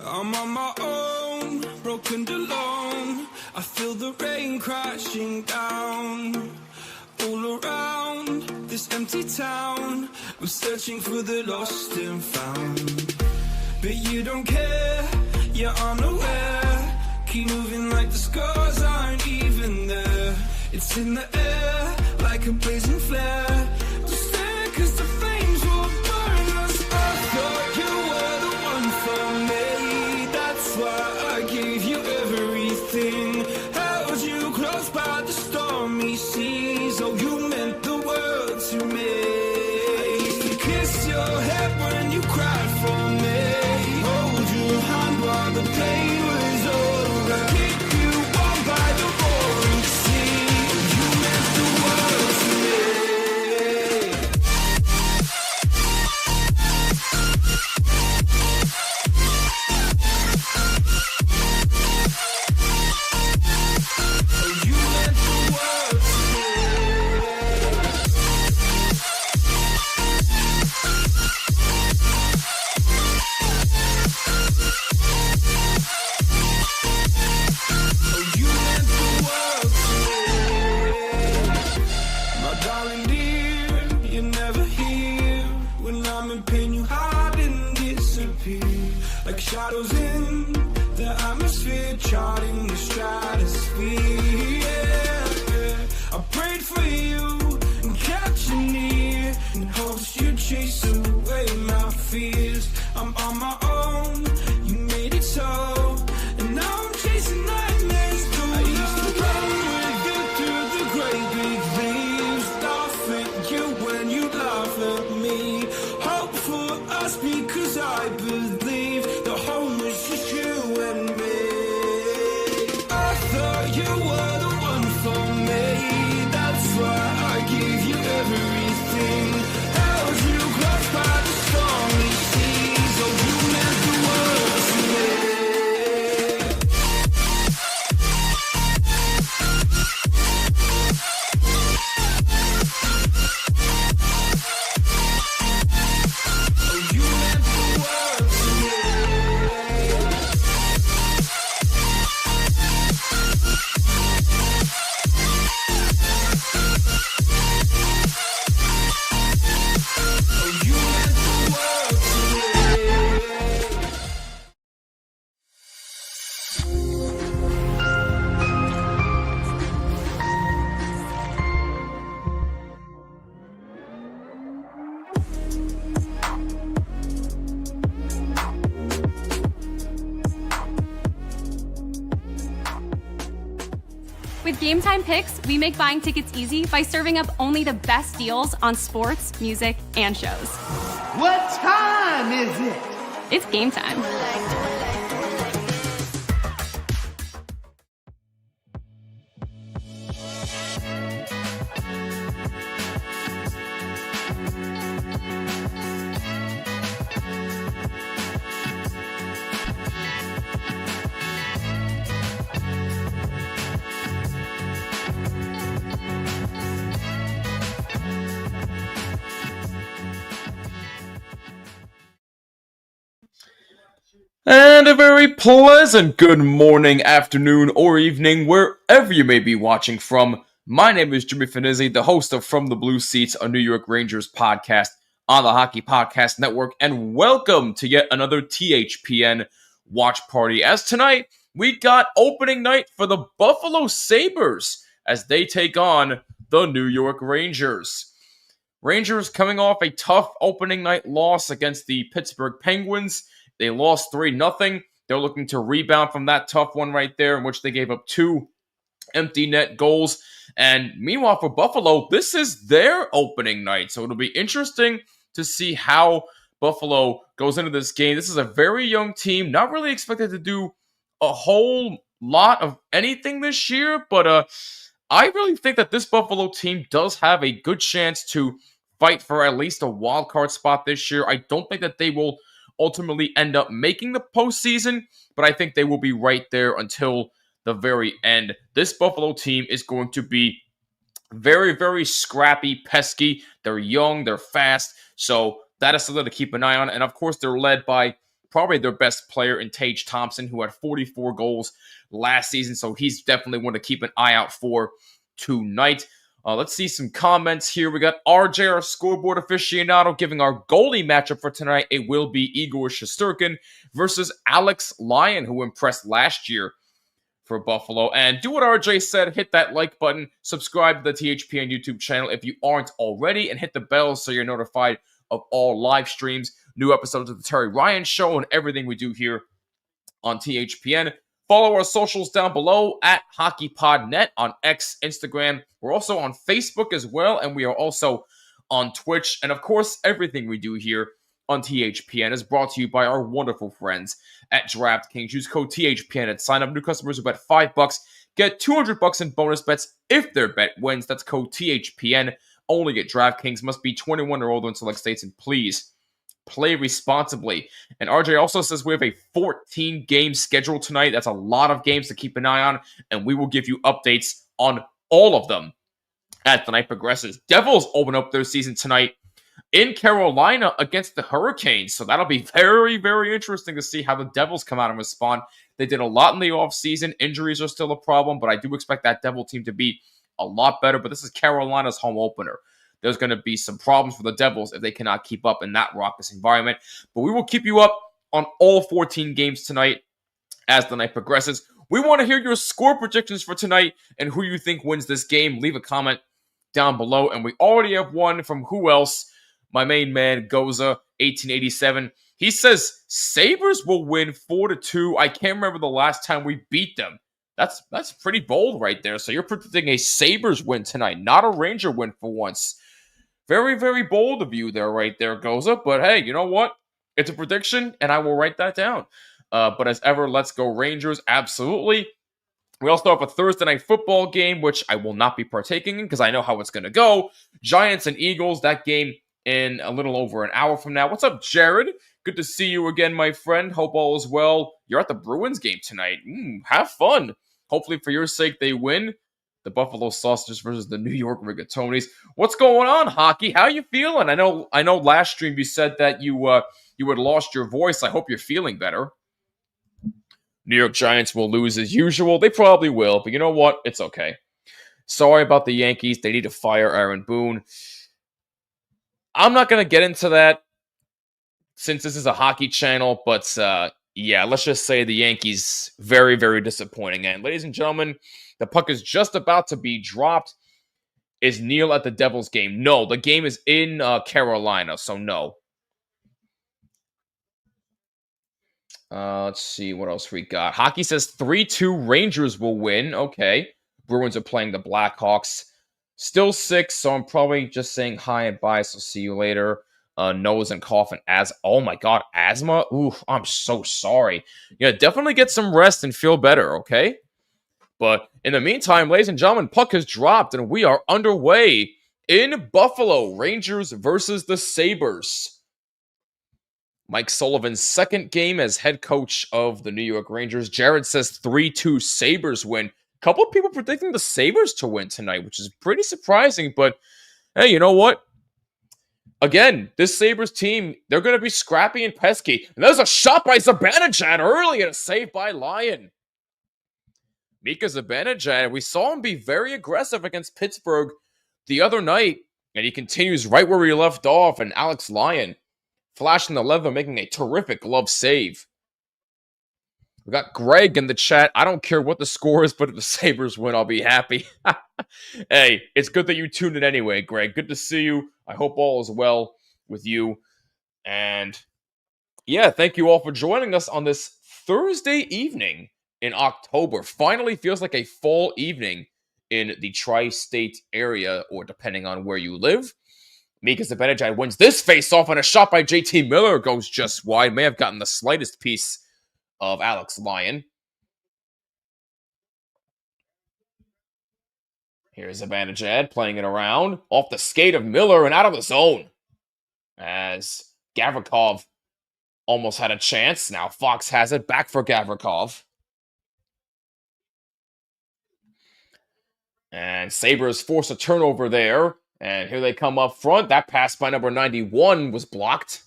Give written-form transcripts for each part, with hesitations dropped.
I'm on my own, broken alone. I feel the rain crashing down. All around this empty town, I'm searching for the lost and found. But you don't care, you're unaware. Keep moving like the scars aren't even there. It's in the air, like a blazing flare. Just stare, cause the flames will burn us. I thought you were the one for me. That's why I gave you everything. Held you close by the stormy seas. Oh, you meant the world to me. I used to kiss your head when you cried for me. Hold your hand while the pain was over. Keep you warm by the roaring sea. You meant the world to me. Oh, you meant the world to me. Oh, you meant the world to me. My darling dear, you're never here. When I'm in pain, you hide and disappear. Like shadows in the atmosphere, charting the stratosphere. Yeah. I prayed for you and kept you near in hopes you'd chase away my fears. I'm on my own, you made it so. And now I'm chasing nightmares through. I used to run with you through the great big leaves. Laugh at you when you laugh at me. Hope for us because I believe the home is just you and me. I thought you were the one for me. That's why I gave you everything. Held you close by the stormy seas. Oh, you meant the world to me. Oh, you meant the world to me. Oh, you meant the world to me. With Game Time Picks, we make buying tickets easy by serving up only the best deals on sports, music, and shows. What time is it? It's game time. And a very pleasant good morning, afternoon, or evening, wherever you may be watching from. My name is Jimmy Finizzi, the host of From the Blue Seats, a New York Rangers podcast on the Hockey Podcast Network, and welcome to yet another THPN watch party. As tonight, we got opening night for the Buffalo Sabres as they take on the New York Rangers. Rangers coming off a tough opening night loss against the Pittsburgh Penguins. They lost 3-0. They're looking to rebound from that tough one right there, in which they gave up 2 empty net goals. And meanwhile, for Buffalo, this is their opening night. So it'll be interesting to see how Buffalo goes into this game. This is a very young team, not really expected to do a whole lot of anything this year, but I really think that this Buffalo team does have a good chance to fight for at least a wild card spot this year. I don't think that they will ultimately end up making the postseason, but I think they will be right there until the very end. This Buffalo team is going to be very, very scrappy, pesky. They're young, they're fast, so that is something to keep an eye on. And of course, they're led by probably their best player in Tage Thompson, who had 44 goals last season. So he's definitely one to keep an eye out for tonight. Let's see some comments here. We got RJ, our scoreboard aficionado, giving our goalie matchup for tonight. It will be Igor Shesterkin versus Alex Lyon, who impressed last year for Buffalo. And do what RJ said, hit that like button, subscribe to the THPN YouTube channel if you aren't already, and hit the bell so you're notified of all live streams, new episodes of the Terry Ryan Show, and everything we do here on THPN. Follow our socials down below at HockeyPodNet on X, Instagram. We're also on Facebook as well, and we are also on Twitch. And of course, everything we do here on THPN is brought to you by our wonderful friends at DraftKings. Use code THPN at sign up. New customers who bet $5 get $200 in bonus bets if their bet wins. That's code THPN. Only at DraftKings. Must be 21 or older in select states, and please play responsibly. And RJ also says we have a 14-game schedule tonight. That's a lot of games to keep an eye on, and we will give you updates on all of them as the night progresses. Devils open up their season tonight in Carolina against the Hurricanes, so that'll be very, very interesting to see how the Devils come out and respond. They did a lot in the offseason. Injuries are still a problem, but I do expect that Devil team to be a lot better. But this is Carolina's home opener. There's going to be some problems for the Devils if they cannot keep up in that raucous environment. But we will keep you up on all 14 games tonight as the night progresses. We want to hear your score predictions for tonight and who you think wins this game. Leave a comment down below. And we already have one from who else? My main man, Goza, 1887. He says Sabres will win 4-2. I can't remember the last time we beat them. That's pretty bold right there. So you're predicting a Sabres win tonight, not a Ranger win for once. Very, very bold of you there, right there, Goza. But hey, you know what? It's a prediction, and I will write that down. But as ever, let's go Rangers. Absolutely. We also have a Thursday night football game, which I will not be partaking in because I know how it's going to go. Giants and Eagles, that game in a little over an hour from now. What's up, Jared? Good to see you again, my friend. Hope all is well. You're at the Bruins game tonight. Have fun. Hopefully, for your sake, they win. The Buffalo Sausages versus the New York Rigatonis. What's going on, hockey? How you feeling? I know. Last stream you said that you had lost your voice. I hope you're feeling better. New York Giants will lose as usual. They probably will, but you know what? It's okay. Sorry about the Yankees. They need to fire Aaron Boone. I'm not going to get into that since this is a hockey channel, but yeah, let's just say the Yankees, very, very disappointing. And ladies and gentlemen, the puck is just about to be dropped. Is Neil at the Devils game? No, the game is in Carolina, so no. Let's see what else we got. Hockey says 3-2 Rangers will win. Okay. Bruins are playing the Blackhawks. Still 6, so I'm probably just saying hi and bye, so see you later. Nose and cough and oh my god, asthma? Ooh, I'm so sorry. Yeah, definitely get some rest and feel better, okay? But in the meantime, ladies and gentlemen, puck has dropped and we are underway in Buffalo. Rangers versus the Sabres. Mike Sullivan's second game as head coach of the New York Rangers. Jared says 3-2 Sabres win. Couple of people predicting the Sabres to win tonight, which is pretty surprising. But hey, you know what? Again, this Sabres team, they're going to be scrappy and pesky. And there's a shot by Zibanejad early and a save by Lyon. Mika Zibanejad, we saw him be very aggressive against Pittsburgh the other night. And he continues right where he left off. And Alex Lyon flashing the leather, making a terrific glove save. We got Greg in the chat. I don't care what the score is, but if the Sabres win, I'll be happy. Hey, it's good that you tuned in anyway, Greg. Good to see you. I hope all is well with you. And yeah, thank you all for joining us on this Thursday evening in October. Finally feels like a fall evening in the tri-state area, or depending on where you live. Mika Zibanejad wins this face-off, and a shot by JT Miller goes just wide. May have gotten the slightest piece of Alex Lyon. Here's Zibanejad playing it around. Off the skate of Miller and out of the zone. As Gavrikov almost had a chance. Now Fox has it back for Gavrikov. And Sabres force a turnover there. And here they come up front. That pass by number 91 was blocked.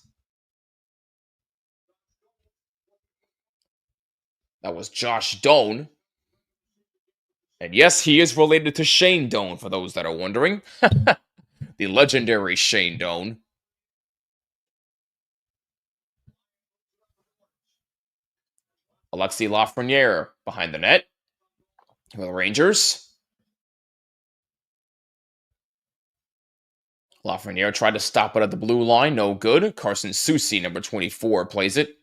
That was Josh Doan. And yes, he is related to Shane Doan, for those that are wondering. The legendary Shane Doan. Alexi Lafreniere behind the net for the Rangers. Lafreniere tried to stop it at the blue line. No good. Carson Soucy, number 24, plays it.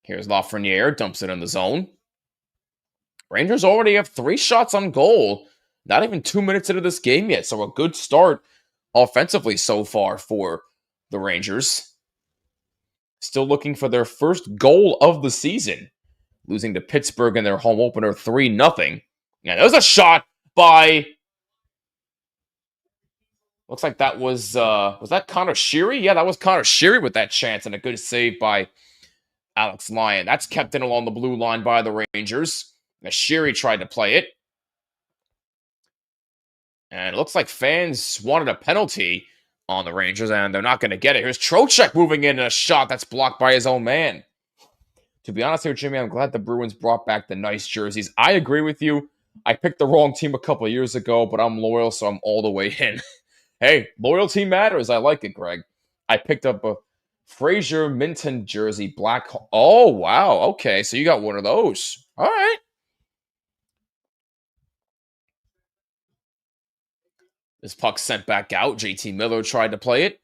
Here's Lafreniere. Dumps it in the zone. Rangers already have 3 shots on goal. Not even 2 minutes into this game yet. So a good start offensively so far for the Rangers. Still looking for their first goal of the season. Losing to Pittsburgh in their home opener 3-0. And there's a shot by... Looks like that was that Connor Sheary? Yeah, that was Connor Sheary with that chance, and a good save by Alex Lyon. That's kept in along the blue line by the Rangers. As Sheary tried to play it. And it looks like fans wanted a penalty on the Rangers, and they're not going to get it. Here's Trocheck moving in a shot that's blocked by his own man. To be honest here, Jimmy, I'm glad the Bruins brought back the nice jerseys. I agree with you. I picked the wrong team a couple of years ago, but I'm loyal, so I'm all the way in. Hey, loyalty matters. I like it, Greg. I picked up a Fraser Minton jersey, black. Oh, wow. Okay, so you got one of those. All right. This puck sent back out. JT Miller tried to play it.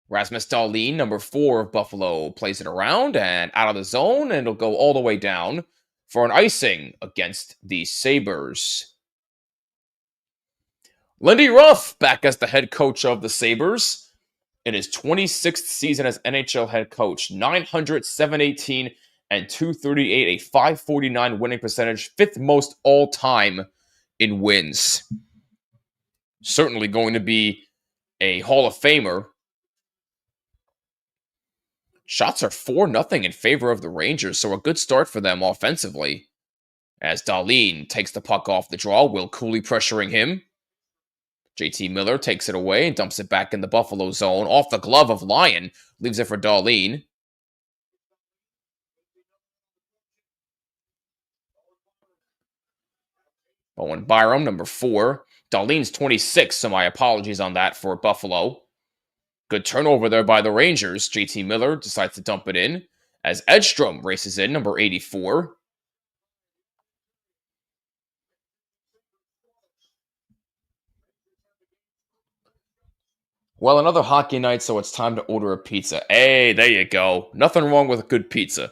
Rasmus Dahlin, number 4 of Buffalo, plays it around and out of the zone, and it'll go all the way down for an icing against the Sabres. Lindy Ruff back as the head coach of the Sabres in his 26th season as NHL head coach. 900, 718, and 238, a 549 winning percentage, 5th most all-time in wins. Certainly going to be a Hall of Famer. Shots are 4-0 in favor of the Rangers, so a good start for them offensively. As Dahlin takes the puck off the draw, Will Cooley pressuring him. JT Miller takes it away and dumps it back in the Buffalo zone. Off the glove of Lyon, leaves it for Dahlin. Owen Byram, number 4. Dahlin's 26, so my apologies on that for Buffalo. Good turnover there by the Rangers. JT Miller decides to dump it in as Edstrom races in, number 84. Well, another hockey night, so it's time to order a pizza. Hey, there you go. Nothing wrong with a good pizza.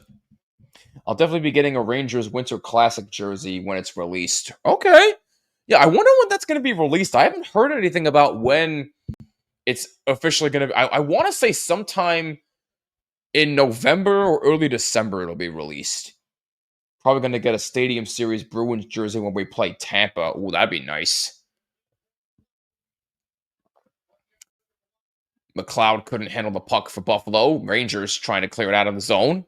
I'll definitely be getting a Rangers Winter Classic jersey when it's released. Okay. Yeah, I wonder when that's going to be released. I haven't heard anything about when it's officially going to be. I want to say sometime in November or early December it'll be released. Probably going to get a Stadium Series Bruins jersey when we play Tampa. Ooh, that'd be nice. McLeod couldn't handle the puck for Buffalo. Rangers trying to clear it out of the zone.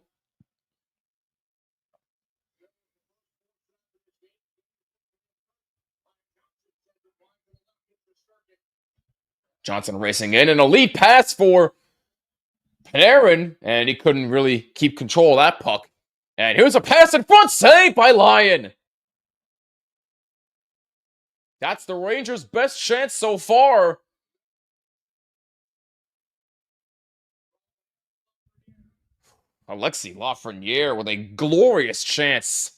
Johnson racing in. An elite pass for Panarin, and he couldn't really keep control of that puck. And here's a pass in front, saved by Lyon. That's the Rangers' best chance so far. Alexi Lafreniere with a glorious chance.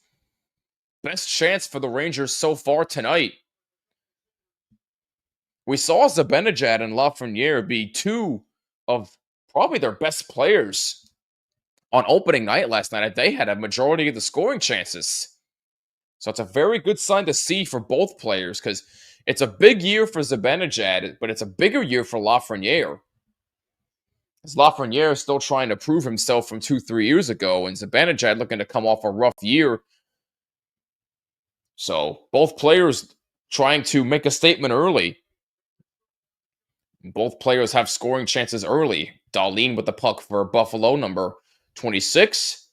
Best chance for the Rangers so far tonight. We saw Zibanejad and Lafreniere be 2 of probably their best players on opening night last night. They had a majority of the scoring chances. So it's a very good sign to see for both players because it's a big year for Zibanejad, but it's a bigger year for Lafreniere. As Lafreniere is still trying to prove himself from 2-3 years ago, and Zibanejad looking to come off a rough year. So both players trying to make a statement early. Both players have scoring chances early. Dahlin with the puck for Buffalo, number 26.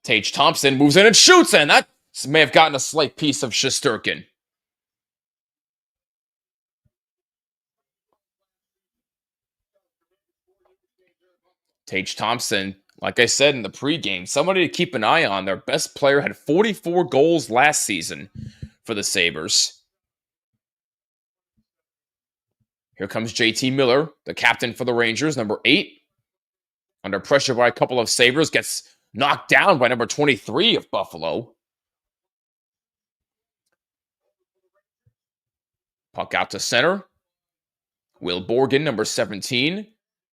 Tage Thompson moves in and shoots, and that may have gotten a slight piece of Shesterkin. Tage Thompson, like I said in the pregame, somebody to keep an eye on. Their best player had 44 goals last season for the Sabres. Here comes JT Miller, the captain for the Rangers, number 8. Under pressure by a couple of Sabres, gets knocked down by number 23 of Buffalo. Puck out to center. Will Borgen, number 17,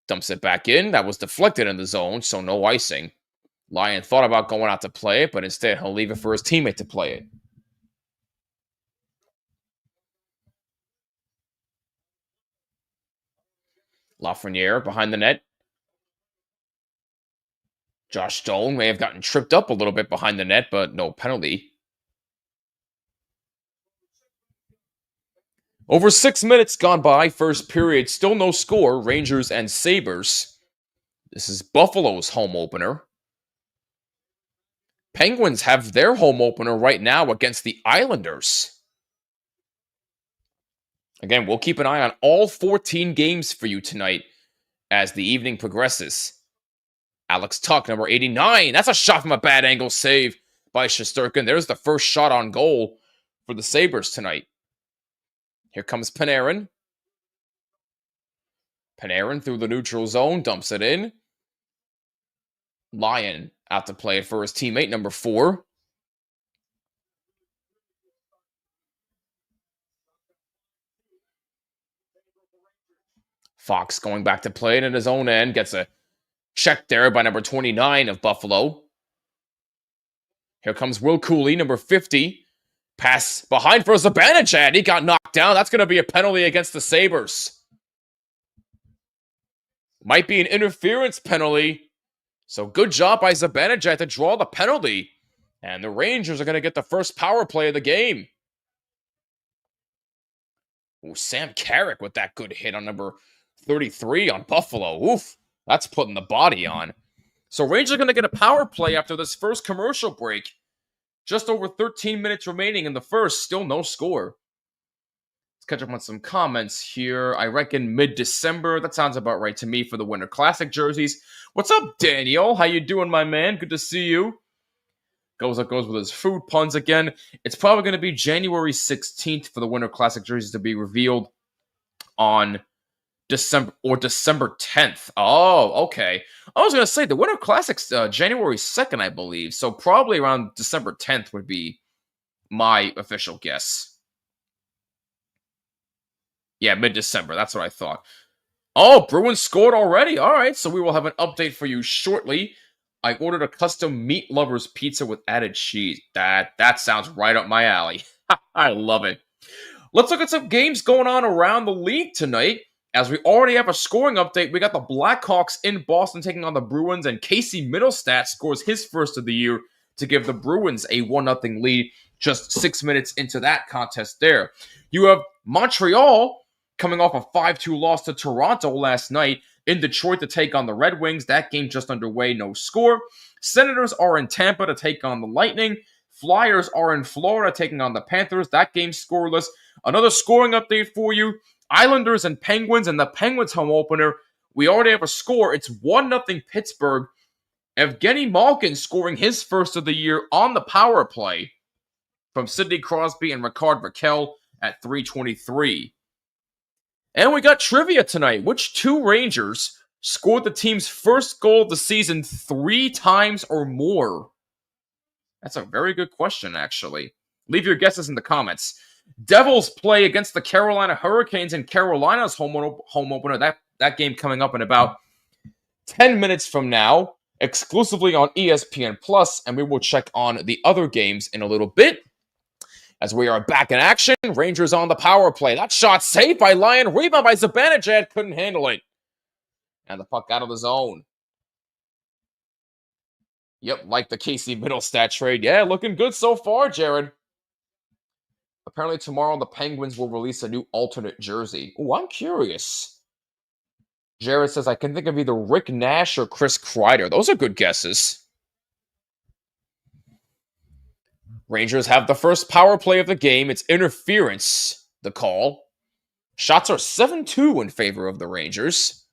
dumps it back in. That was deflected in the zone, so no icing. Lyon thought about going out to play it, but instead he'll leave it for his teammate to play it. Lafreniere behind the net. Josh Stone may have gotten tripped up a little bit behind the net, but no penalty. Over 6 minutes gone by, first period, still no score, Rangers and Sabres. This is Buffalo's home opener. Penguins have their home opener right now against the Islanders. Again, we'll keep an eye on all 14 games for you tonight as the evening progresses. Alex Tuck, number 89. That's a shot from a bad angle save by Shesterkin. There's the first shot on goal for the Sabres tonight. Here comes Panarin. Panarin through the neutral zone, dumps it in. Lyon out to play it for his teammate, number 4. Fox going back to play it in his own end. Gets a check there by number 29 of Buffalo. Here comes Will Cooley, number 50. Pass behind for Zibanejad. He got knocked down. That's going to be a penalty against the Sabres. Might be an interference penalty. So good job by Zibanejad to draw the penalty. And the Rangers are going to get the first power play of the game. Ooh, Sam Carrick with that good hit on number 33 on Buffalo. Oof, that's putting the body on. So Rangers are going to get a power play after this first commercial break. Just over 13 minutes remaining in the first, still no score. Let's catch up on some comments here. I reckon mid-December. That sounds about right to me for the Winter Classic jerseys. What's up, Daniel? How you doing, my man? Good to see you. Goes with his food puns again. It's probably going to be January 16th for the Winter Classic jerseys to be revealed on December 10th. Oh, okay. I was going to say the Winter Classic's January 2nd, I believe. So probably around December 10th would be my official guess. Yeah, mid-December. That's what I thought. Oh, Bruins scored already. All right, so we will have an update for you shortly. I ordered a custom meat lovers pizza with added cheese. That sounds right up my alley. I love it. Let's look at some games going on around the league tonight. As we already have a scoring update, we got the Blackhawks in Boston taking on the Bruins, and Casey Middlestat scores his first of the year to give the Bruins a 1-0 lead just 6 minutes into that contest there. You have Montreal coming off a 5-2 loss to Toronto last night, in Detroit to take on the Red Wings. That game just underway, no score. Senators are in Tampa to take on the Lightning. Flyers are in Florida taking on the Panthers. That game scoreless. Another scoring update for you. Islanders and Penguins, and the Penguins home opener. We already have a score. It's 1-0 Pittsburgh. Evgeny Malkin scoring his first of the year on the power play from Sidney Crosby and Ricard Raquel at 3:23. And we got trivia tonight. Which two Rangers scored the team's first goal of the season 3 times or more? That's a very good question, actually. Leave your guesses in the comments. Devils play against the Carolina Hurricanes in Carolina's home opener. That game coming up in about 10 minutes from now, exclusively on ESPN Plus, and we will check on the other games in a little bit. As we are back in action, Rangers on the power play. That shot saved by Lyon. Rebound by Zibanejad. Couldn't handle it. And the puck out of the zone. Yep, like the Casey Middlestat trade. Yeah, looking good so far, Jared. Apparently tomorrow the Penguins will release a new alternate jersey. Oh, I'm curious. Jared says, I can think of either Rick Nash or Chris Kreider. Those are good guesses. Rangers have the first power play of the game. It's interference, the call. Shots are 7-2 in favor of the Rangers.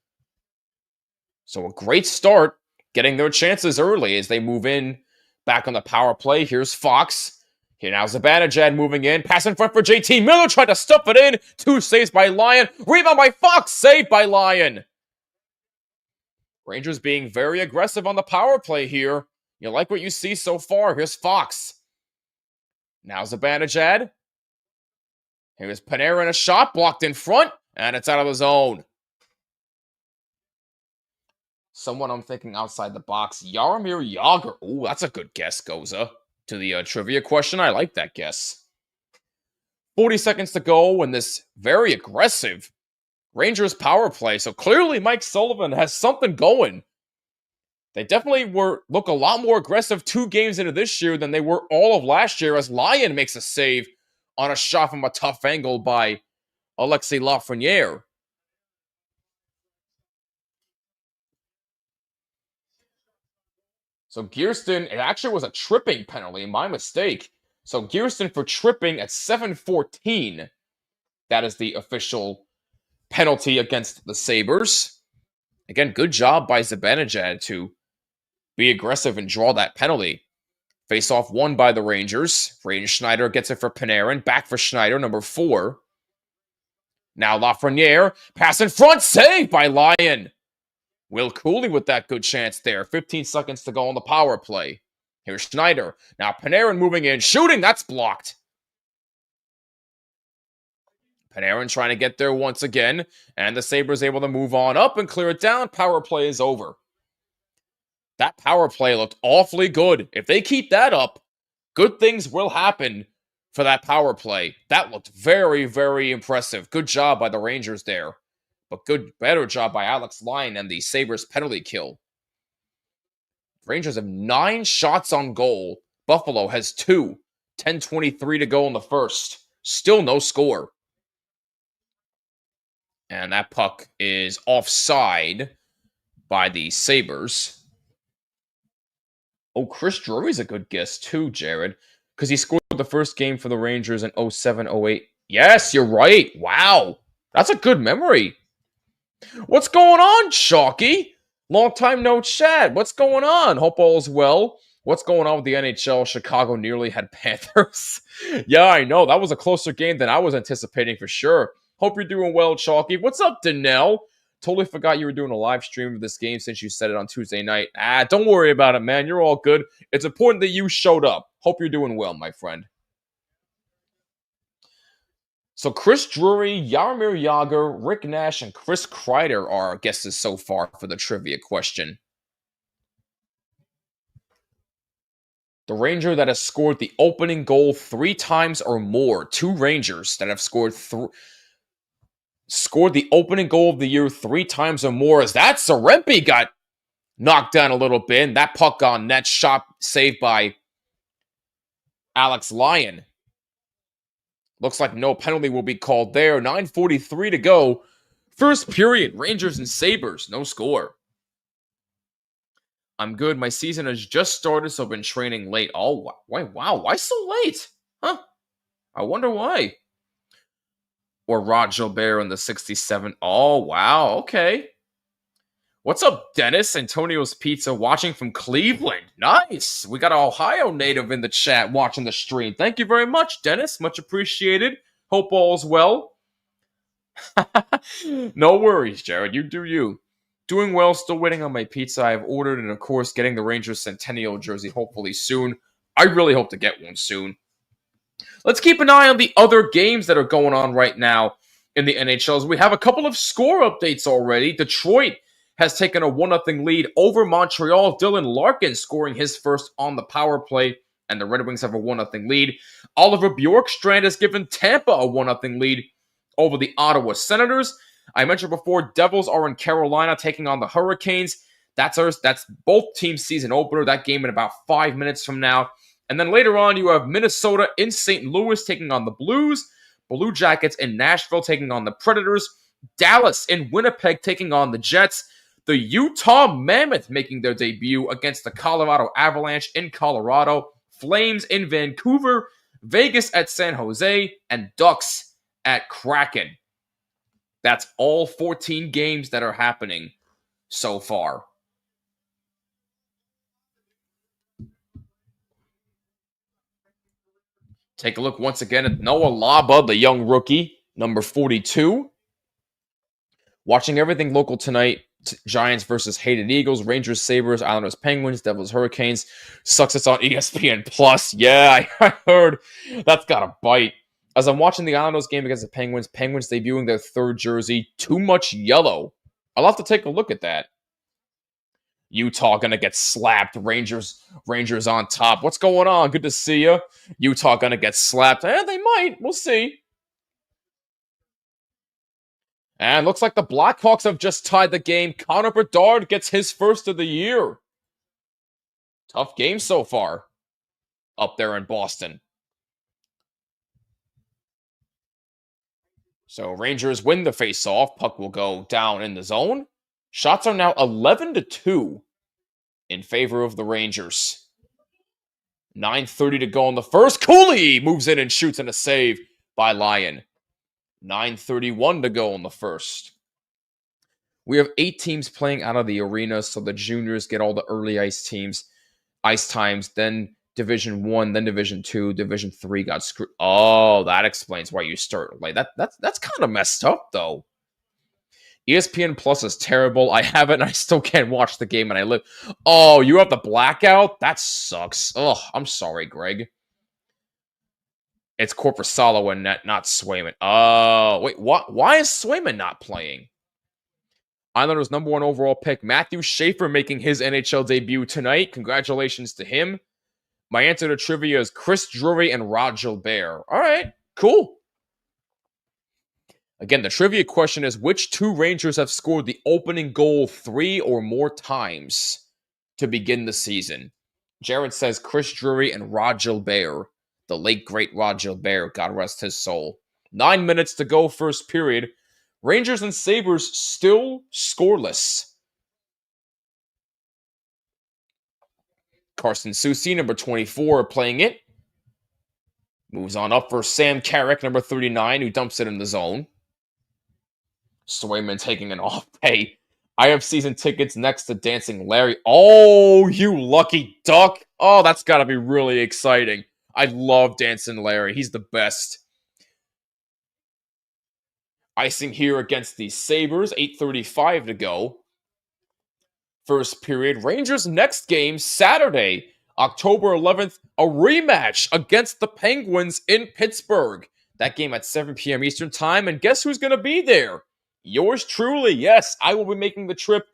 So a great start, getting their chances early as they move in. Back on the power play, here's Fox. Here now Zibanejad moving in. Pass in front for JT Miller, tried to stuff it in. 2 saves by Lyon. Rebound by Fox, saved by Lyon. Rangers being very aggressive on the power play here. You like what you see so far. Here's Fox. Now Zibanejad. Here's Panarin, a shot blocked in front, and it's out of the zone. Someone I'm thinking outside the box. Jaromir Jagr. Ooh, that's a good guess, Goza. To the trivia question, I like that guess. 40 seconds to go in this very aggressive Rangers power play. So clearly Mike Sullivan has something going. They definitely look a lot more aggressive 2 games into this year than they were all of last year, as Lyon makes a save on a shot from a tough angle by Alexis Lafreniere. So Gearston, it actually was a tripping penalty, my mistake. So Gearston for tripping at 7:14. That is the official penalty against the Sabres. Again, good job by Zibanejad to be aggressive and draw that penalty. Face-off won by the Rangers. Braden Schneider gets it for Panarin. Back for Schneider, number 4. Now Lafreniere, pass in front, save by Lyon. Will Cooley with that good chance there. 15 seconds to go on the power play. Here's Schneider. Now Panarin moving in, shooting, that's blocked. Panarin trying to get there once again, and the Sabres able to move on up and clear it down. Power play is over. That power play looked awfully good. If they keep that up, good things will happen for that power play. That looked very, very impressive. Good job by the Rangers there. But better job by Alex Lyon and the Sabres penalty kill. Rangers have 9 shots on goal. Buffalo has 2. 10:23 to go in the first. Still no score. And that puck is offside by the Sabres. Oh, Chris Drury's a good guess too, Jared. Because he scored the first game for the Rangers in 07-08. Yes, you're right. Wow. That's a good memory. What's going on, Chalky? Long time no chat. What's going on? Hope all is well. What's going on with the NHL? Chicago nearly had Panthers. Yeah, I know. That was a closer game than I was anticipating for sure. Hope you're doing well, Chalky. What's up, Danelle? Totally forgot you were doing a live stream of this game since you said it on Tuesday night. Don't worry about it, man. You're all good. It's important that you showed up. Hope you're doing well, my friend. So Chris Drury, Jaromir Jagr, Rick Nash, and Chris Kreider are our guesses so far for the trivia question. The Ranger that has scored the opening goal 3 times or more. 2 Rangers that have scored the opening goal of the year 3 times or more, as that Sorempi got knocked down a little bit, and that puck on net, shot saved by Alex Lyon. Looks like no penalty will be called there. 9:43 to go. First period, Rangers and Sabres, no score. I'm good. My season has just started, so I've been training late. Oh, wow. Why so late? Huh? I wonder why. Or Rod Gilbert in the 67. Oh, wow. Okay. What's up, Dennis? Antonio's Pizza watching from Cleveland. Nice. We got an Ohio native in the chat watching the stream. Thank you very much, Dennis. Much appreciated. Hope all's well. No worries, Jared. You do you. Doing well, still waiting on my pizza I have ordered, and of course, getting the Rangers Centennial jersey hopefully soon. I really hope to get one soon. Let's keep an eye on the other games that are going on right now in the NHL. We have a couple of score updates already. Detroit has taken a 1-0 lead over Montreal. Dylan Larkin scoring his first on the power play, and the Red Wings have a 1-0 lead. Oliver Bjorkstrand has given Tampa a 1-0 lead over the Ottawa Senators. I mentioned before, Devils are in Carolina taking on the Hurricanes. That's both teams' season opener. That game in about 5 minutes from now. And then later on, you have Minnesota in St. Louis taking on the Blues. Blue Jackets in Nashville taking on the Predators. Dallas in Winnipeg taking on the Jets. The Utah Mammoth making their debut against the Colorado Avalanche in Colorado. Flames in Vancouver. Vegas at San Jose. And Ducks at Kraken. That's all 14 games that are happening so far. Take a look once again at Noah Laba, the young rookie, number 42. Watching everything local tonight. Giants versus hated Eagles, Rangers, Sabres, Islanders, Penguins, Devils, Hurricanes. Sucks it's on ESPN Plus. Yeah, I heard that's got a bite. As I'm watching the Islanders game against the Penguins debuting their third jersey, too much yellow. I'll have to take a look at that. Utah gonna get slapped. Rangers on top. What's going on? Good to see you. Utah gonna get slapped. They might. We'll see. And looks like the Blackhawks have just tied the game. Connor Bedard gets his first of the year. Tough game so far up there in Boston. So Rangers win the face-off. Puck will go down in the zone. Shots are now 11-2 in favor of the Rangers. 9:30 to go in the first. Cooley moves in and shoots in a save by Lyon. 9:31 to go in the first. We have 8 teams playing out of the arena, so the juniors get all the early ice times, then Division 1, then Division 2, Division 3 got screwed. Oh, that explains why you start like that. That's kind of messed up, though. ESPN Plus is terrible. I have it, and I still can't watch the game, and I live. Oh, you have the blackout? That sucks. Oh, I'm sorry, Greg. It's Corpusalo and net, not Swayman. Oh, wait, what? Why is Swayman not playing? Islanders' number 1 overall pick, Matthew Schaefer, making his NHL debut tonight. Congratulations to him. My answer to trivia is Chris Drury and Rod Gilbert. All right, cool. Again, the trivia question is, which 2 Rangers have scored the opening goal 3 or more times to begin the season? Jared says Chris Drury and Rod Gilbert. The late, great Rod Gilbert, God rest his soul. 9 minutes to go, first period. Rangers and Sabres still scoreless. Carson Soucy, number 24, playing it. Moves on up for Sam Carrick, number 39, who dumps it in the zone. Swayman taking an off. Hey, I have season tickets next to Dancing Larry. Oh, you lucky duck. Oh, that's got to be really exciting. I love Dancing Larry. He's the best. Icing here against the Sabres. 8:35 to go. First period. Rangers' next game, Saturday, October 11th, a rematch against the Penguins in Pittsburgh. That game at 7 p.m. Eastern Time. And guess who's going to be there? Yours truly. Yes, I will be making the trip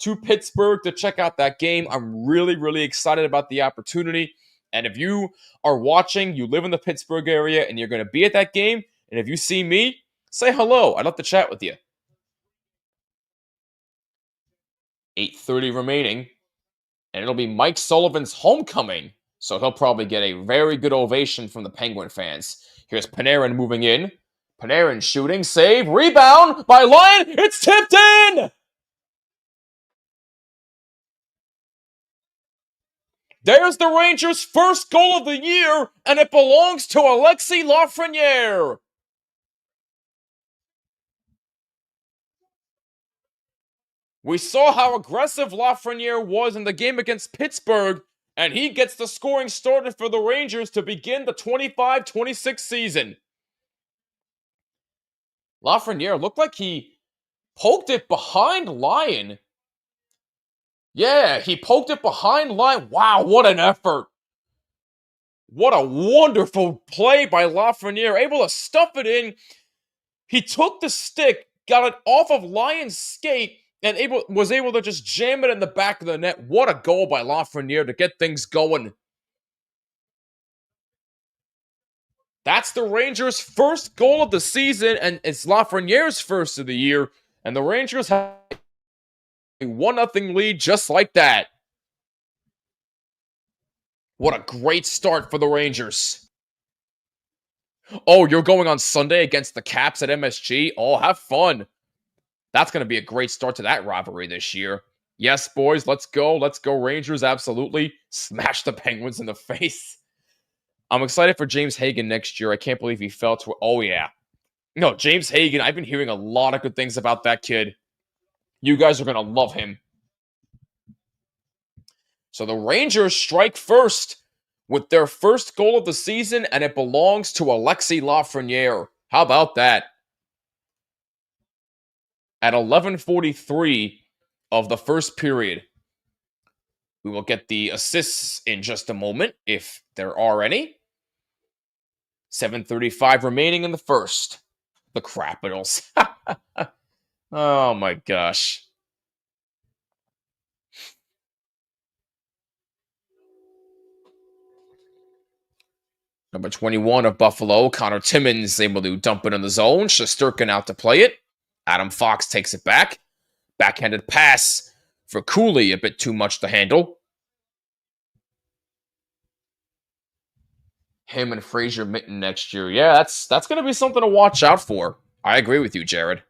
to Pittsburgh to check out that game. I'm really, really excited about the opportunity. And if you are watching, you live in the Pittsburgh area, and you're going to be at that game, and if you see me, say hello. I'd love to chat with you. 8:30 remaining, and it'll be Mike Sullivan's homecoming, so he'll probably get a very good ovation from the Penguin fans. Here's Panarin moving in. Panarin shooting, save, rebound by Lyon. It's tipped in! There's the Rangers' first goal of the year, and it belongs to Alexis Lafreniere. We saw how aggressive Lafreniere was in the game against Pittsburgh, and he gets the scoring started for the Rangers to begin the 25-26 season. Lafreniere looked like he poked it behind Lyon. Yeah, he poked it behind Lyon. Wow, what an effort. What a wonderful play by Lafreniere, able to stuff it in. He took the stick, got it off of Lyon's skate, and was able to just jam it in the back of the net. What a goal by Lafreniere to get things going. That's the Rangers' first goal of the season, and it's Lafreniere's first of the year, and the Rangers have a 1-0 lead just like that. What a great start for the Rangers. Oh, you're going on Sunday against the Caps at MSG? Oh, have fun. That's going to be a great start to that rivalry this year. Yes, boys, let's go. Let's go, Rangers, absolutely. Smash the Penguins in the face. I'm excited for James Hagan next year. I can't believe he fell to... Oh, yeah. No, James Hagan, I've been hearing a lot of good things about that kid. You guys are going to love him. So the Rangers strike first with their first goal of the season, and it belongs to Alexis Lafreniere. How about that? At 11:43 of the first period. We will get the assists in just a moment, if there are any. 7:35 remaining in the first. The Capitals. Oh my gosh. Number 21 of Buffalo, Connor Timmins, able to dump it in the zone. Shesterkin out to play it. Adam Fox takes it back. Backhanded pass for Cooley, a bit too much to handle. Him and Fraser Mitten next year. Yeah, that's going to be something to watch out for. I agree with you, Jared.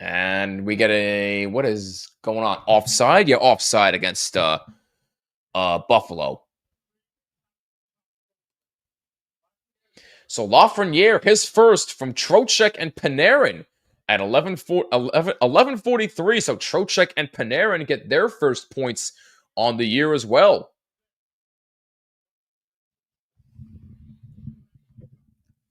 And we get a, what is going on? Offside? Yeah, offside against Buffalo. So Lafreniere, his first from Trocheck and Panarin at 11:43. So Trocheck and Panarin get their first points on the year as well.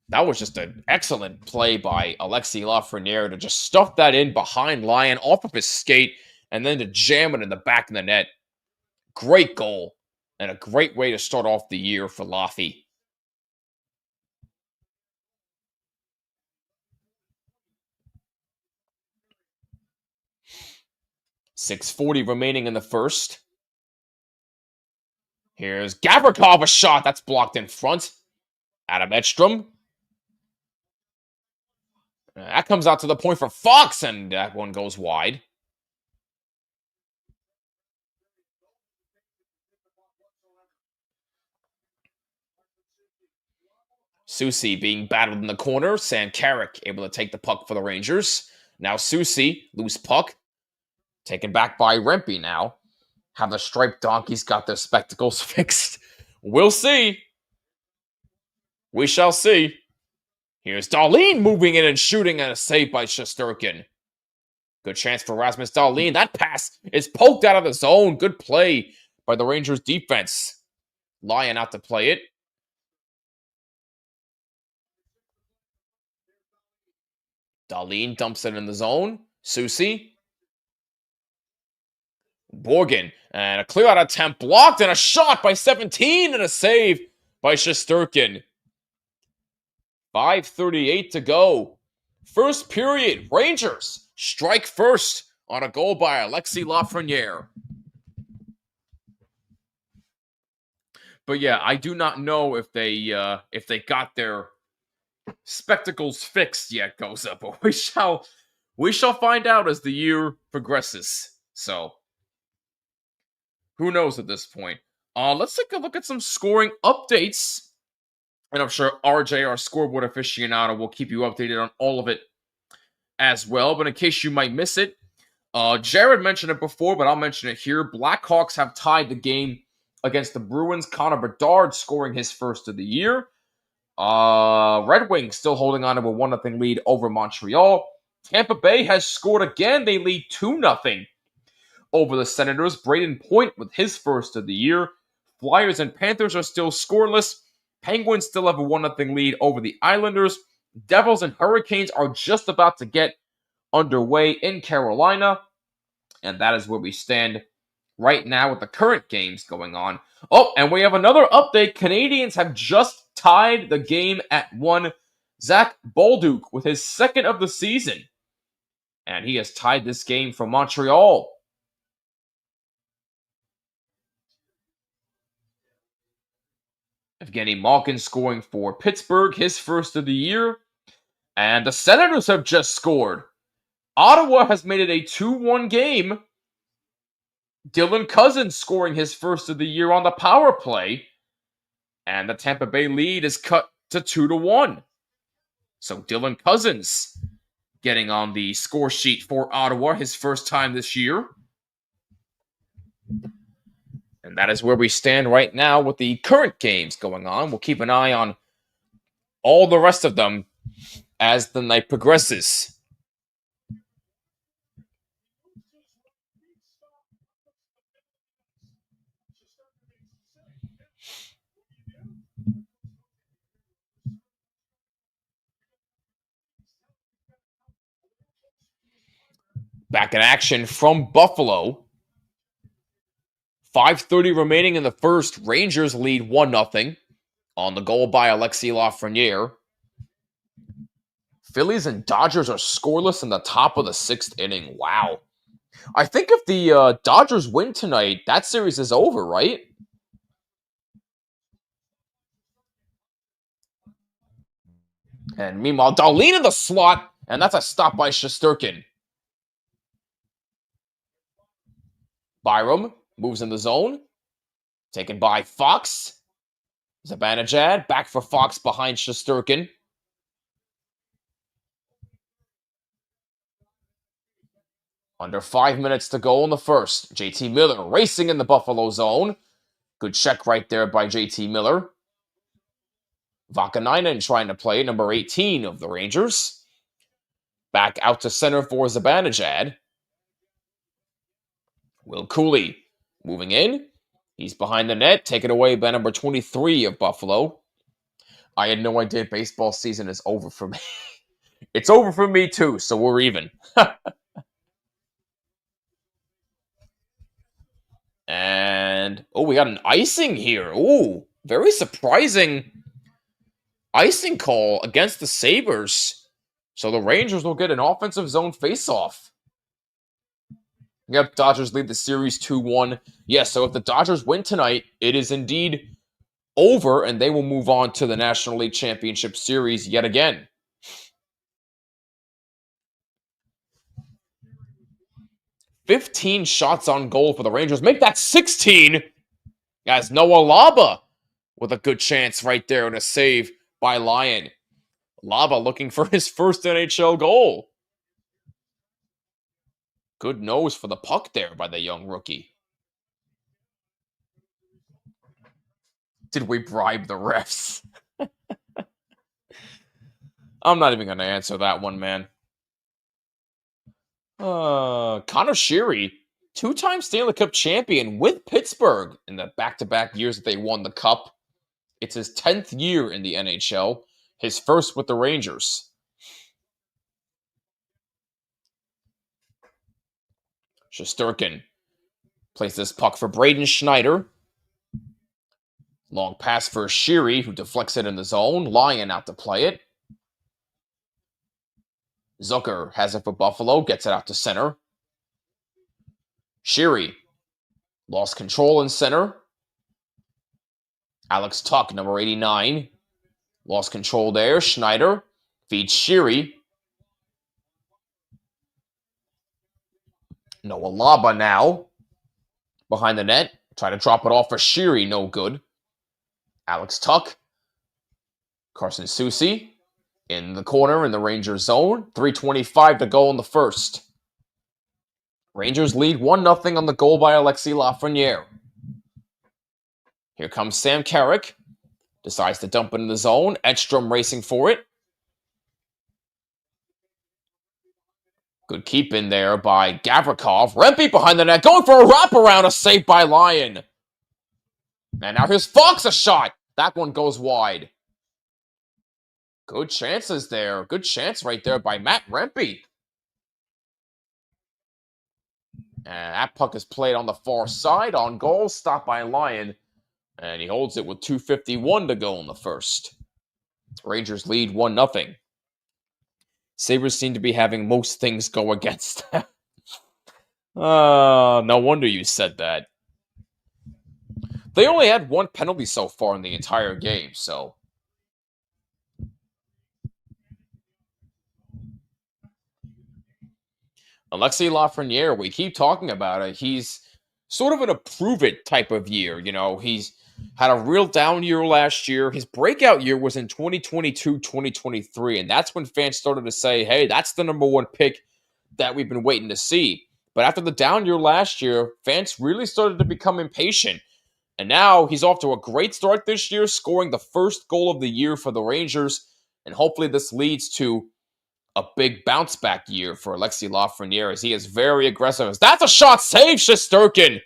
That was just an excellent play by Alexis Lafreniere to just stuff that in behind Lyon off of his skate and then to jam it in the back of the net. Great goal and a great way to start off the year for Laffy. 6:40 remaining in the first. Here's Gavrikov, a shot that's blocked in front. Adam Edstrom. That comes out to the point for Fox, and that one goes wide. Soucy being battled in the corner. Sankarek able to take the puck for the Rangers. Now Soucy, loose puck. Taken back by Rempe now. Have the striped donkeys got their spectacles fixed? We'll see. We shall see. Here's Dahlin moving in and shooting, and a save by Shesterkin. Good chance for Rasmus Dahlin. That pass is poked out of the zone. Good play by the Rangers defense. Lyon out to play it. Dahlin dumps it in the zone. Soucy. Borgen. And a clear out attempt blocked, and a shot by 17, and a save by Shesterkin. 5:38 to go. First period. Rangers strike first on a goal by Alexis Lafreniere. But yeah, I do not know if they got their spectacles fixed yet, Goza, but we shall find out as the year progresses. So who knows at this point? Let's take a look at some scoring updates. And I'm sure RJ, our scoreboard aficionado, will keep you updated on all of it as well. But in case you might miss it, Jared mentioned it before, but I'll mention it here. Blackhawks have tied the game against the Bruins. Connor Bedard scoring his first of the year. Red Wings still holding on to a 1-0 lead over Montreal. Tampa Bay has scored again. They lead 2-0 over the Senators. Braden Point with his first of the year. Flyers and Panthers are still scoreless. Penguins still have a 1-0 lead over the Islanders. Devils and Hurricanes are just about to get underway in Carolina. And that is where we stand right now with the current games going on. Oh, and we have another update. Canadians have just tied the game at 1. Zach Bolduc with his second of the season. And he has tied this game for Montreal. Evgeny Malkin scoring for Pittsburgh, his first of the year. And the Senators have just scored. Ottawa has made it a 2-1 game. Dylan Cousins scoring his first of the year on the power play. And the Tampa Bay lead is cut to 2-1. So Dylan Cousins getting on the score sheet for Ottawa, his first time this year. And that is where we stand right now with the current games going on. We'll keep an eye on all the rest of them as the night progresses. Back in action from Buffalo. 5:30 remaining in the first. Rangers lead 1-0 on the goal by Alexis Lafreniere. Phillies and Dodgers are scoreless in the top of the 6th inning. Wow. I think if the Dodgers win tonight, that series is over, right? And meanwhile, Darlene in the slot, and that's a stop by Shesterkin. Byram moves in the zone. Taken by Fox. Zibanejad back for Fox behind Shesterkin. Under 5 minutes to go in the first. JT Miller racing in the Buffalo zone. Good check right there by JT Miller. Vakanainen trying to play, number 18 of the Rangers. Back out to center for Zibanejad. Will Cooley moving in. He's behind the net, taken away by number 23 of Buffalo. I had no idea baseball season is over for me. It's over for me too, so we're even. And, we got an icing here. Ooh, very surprising icing call against the Sabres. So the Rangers will get an offensive zone faceoff. Yep, Dodgers lead the series 2-1. Yes, so if the Dodgers win tonight, it is indeed over, and they will move on to the National League Championship Series yet again. "15 shots on goal for the Rangers. Make that 16! As Noah Laba with a good chance right there and a save by Lyon. Laba looking for his first NHL goal. Good nose for the puck there by the young rookie. Did we bribe the refs? I'm not even going to answer that one, man. Connor Sheary, 2-time Stanley Cup champion with Pittsburgh in the back-to-back years that they won the Cup. It's his 10th year in the NHL, his first with the Rangers. Shesterkin plays this puck for Braden Schneider. Long pass for Sheary, who deflects it in the zone. Lyon out to play it. Zucker has it for Buffalo, gets it out to center. Sheary lost control in center. Alex Tuck, number 89, lost control there. Schneider feeds Sheary. Noah Laba now behind the net. Try to drop it off for Sheary, no good. Alex Tuck. Carson Soucy in the corner in the Rangers zone. 3:25 to go in the first. Rangers lead 1-0 on the goal by Alexis Lafreniere. Here comes Sam Carrick. Decides to dump it in the zone. Edstrom racing for it. Good keep in there by Gavrikov. Rempe behind the net. Going for a wraparound. A save by Lyon. And now here's Fox, a shot. That one goes wide. Good chances there. Good chance right there by Matt Rempe. And that puck is played on the far side. On goal, stopped by Lyon. And he holds it with 2:51 to go in the first. Rangers lead 1-0. Sabres seem to be having most things go against them. No wonder you said that. They only had one penalty so far in the entire game, so. Alexis Lafreniere, we keep talking about it. He's sort of an approve-it type of year. You know, he's had a real down year last year. His breakout year was in 2022-2023, and that's when fans started to say, hey, that's the number one pick that we've been waiting to see. But after the down year last year, fans really started to become impatient. And now he's off to a great start this year, scoring the first goal of the year for the Rangers. And hopefully this leads to a big bounce back year for Alexis Lafreniere, as he is very aggressive. That's a shot save, Shesterkin.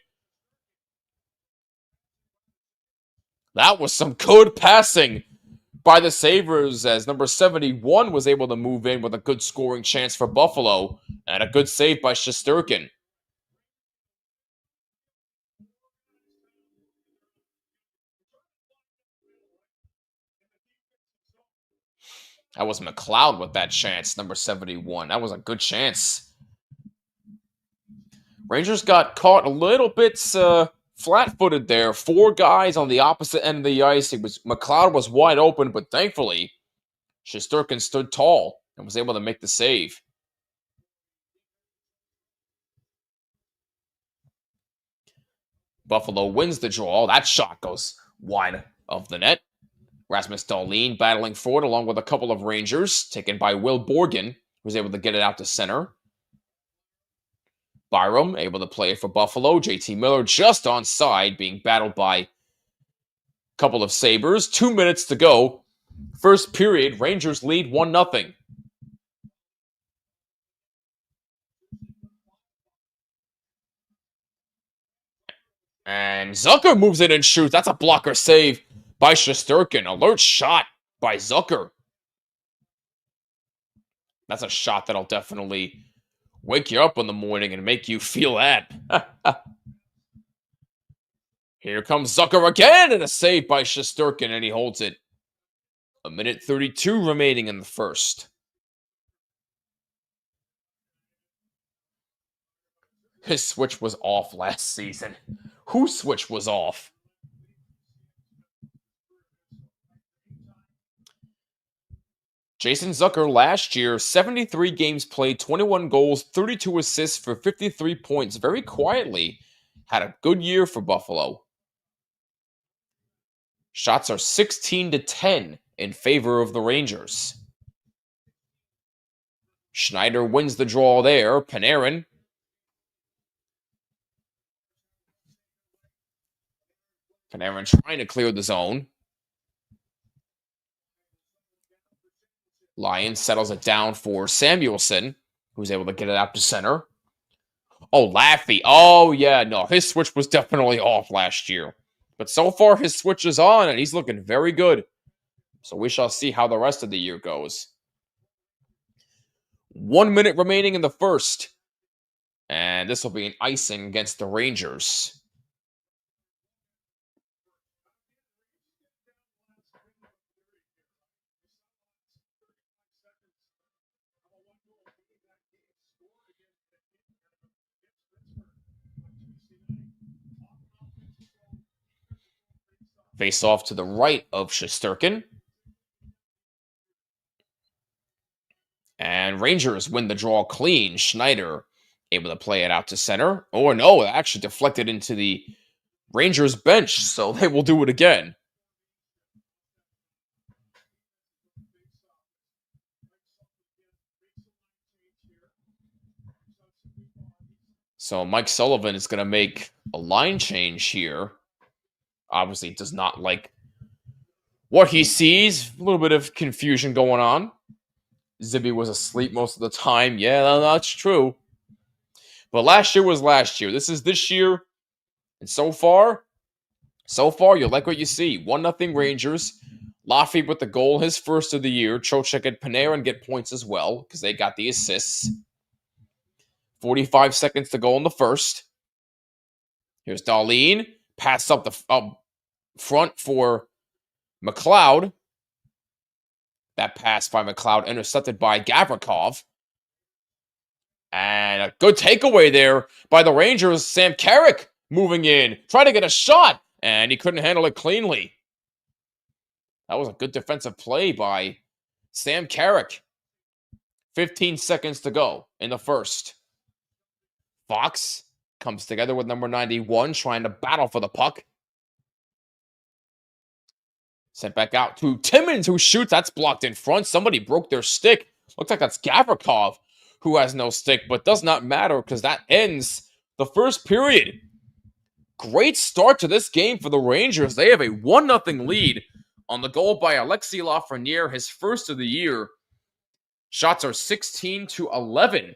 That was some good passing by the Sabres, as number 71 was able to move in with a good scoring chance for Buffalo. And a good save by Shesterkin. That was McLeod with that chance, number 71. That was a good chance. Rangers got caught a little bit flat-footed there. 4 guys on the opposite end of the ice. McLeod was wide open, but thankfully, Shesterkin stood tall and was able to make the save. Buffalo wins the draw. That shot goes wide of the net. Rasmus Dahlin battling forward along with a couple of Rangers, taken by Will Borgen, who was able to get it out to center. Byram able to play it for Buffalo. JT Miller just onside, being battled by a couple of Sabres. 2 minutes to go. First period, Rangers lead 1-0. And Zucker moves in and shoots. That's a blocker save by Shesterkin. Alert shot by Zucker. That's a shot that'll definitely wake you up in the morning and make you feel that. Here comes Zucker again, and a save by Shesterkin, and he holds it. 1:32 remaining in the first. His switch was off last season. Whose switch was off? Jason Zucker last year, 73 games played, 21 goals, 32 assists for 53 points. Very quietly, had a good year for Buffalo. Shots are 16-10 in favor of the Rangers. Schneider wins the draw there. Panarin. Panarin trying to clear the zone. Lyons settles it down for Samuelson, who's able to get it out to center. Oh, Laffy. Oh, yeah, no, his switch was definitely off last year. But so far, his switch is on, and he's looking very good. So we shall see how the rest of the year goes. 1 minute remaining in the first. And this will be an icing against the Rangers. Face off to the right of Shesterkin. And Rangers win the draw clean. Schneider able to play it out to center. Oh, no, it actually deflected into the Rangers bench, so they will do it again. So Mike Sullivan is going to make a line change here. Obviously, does not like what he sees. A little bit of confusion going on. Zibby was asleep most of the time. Yeah, that's true. But last year was last year. This is this year. And so far, you like what you see. 1-0 Rangers. Laffy with the goal, his first of the year. Trocheck and Panarin get points as well because they got the assists. 45 seconds to go in the first. Here's Dahlin. Pass up the front for McLeod. That pass by McLeod intercepted by Gavrikov. And a good takeaway there by the Rangers. Sam Carrick moving in. Trying to get a shot. And he couldn't handle it cleanly. That was a good defensive play by Sam Carrick. 15 seconds to go in the first. Fox comes together with number 91, trying to battle for the puck. Sent back out to Timmins, who shoots. That's blocked in front. Somebody broke their stick. Looks like that's Gavrikov, who has no stick, but does not matter because that ends the first period. Great start to this game for the Rangers. They have a 1-0 lead on the goal by Alexis Lafreniere, his first of the year. Shots are 16-11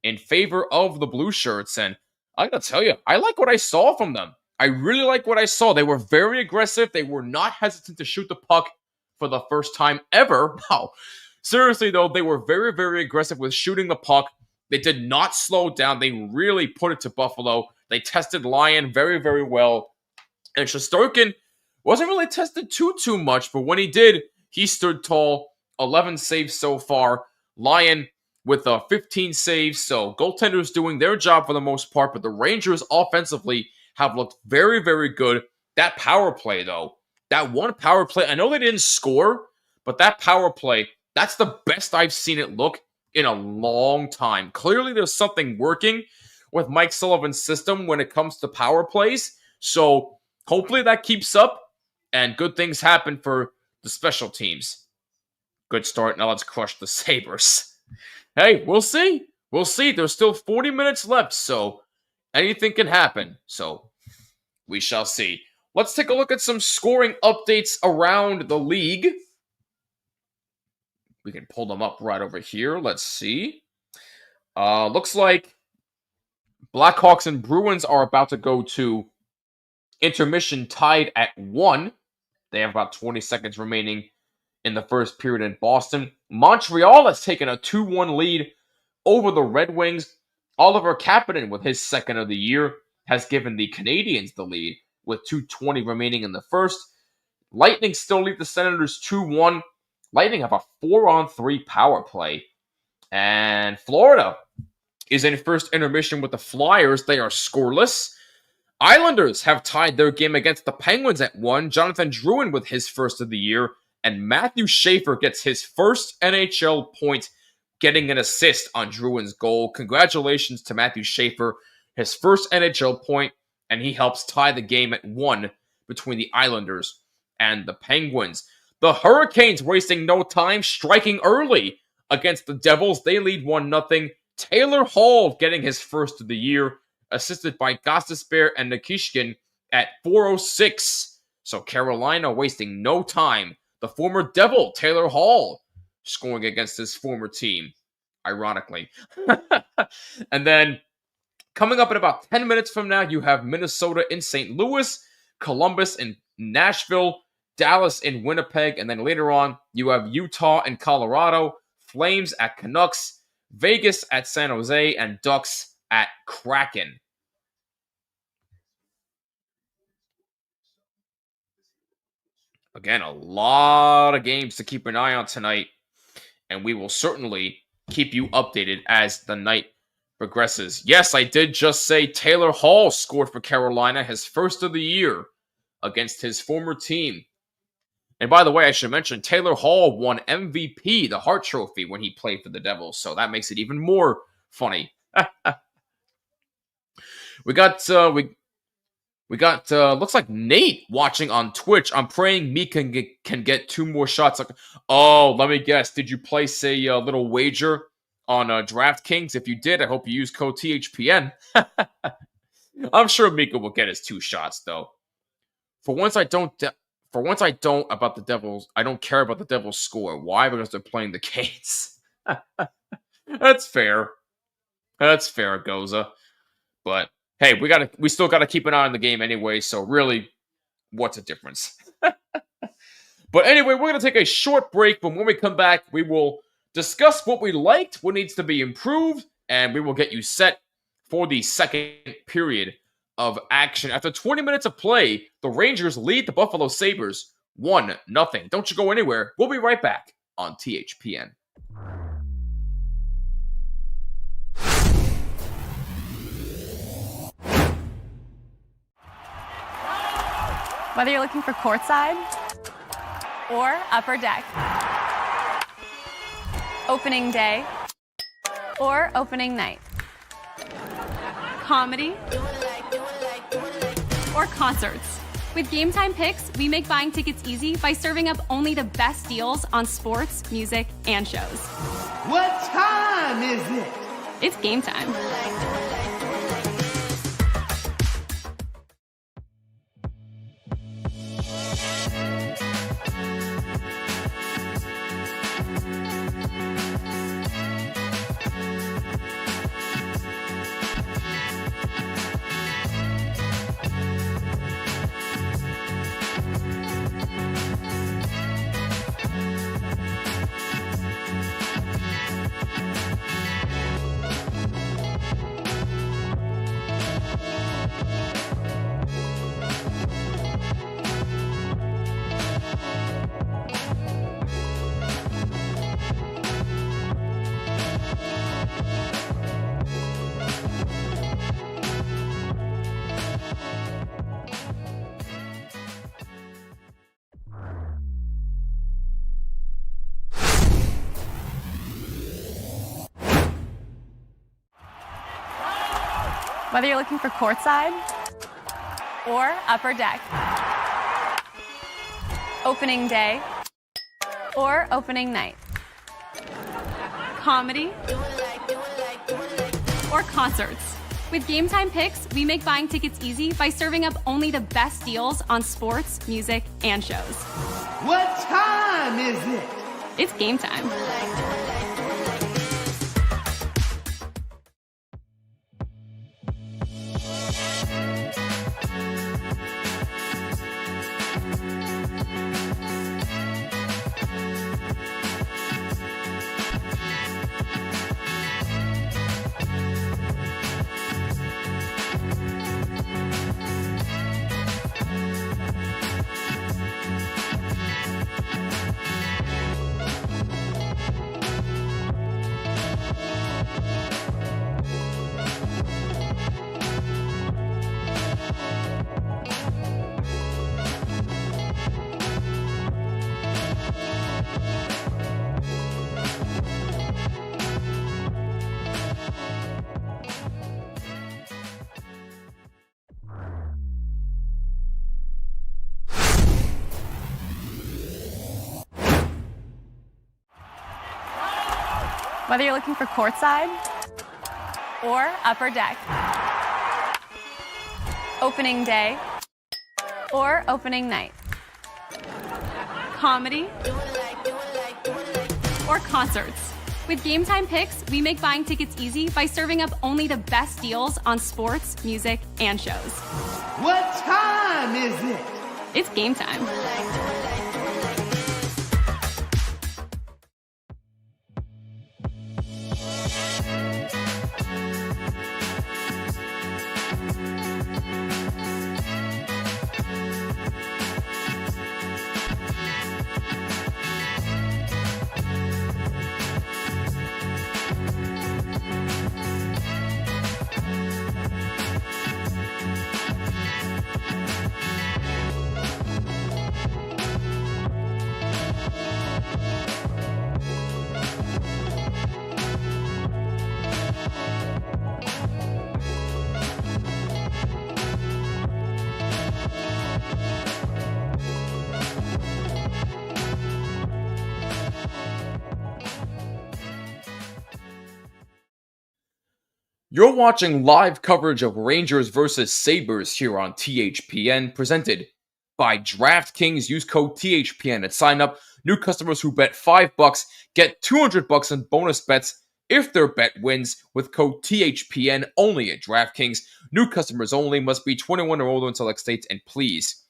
in favor of the Blue Shirts, and I gotta tell you, I like what I saw from them. I really like what I saw. They were very aggressive. They were not hesitant to shoot the puck for the first time ever. Wow. Seriously, though, they were very, very aggressive with shooting the puck. They did not slow down. They really put it to Buffalo. They tested Lyon very, very well. And Shesterkin wasn't really tested too much, but when he did, he stood tall. 11 saves so far. Lyon with 15 saves. So goaltenders doing their job for the most part, but the Rangers offensively have looked very, very good. That power play, though, that one power play, I know they didn't score, but that power play, that's the best I've seen it look in a long time. Clearly, there's something working with Mike Sullivan's system when it comes to power plays. So hopefully that keeps up and good things happen for the special teams. Good start. Now let's crush the Sabres. Hey, we'll see. We'll see. There's still 40 minutes left, so anything can happen. So we shall see. Let's take a look at some scoring updates around the league. We can pull them up right over here. Let's see. Looks like Blackhawks and Bruins are about to go to intermission tied at 1. They have about 20 seconds remaining in the first period in Boston. Montreal has taken a 2-1 lead over the Red Wings. Oliver Kapanen, with his second of the year, has given the Canadiens the lead with 2:20 remaining in the first. Lightning still lead the Senators 2-1. Lightning have a 4-on-3 power play. And Florida is in first intermission with the Flyers. They are scoreless. Islanders have tied their game against the Penguins at 1. Jonathan Drouin with his first of the year. And Matthew Schaefer gets his first NHL point, getting an assist on Drouin's goal. Congratulations to Matthew Schaefer, his first NHL point, and he helps tie the game at 1 between the Islanders and the Penguins. The Hurricanes wasting no time, striking early against the Devils. They lead 1-0. Taylor Hall getting his first of the year, assisted by Gostisbehere and Nikishkin at 4:06. So Carolina wasting no time. The former Devil, Taylor Hall, scoring against his former team, ironically. And then coming up in about 10 minutes from now, you have Minnesota in St. Louis, Columbus in Nashville, Dallas in Winnipeg, and then later on, you have Utah and Colorado, Flames at Canucks, Vegas at San Jose, and Ducks at Kraken. Again, a lot of games to keep an eye on tonight, and we will certainly keep you updated as the night progresses. Yes, I did just say Taylor Hall scored for Carolina, his first of the year against his former team. And by the way, I should mention, Taylor Hall won MVP, the Hart Trophy, when he played for the Devils, so that makes it even more funny. We got looks like Nate watching on Twitch. I'm praying me can get 2 more shots. Oh, let me guess. Did you place a little wager on DraftKings? If you did, I hope you use code THPN. I'm sure Mika will get his 2 shots, though. For once I don't about the Devils. I don't care about the Devils' score. Why? Because they're playing the Canes. That's fair. That's fair, Goza. But hey, we still gotta keep an eye on the game anyway, so really, what's the difference? But anyway, we're gonna take a short break, but when we come back, we will discuss what we liked, what needs to be improved, and we will get you set for the second period of action. After 20 minutes of play, the Rangers lead the Buffalo Sabres 1-0. Don't you go anywhere. We'll be right back on THPN. Whether you're looking for courtside or upper deck, opening day or opening night, comedy or concerts. With Game Time Picks, we make buying tickets easy by serving up only the best deals on sports, music, and shows. What time is it? It's game time. Whether you're looking for courtside or upper deck, opening day or opening night, comedy or concerts. With Game Time Picks, we make buying tickets easy by serving up only the best deals on sports, music, and shows. What time is it? It's game time. Whether you're looking for courtside or upper deck, opening day or opening night, comedy or concerts. With Game Time Picks, we make buying tickets easy by serving up only the best deals on sports, music, and shows. What time is it? It's game time. You're watching live coverage of Rangers versus Sabres here on THPN, presented by DraftKings. Use code THPN at sign up. New customers who bet $5 get $200 in bonus bets if their bet wins with code THPN only at DraftKings. New customers only, must be 21 or older in select states, and please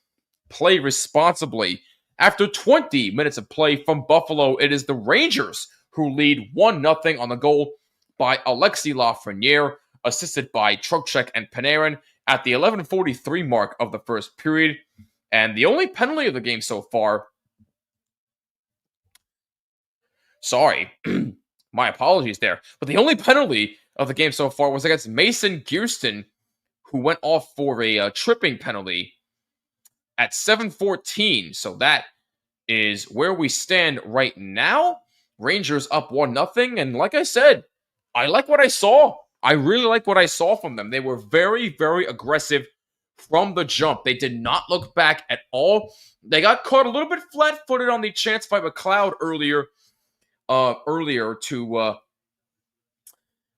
play responsibly. After 20 minutes of play from Buffalo, it is the Rangers who lead 1-0 on the goal by Alexis Lafreniere, assisted by Trocheck and Panarin at the 11:43 mark of the first period. And the only penalty of the game so far, my apologies there, but the only penalty of the game so far was against Mason Gearston, who went off for a tripping penalty at 7:14. So that is where we stand right now. Rangers up 1-0. And like I said, I like what I saw. I really like what I saw from them. They were very, very aggressive from the jump. They did not look back at all. They got caught a little bit flat-footed on the chance by McLeod earlier when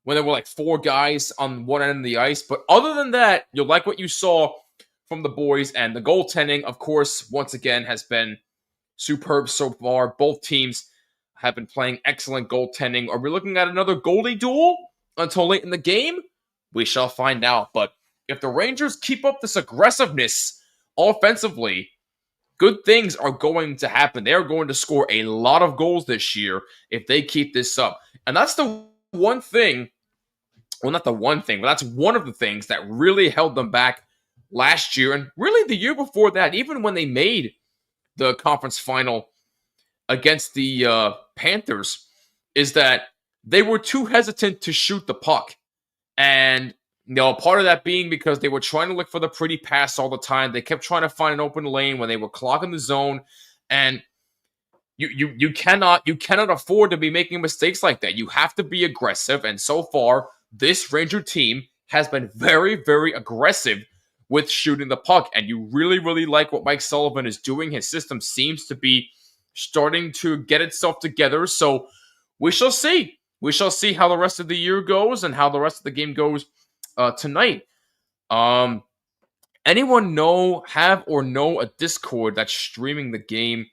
there were like four guys on one end of the ice. But other than that, you'll like what you saw from the boys. And the goaltending, of course, once again, has been superb so far. Both teams have been playing excellent goaltending. Are we looking at another goalie duel until late in the game? We shall find out. But if the Rangers keep up this aggressiveness offensively, good things are going to happen. They are going to score a lot of goals this year if they keep this up. And that's the one thing, well, not the one thing, but that's one of the things that really held them back last year and really the year before that, even when they made the conference final against the Panthers, is that they were too hesitant to shoot the puck. And, you know, part of that being because they were trying to look for the pretty pass all the time. They kept trying to find an open lane when they were clogging the zone. And you cannot afford to be making mistakes like that. You have to be aggressive. And so far, this Ranger team has been very, very aggressive with shooting the puck. And you really, really like what Mike Sullivan is doing. His system seems to be starting to get itself together. So we shall see. We shall see how the rest of the year goes and how the rest of the game goes tonight. Anyone know a Discord that's streaming the game?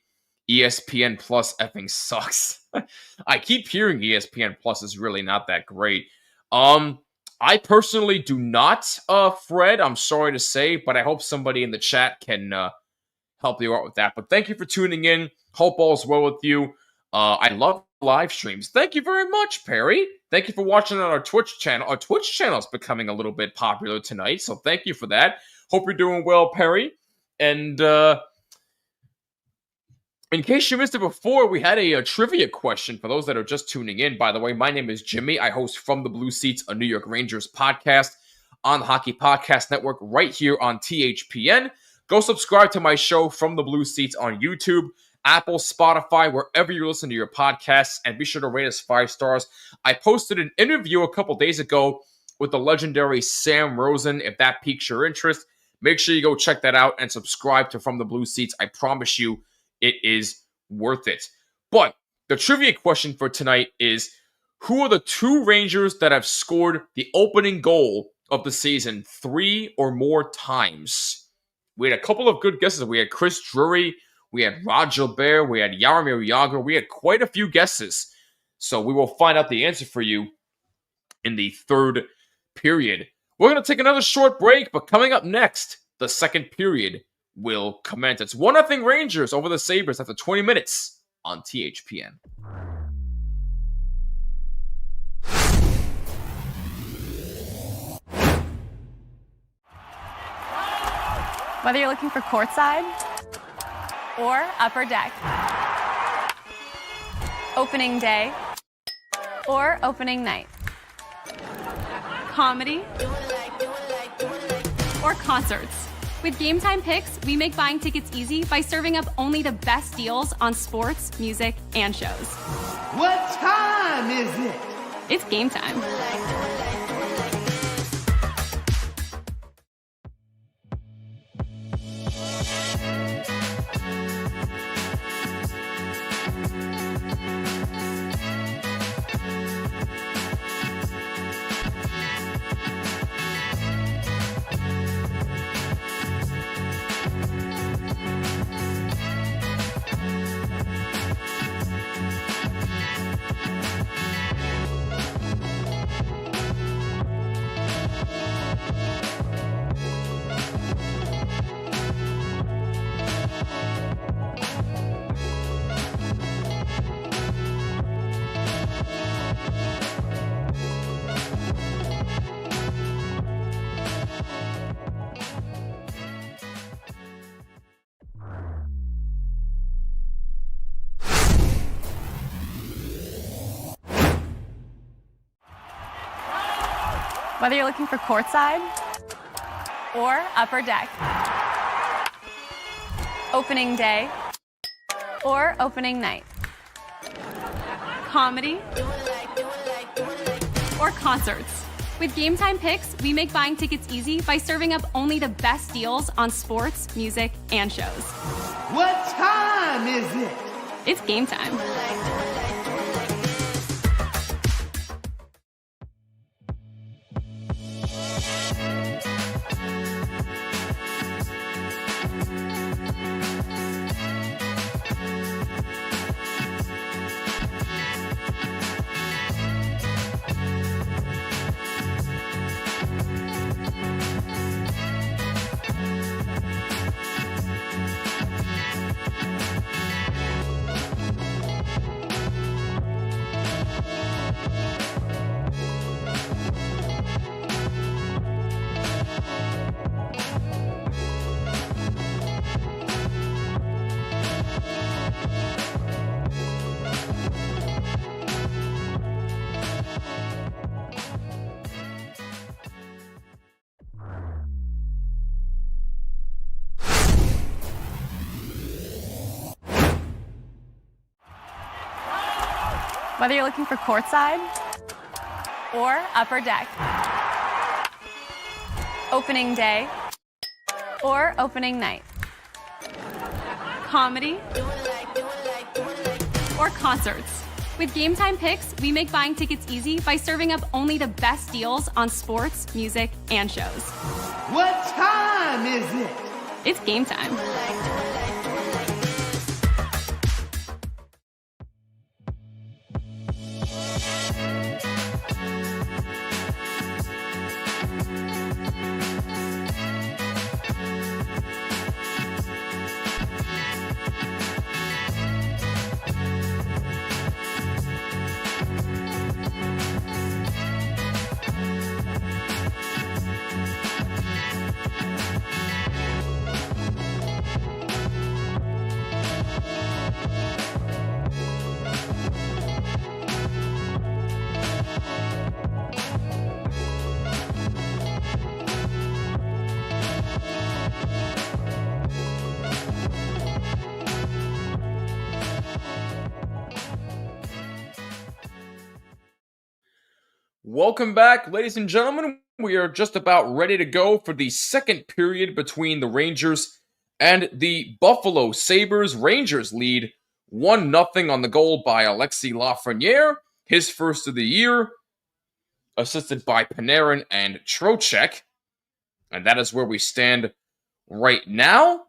ESPN Plus effing sucks. I keep hearing ESPN Plus is really not that great. I personally do not, Fred. I'm sorry to say, but I hope somebody in the chat can help you out with that. But thank you for tuning in. Hope all's well with you. I love live streams. Thank you very much, Perry. Thank you for watching on our Twitch channel. Our Twitch channel is becoming a little bit popular tonight, so thank you for that. Hope you're doing well, Perry. And in case you missed it before, we had a trivia question for those that are just tuning in. By the way, my name is Jimmy. I host From the Blue Seats, a New York Rangers podcast on the Hockey Podcast Network right here on THPN. Go subscribe to my show From the Blue Seats on YouTube, Apple, Spotify, wherever you listen to your podcasts, and be sure to rate us 5 stars. I posted an interview a couple days ago with the legendary Sam Rosen. If that piques your interest, make sure you go check that out and subscribe to From the Blue Seats. I promise you, it is worth it. But the trivia question for tonight is, who are the 2 Rangers that have scored the opening goal of the season 3 or more times? We had a couple of good guesses. We had Chris Drury, we had Rod Gilbert, we had Jaromir Jagr. We had quite a few guesses. So we will find out the answer for you in the 3rd period. We're going to take another short break, but coming up next, the 2nd period will commence. It's 1-0 Rangers over the Sabres after 20 minutes on THPN. Whether you're looking for courtside or upper deck, opening day or opening night, comedy or concerts. With Game Time Picks, we make buying tickets easy by serving up only the best deals on sports, music, and shows. What time is it? It's game time. Whether you're looking for courtside or upper deck, opening day or opening night, comedy or concerts. With Game Time Picks, we make buying tickets easy by serving up only the best deals on sports, music, and shows. What time is it? It's game time. Whether you're looking for courtside or upper deck, Opening day or opening night. Comedy or concerts. With Game Time Picks, we make buying tickets easy by serving up only the best deals on sports, music, and shows. What time is it? It's game time. Welcome back, ladies and gentlemen. We are just about ready to go for the second period between the Rangers and the Buffalo Sabres. Rangers lead 1-0 on the goal by Alexis Lafreniere, his first of the year, assisted by Panarin and Trocheck. And that is where we stand right now.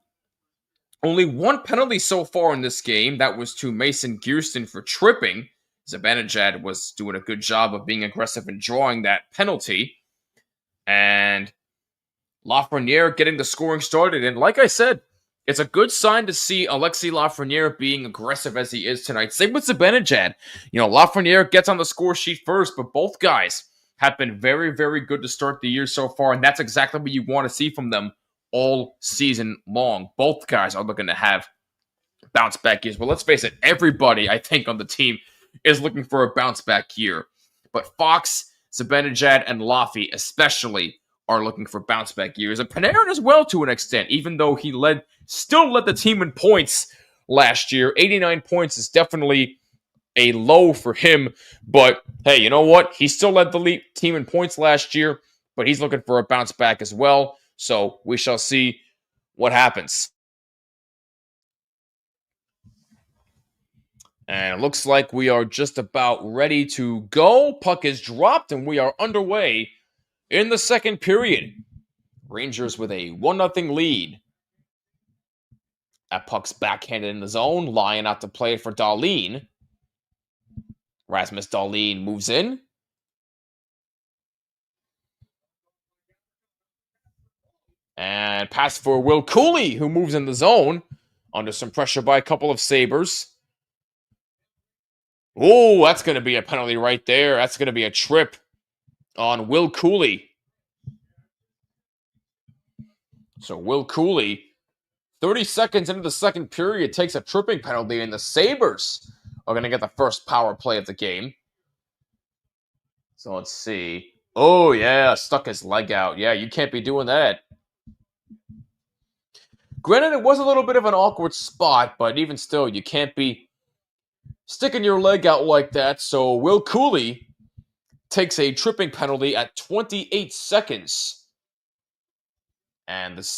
Only one penalty so far in this game. That was to Mason Gearston for tripping. Zibanejad was doing a good job of being aggressive and drawing that penalty. And Lafreniere getting the scoring started. And like I said, it's a good sign to see Alexis Lafreniere being aggressive as he is tonight. Same with Zibanejad. Lafreniere gets on the score sheet first, but both guys have been very, very good to start the year so far. And that's exactly what you want to see from them all season long. Both guys are looking to have bounce back years. But let's face it, everybody, I think, on the team is looking for a bounce back year. But Fox, Zibanejad, and Laffy especially are looking for bounce back years. And Panarin as well to an extent, even though he still led the team in points last year. 89 points is definitely a low for him. But hey, you know what? He still led the team in points last year, but he's looking for a bounce back as well. So we shall see what happens. And it looks like we are just about ready to go. Puck is dropped, and we are underway in the second period. Rangers with a 1-0 lead. That puck's backhanded in the zone. Lyon out to play for Dahlin. Rasmus Dahlin moves in. And pass for Will Cooley, who moves in the zone. Under some pressure by a couple of Sabres. Oh, that's going to be a penalty right there. That's going to be a trip on Will Cooley. So Will Cooley, 30 seconds into the second period, takes a tripping penalty, and the Sabres are going to get the first power play of the game. So let's see. Oh, yeah, stuck his leg out. Yeah, you can't be doing that. Granted, it was a little bit of an awkward spot, but even still, you can't be sticking your leg out like that. So Will Cooley takes a tripping penalty at 28 seconds. And the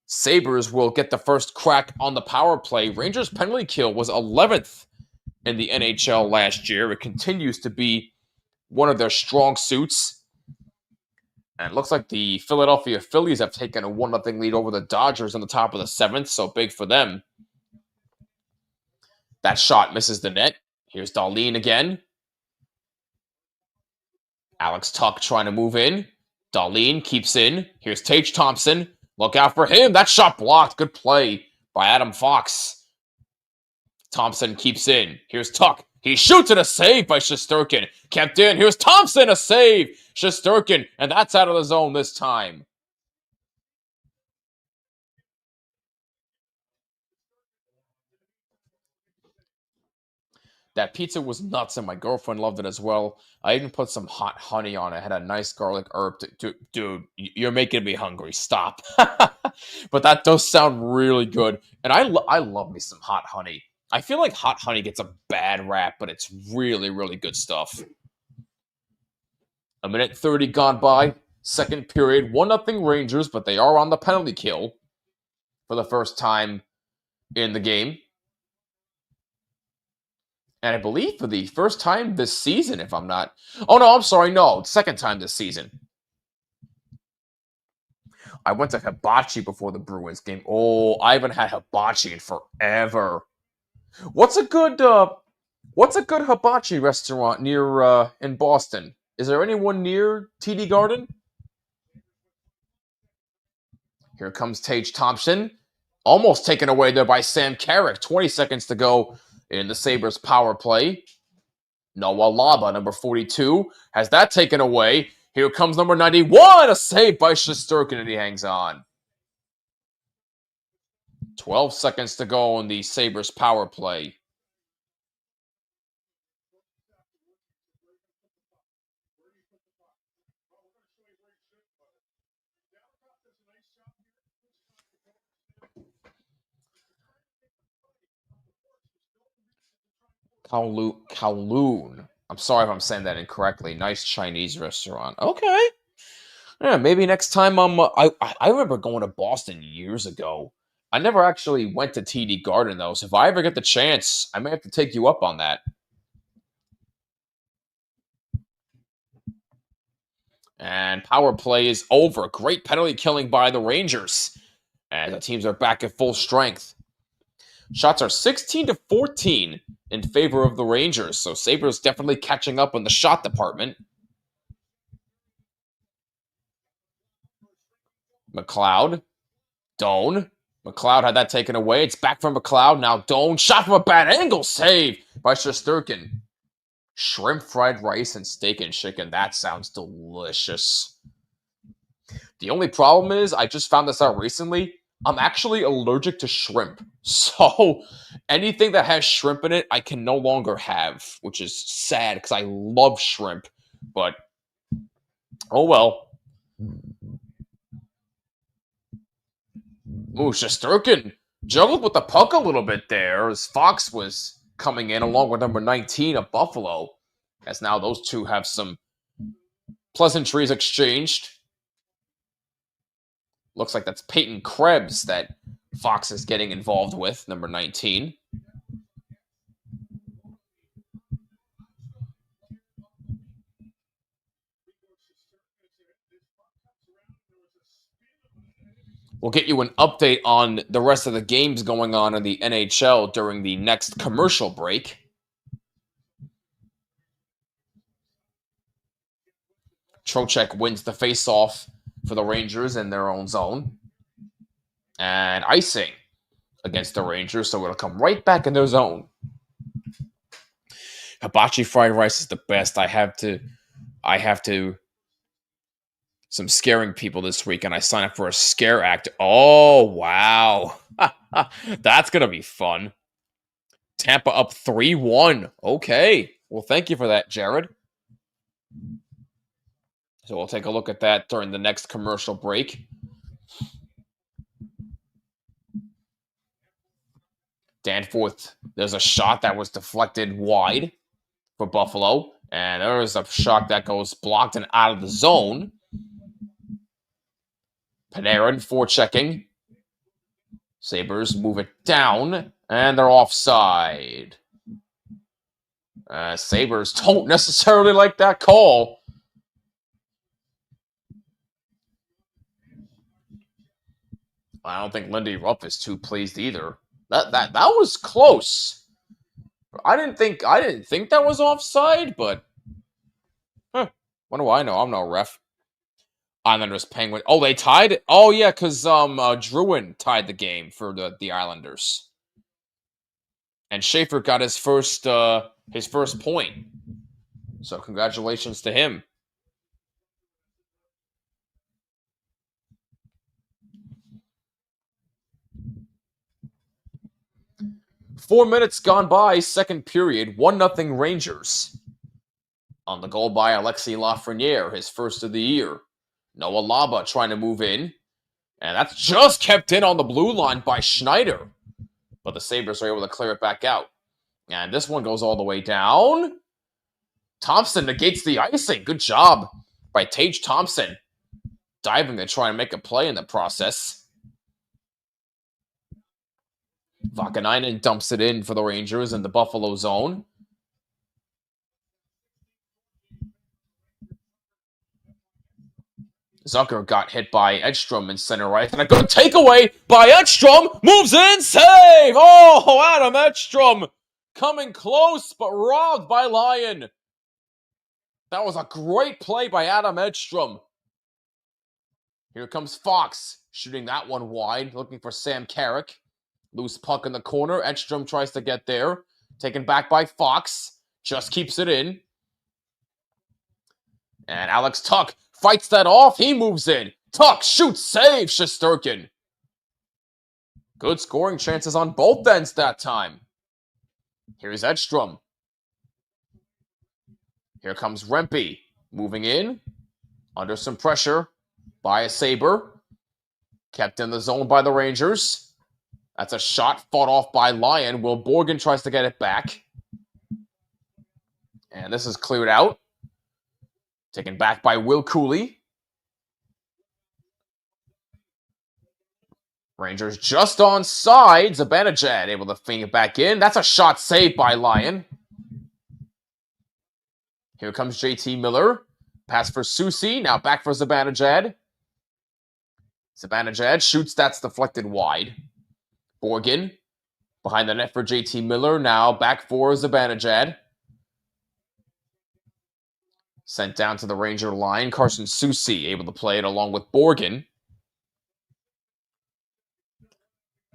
Sabres will get the first crack on the power play. Rangers' penalty kill was 11th in the NHL last year. It continues to be one of their strong suits. And it looks like the Philadelphia Phillies have taken a 1-0 lead over the Dodgers in the top of the 7th, so big for them. That shot misses the net. Here's Dahlin again. Alex Tuch trying to move in. Dahlin keeps in. Here's Tage Thompson. Look out for him. That shot blocked. Good play by Adam Fox. Thompson keeps in. Here's Tuch. He shoots and a save by Shesterkin. Kept in. Here's Thompson. A save. Shesterkin. And that's out of the zone this time. That pizza was nuts, and my girlfriend loved it as well. I even put some hot honey on it. It had a nice garlic herb. Dude, you're making me hungry. Stop. But that does sound really good. And I love me some hot honey. I feel like hot honey gets a bad rap, but it's really, really good stuff. A minute 30 gone by. Second period, 1-0 Rangers, but they are on the penalty kill for the first time in the game. And I believe for the first time this season, if I'm not... Oh, no, I'm sorry. No, second time this season. I went to Hibachi before the Bruins game. Oh, I haven't had Hibachi in forever. What's a good hibachi restaurant near in Boston? Is there anyone near TD Garden? Here comes Tage Thompson. Almost taken away there by Sam Carrick. 20 seconds to go in the Sabres power play. Noah Laba, number 42, has that taken away. Here comes number 91. A save by Shesterkin, and he hangs on. 12 seconds to go in the Sabres power play. Kowloon. I'm sorry if I'm saying that incorrectly. Nice Chinese restaurant. Okay. Yeah, maybe next time I remember going to Boston years ago. I never actually went to TD Garden, though, so if I ever get the chance, I may have to take you up on that. And power play is over. Great penalty killing by the Rangers, as the teams are back at full strength. Shots are 16-14 in favor of the Rangers, so Sabres definitely catching up in the shot department. McLeod. Doan. McLeod had that taken away. It's back from McLeod. Now Doan. Shot from a bad angle. Save by Shesterkin. Shrimp fried rice and steak and chicken. That sounds delicious. The only problem is, I just found this out recently, I'm actually allergic to shrimp. So anything that has shrimp in it, I can no longer have, which is sad because I love shrimp. But, oh well. Ooh, Shesterkin juggled with the puck a little bit there as Fox was coming in along with number 19 of Buffalo. As now those two have some pleasantries exchanged. Looks like that's Peyton Krebs that Fox is getting involved with, number 19. We'll get you an update on the rest of the games going on in the NHL during the next commercial break. Trocheck wins the faceoff for the Rangers in their own zone. And icing against the Rangers, so it'll come right back in their zone. Hibachi fried rice is the best. I have to some scaring people this week, and I sign up for a scare act. Oh, wow. That's going to be fun. Tampa up 3-1. Okay. Well, thank you for that, Jared. So we'll take a look at that during the next commercial break. Danforth, there's a shot that was deflected wide for Buffalo. And there's a shot that goes blocked and out of the zone. Panarin forechecking. Sabres move it down, and they're offside. Sabres don't necessarily like that call. I don't think Lindy Ruff is too pleased either. That was close. I didn't think that was offside, but what do I know? I'm no ref. Islanders Penguin. Oh, they tied? Oh yeah, because Druin tied the game for the Islanders. And Schaefer got his first point. So congratulations to him. Four minutes gone by, second period, 1-0 Rangers. On the goal by Alexis Lafreniere, his first of the year. Noah Laba trying to move in. And that's just kept in on the blue line by Schneider. But the Sabres are able to clear it back out. And this one goes all the way down. Thompson negates the icing. Good job by Tage Thompson. diving to try and make a play in the process. Vakanainen dumps it in for the Rangers in the Buffalo zone. Zucker got hit by Edstrom in center right, and a good takeaway by Edstrom. Moves in, save! Oh, Adam Edstrom coming close, but robbed by Lyon. That was a great play by Adam Edstrom. Here comes Fox, shooting that one wide, looking for Sam Carrick. Loose puck in the corner. Edstrom tries to get there. Taken back by Fox. Just keeps it in. And Alex Tuch fights that off. He moves in. Tuch shoots, save Shesterkin. Good scoring chances on both ends that time. Here's Edstrom. Here comes Rempe. Moving in. Under some pressure by a Sabre. Kept in the zone by the Rangers. That's a shot fought off by Lyon. Will Borgen tries to get it back. And this is cleared out. Taken back by Will Cooley. Rangers just on side. Zibanejad able to fling it back in. That's a shot saved by Lyon. Here comes JT Miller. Pass for Soucy. Now back for Zibanejad. Zibanejad shoots. That's deflected wide. Borgen behind the net for JT Miller. Now back for Zibanejad. Sent down to the Ranger line. Carson Soucy able to play it along with Borgen.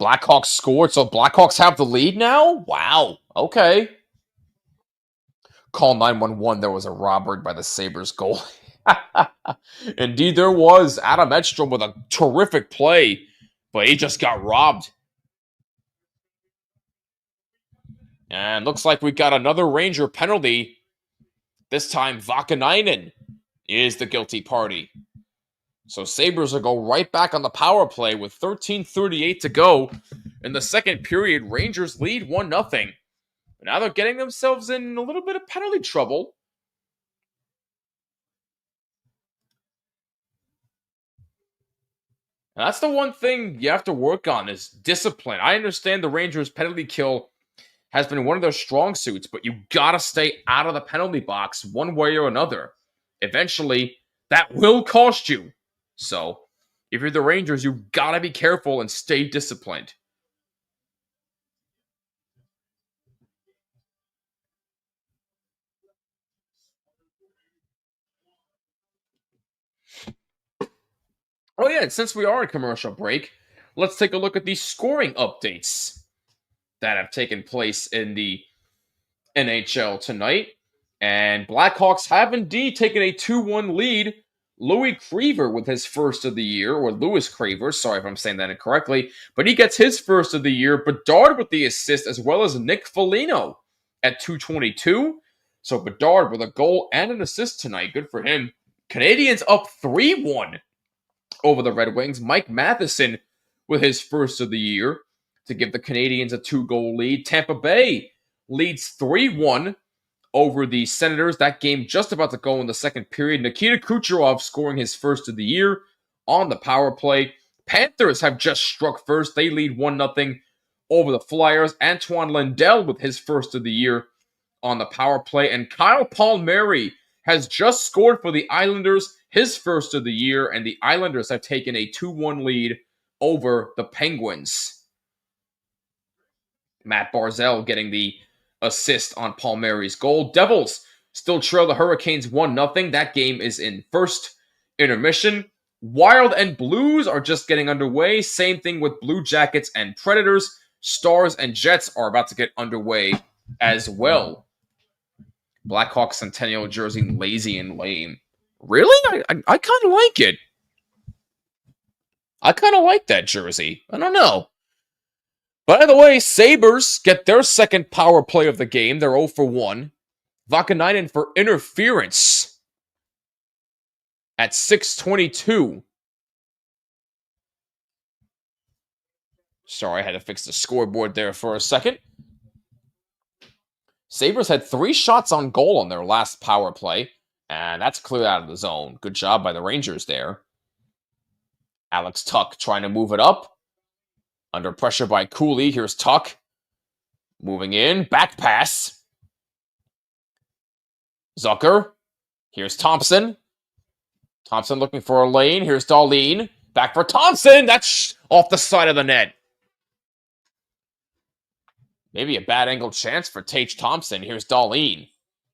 Blackhawks scored, so Blackhawks have the lead now? Wow. Okay. Call 911. There was a robbery by the Sabres goal. Indeed, there was. Adam Edstrom with a terrific play, but he just got robbed. And looks like we got another Ranger penalty. This time, Vakanainen is the guilty party. So Sabres will go right back on the power play with 13:38 to go. In the second period, Rangers lead 1-0. Now they're getting themselves in a little bit of penalty trouble. And that's the one thing you have to work on is discipline. I understand the Rangers' penalty kill has been one of their strong suits, but you gotta stay out of the penalty box one way or another. Eventually, that will cost you. So, if you're the Rangers, you gotta be careful and stay disciplined. Oh yeah, and since we are in commercial break, let's take a look at the scoring updates that have taken place in the NHL tonight. And Blackhawks have indeed taken a 2-1 lead. Louis Creaver with his first of the year, or Louis Creaver, sorry if I'm saying that incorrectly, but he gets his first of the year. Bedard with the assist, as well as Nick Foligno at 222. So Bedard with a goal and an assist tonight. Good for him. Canadians up 3-1 over the Red Wings. Mike Matheson with his first of the year to give the Canadians a 2-goal lead. Tampa Bay leads 3-1 over the Senators. That game just about to go in the second period. Nikita Kucherov scoring his first of the year on the power play. Panthers have just struck first. They lead 1-0 over the Flyers. Antoine Lindell with his first of the year on the power play. And Kyle Palmieri has just scored for the Islanders, his first of the year, and the Islanders have taken a 2-1 lead over the Penguins. Matt Barzal getting the assist on Palmieri's goal. Devils still trail the Hurricanes 1-0. That game is in first intermission. Wild and Blues are just getting underway. Same thing with Blue Jackets and Predators. Stars and Jets are about to get underway as well. Blackhawks Centennial jersey, lazy and lame. Really? I kind of like it. I kind of like that jersey. I don't know. By the way, Sabres get their second power play of the game. They're 0 for 1. Vakanainen for interference at 6:22. Sorry, I had to fix the scoreboard there for a second. Sabres had 3 shots on goal on their last power play, and that's cleared out of the zone. Good job by the Rangers there. Alex Tuck trying to move it up. Under pressure by Cooley. Here's Tuck. Moving in. Back pass. Zucker. Here's Thompson. Thompson looking for a lane. Here's Dahlin. Back for Thompson. That's off the side of the net. Maybe a bad angle chance for Tage Thompson. Here's Dahlin.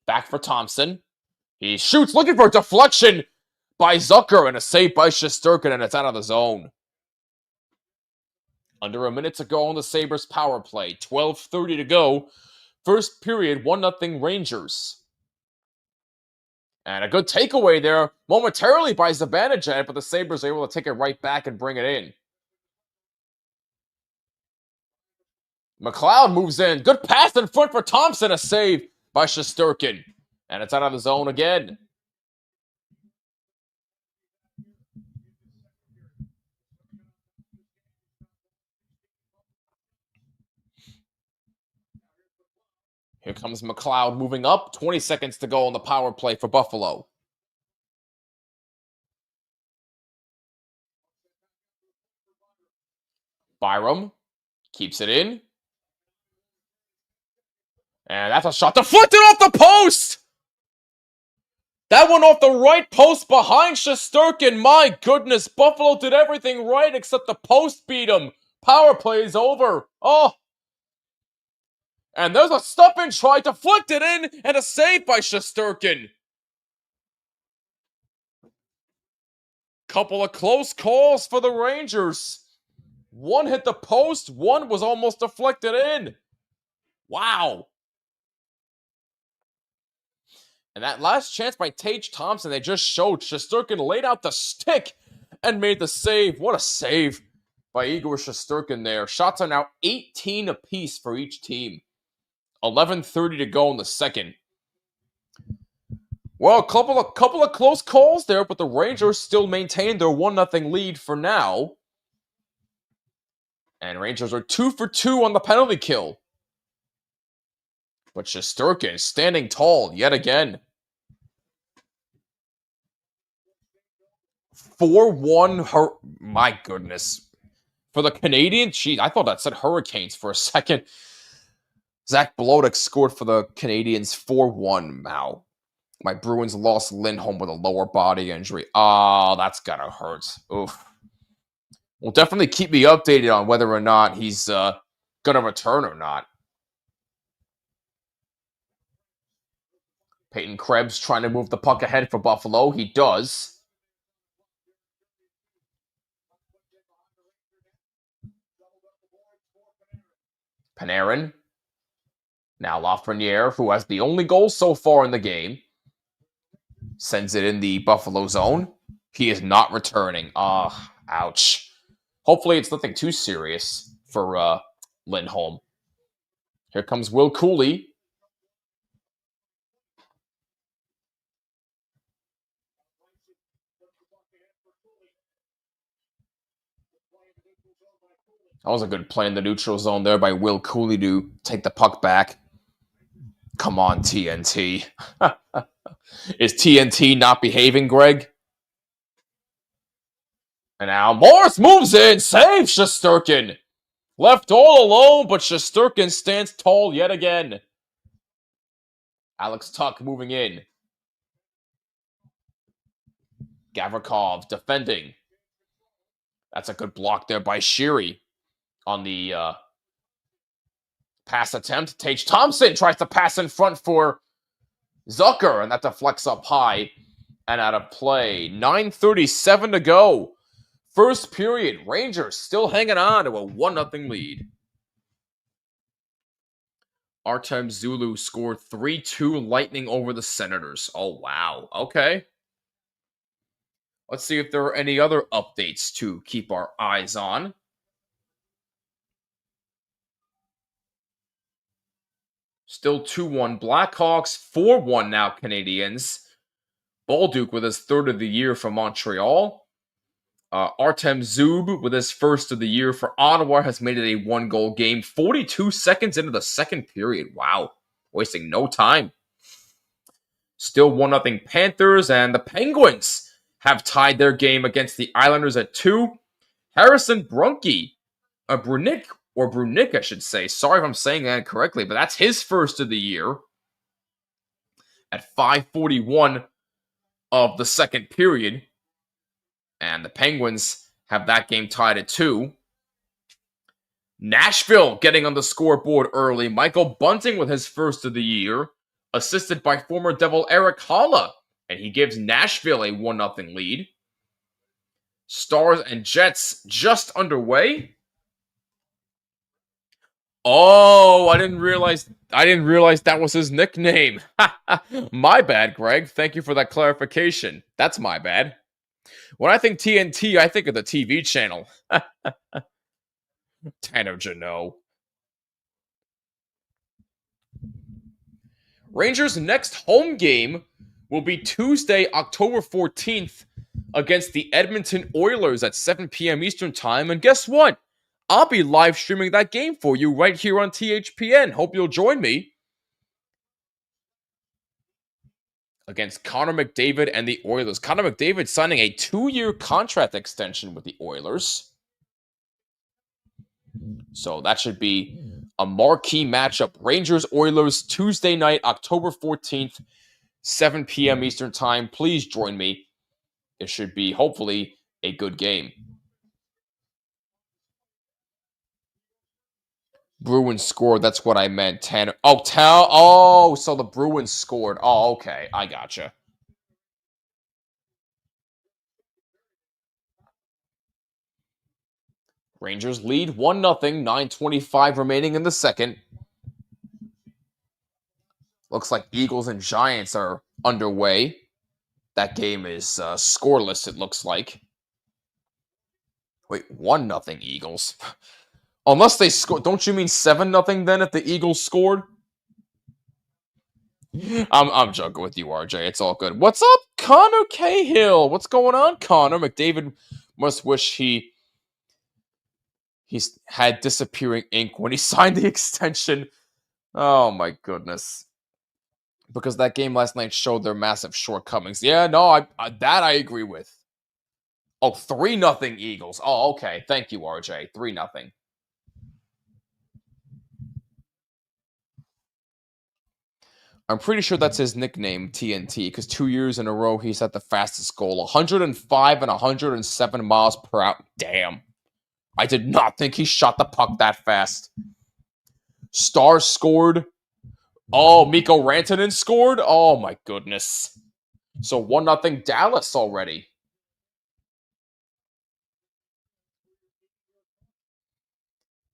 Back for Thompson. He shoots, looking for a deflection by Zucker and a save by Shesterkin, and it's out of the zone. Under a minute to go on the Sabres power play. 12:30 to go. First period, 1-0 Rangers. And a good takeaway there momentarily by Zibanejad, but the Sabres are able to take it right back and bring it in. McLeod moves in. Good pass in front for Thompson. A save by Shesterkin. And it's out of the zone again. Here comes McLeod moving up. 20 seconds to go on the power play for Buffalo. Byram keeps it in. And that's a shot deflected off the post! That went off the right post behind Shesterkin. My goodness, Buffalo did everything right except the post beat him. Power play is over. Oh! And there's a stop-in try, deflected in, and a save by Shesterkin. Couple of close calls for the Rangers. One hit the post, one was almost deflected in. Wow. And that last chance by Tage Thompson, they just showed Shesterkin laid out the stick and made the save. What a save by Igor Shesterkin there. Shots are now 18 apiece for each team. 11:30 to go in the second. Well, a couple of close calls there, but the Rangers still maintain their 1-0 lead for now. And Rangers are 2 for 2 on the penalty kill. But Shesterkin is standing tall yet again. 4-1. My goodness. For the Canadiens, geez, I thought that said Hurricanes for a second. Zach Blodik scored for the Canadiens 4-1. Wow. My Bruins lost Lindholm with a lower body injury. Oh, that's gotta hurt. Oof. Well, definitely keep me updated on whether or not he's gonna return or not. Peyton Krebs trying to move the puck ahead for Buffalo. He does. Panarin. Now Lafreniere, who has the only goal so far in the game, sends it in the Buffalo zone. He is not returning. Ouch. Hopefully it's nothing too serious for Lindholm. Here comes Will Cooley. That was a good play in the neutral zone there by Will Cooley to take the puck back. Come on, TNT. Is TNT not behaving, Greg? And now Morris moves in. Save Shesterkin. Left all alone, but Shesterkin stands tall yet again. Alex Tuck moving in. Gavrikov defending. That's a good block there by Sheary. On the pass attempt, Tage Thompson tries to pass in front for Zucker, and that deflects up high and out of play. 9:37 to go. First period, Rangers still hanging on to a 1-0 lead. Artem Zulu scored 3-2 Lightning over the Senators. Oh, wow. Okay. Let's see if there are any other updates to keep our eyes on. Still 2-1 Blackhawks, 4-1 now Canadiens. Bolduc with his third of the year for Montreal. Artem Zub with his first of the year for Ottawa has made it a 1-goal game. 42 seconds into the second period. Wow. Wasting no time. Still 1-0 Panthers, and the Penguins have tied their game against the Islanders at 2. Harrison Brunke, Brunick, I should say. Sorry if I'm saying that incorrectly, but that's his first of the year at 5:41 of the second period. And the Penguins have that game tied at 2. Nashville getting on the scoreboard early. Michael Bunting with his first of the year, assisted by former Devil Eric Haula, and he gives Nashville a 1-0 lead. Stars and Jets just underway. Oh, I didn't realize that was his nickname. My bad, Greg. Thank you for that clarification. That's my bad. When I think TNT, I think of the TV channel. Tanner Janot. Rangers' next home game will be Tuesday, October 14th against the Edmonton Oilers at 7 p.m. Eastern Time. And guess what? I'll be live streaming that game for you right here on THPN. Hope you'll join me. Against Connor McDavid and the Oilers. Connor McDavid signing a 2-year contract extension with the Oilers. So that should be a marquee matchup. Rangers-Oilers, Tuesday night, October 14th, 7 p.m. Eastern Time. Please join me. It should be, hopefully, a good game. Bruins scored. That's what I meant. Tanner. So the Bruins scored. Oh, okay. I gotcha. Rangers lead 1-0. 9:25 remaining in the second. Looks like Eagles and Giants are underway. That game is scoreless, it looks like. Wait, 1-0 Eagles. Unless they score, don't you mean 7-0 then if the Eagles scored? I'm joking with you, RJ. It's all good. What's up, Connor Cahill? What's going on, Connor? McDavid must wish he's had disappearing ink when he signed the extension. Oh my goodness. Because that game last night showed their massive shortcomings. Yeah, no, I agree with. Oh, 3-0 Eagles. Oh, okay. Thank you, RJ. 3-0. I'm pretty sure that's his nickname, TNT, because 2 years in a row he's had the fastest goal. 105 and 107 miles per hour. Damn. I did not think he shot the puck that fast. Stars scored. Oh, Mikko Rantanen scored? Oh, my goodness. So 1-0 Dallas already.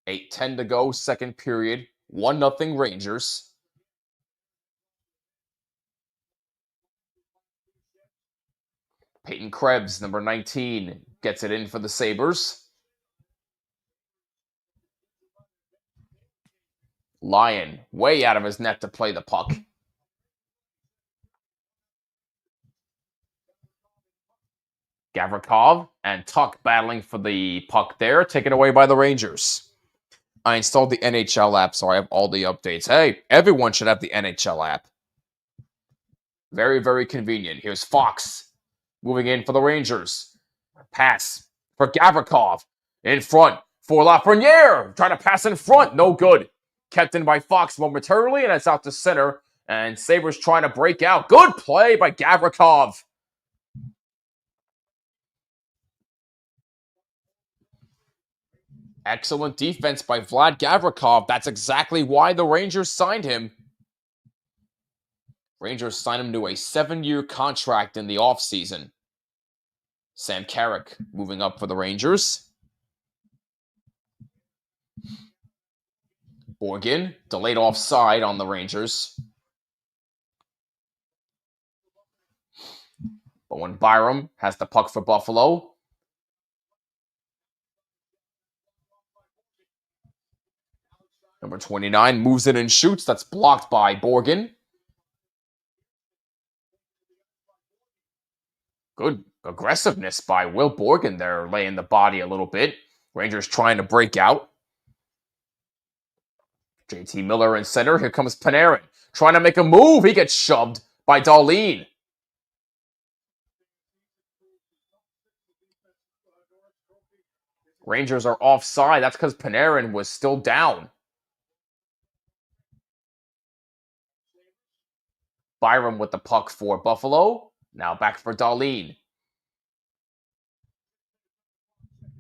8:10 to go, second period. 1-0 Rangers. Peyton Krebs, number 19, gets it in for the Sabres. Lyon, way out of his net to play the puck. Gavrikov and Tuck battling for the puck there, taken away by the Rangers. I installed the NHL app, so I have all the updates. Hey, everyone should have the NHL app. Very, very convenient. Here's Fox moving in for the Rangers. Pass for Gavrikov. In front for Lafreniere. Trying to pass in front. No good. Kept in by Fox momentarily, and it's out to center. And Sabres trying to break out. Good play by Gavrikov. Excellent defense by Vlad Gavrikov. That's exactly why the Rangers signed him. Rangers signed him to a 7-year contract in the offseason. Sam Carrick moving up for the Rangers. Borgen, delayed offside on the Rangers. But when Byram has the puck for Buffalo. Number 29 moves in and shoots. That's blocked by Borgen. Good aggressiveness by Will Borgen there, laying the body a little bit. Rangers trying to break out. JT Miller in center. Here comes Panarin. Trying to make a move. He gets shoved by Dahlin. Rangers are offside. That's because Panarin was still down. Byram with the puck for Buffalo. Now back for Dahlin.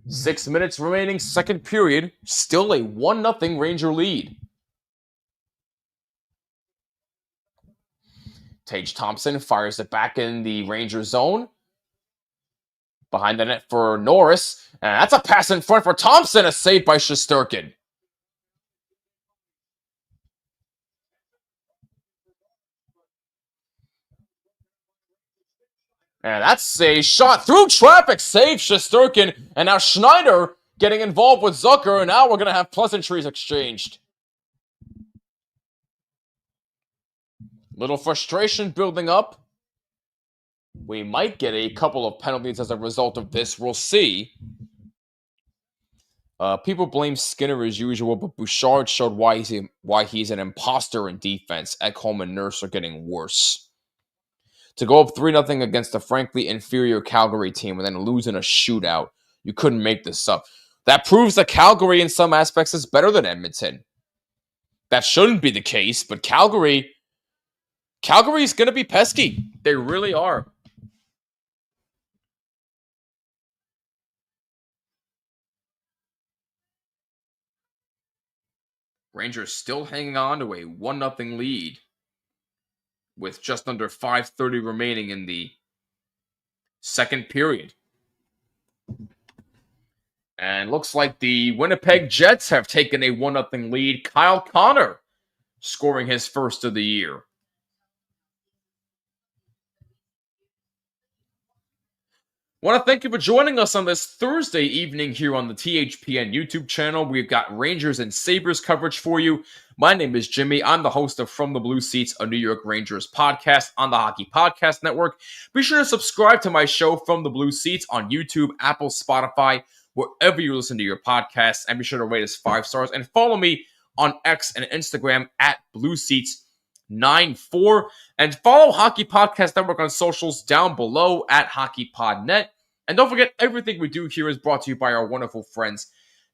6 minutes remaining, second period. Still a 1-0 Ranger lead. Tage Thompson fires it back in the Ranger zone. Behind the net for Norris. And that's a pass in front for Thompson. A save by Shesterkin. And that's a shot through traffic. Save Shesterkin. And now Schneider getting involved with Zucker. And now we're going to have pleasantries exchanged. Little frustration building up. We might get a couple of penalties as a result of this. We'll see. People blame Skinner as usual, but Bouchard showed why he's an imposter in defense. Ekholm and Nurse are getting worse. To go up 3-0 against a frankly inferior Calgary team and then lose in a shootout, you couldn't make this up. That proves that Calgary in some aspects is better than Edmonton. That shouldn't be the case, but Calgary's going to be pesky. They really are. Rangers still hanging on to a 1-0 lead with just under 5:30 remaining in the second period. And looks like the Winnipeg Jets have taken a 1-0 lead. Kyle Connor scoring his first of the year. I want to thank you for joining us on this Thursday evening here on the THPN YouTube channel. We've got Rangers and Sabres coverage for you. My name is Jimmy. I'm the host of From the Blue Seats, a New York Rangers podcast on the Hockey Podcast Network. Be sure to subscribe to my show, From the Blue Seats, on YouTube, Apple, Spotify, wherever you listen to your podcasts. And be sure to rate us 5 stars and follow me on X and Instagram at BlueSeats94. And follow Hockey Podcast Network on socials down below at HockeyPodNet. And don't forget, everything we do here is brought to you by our wonderful friends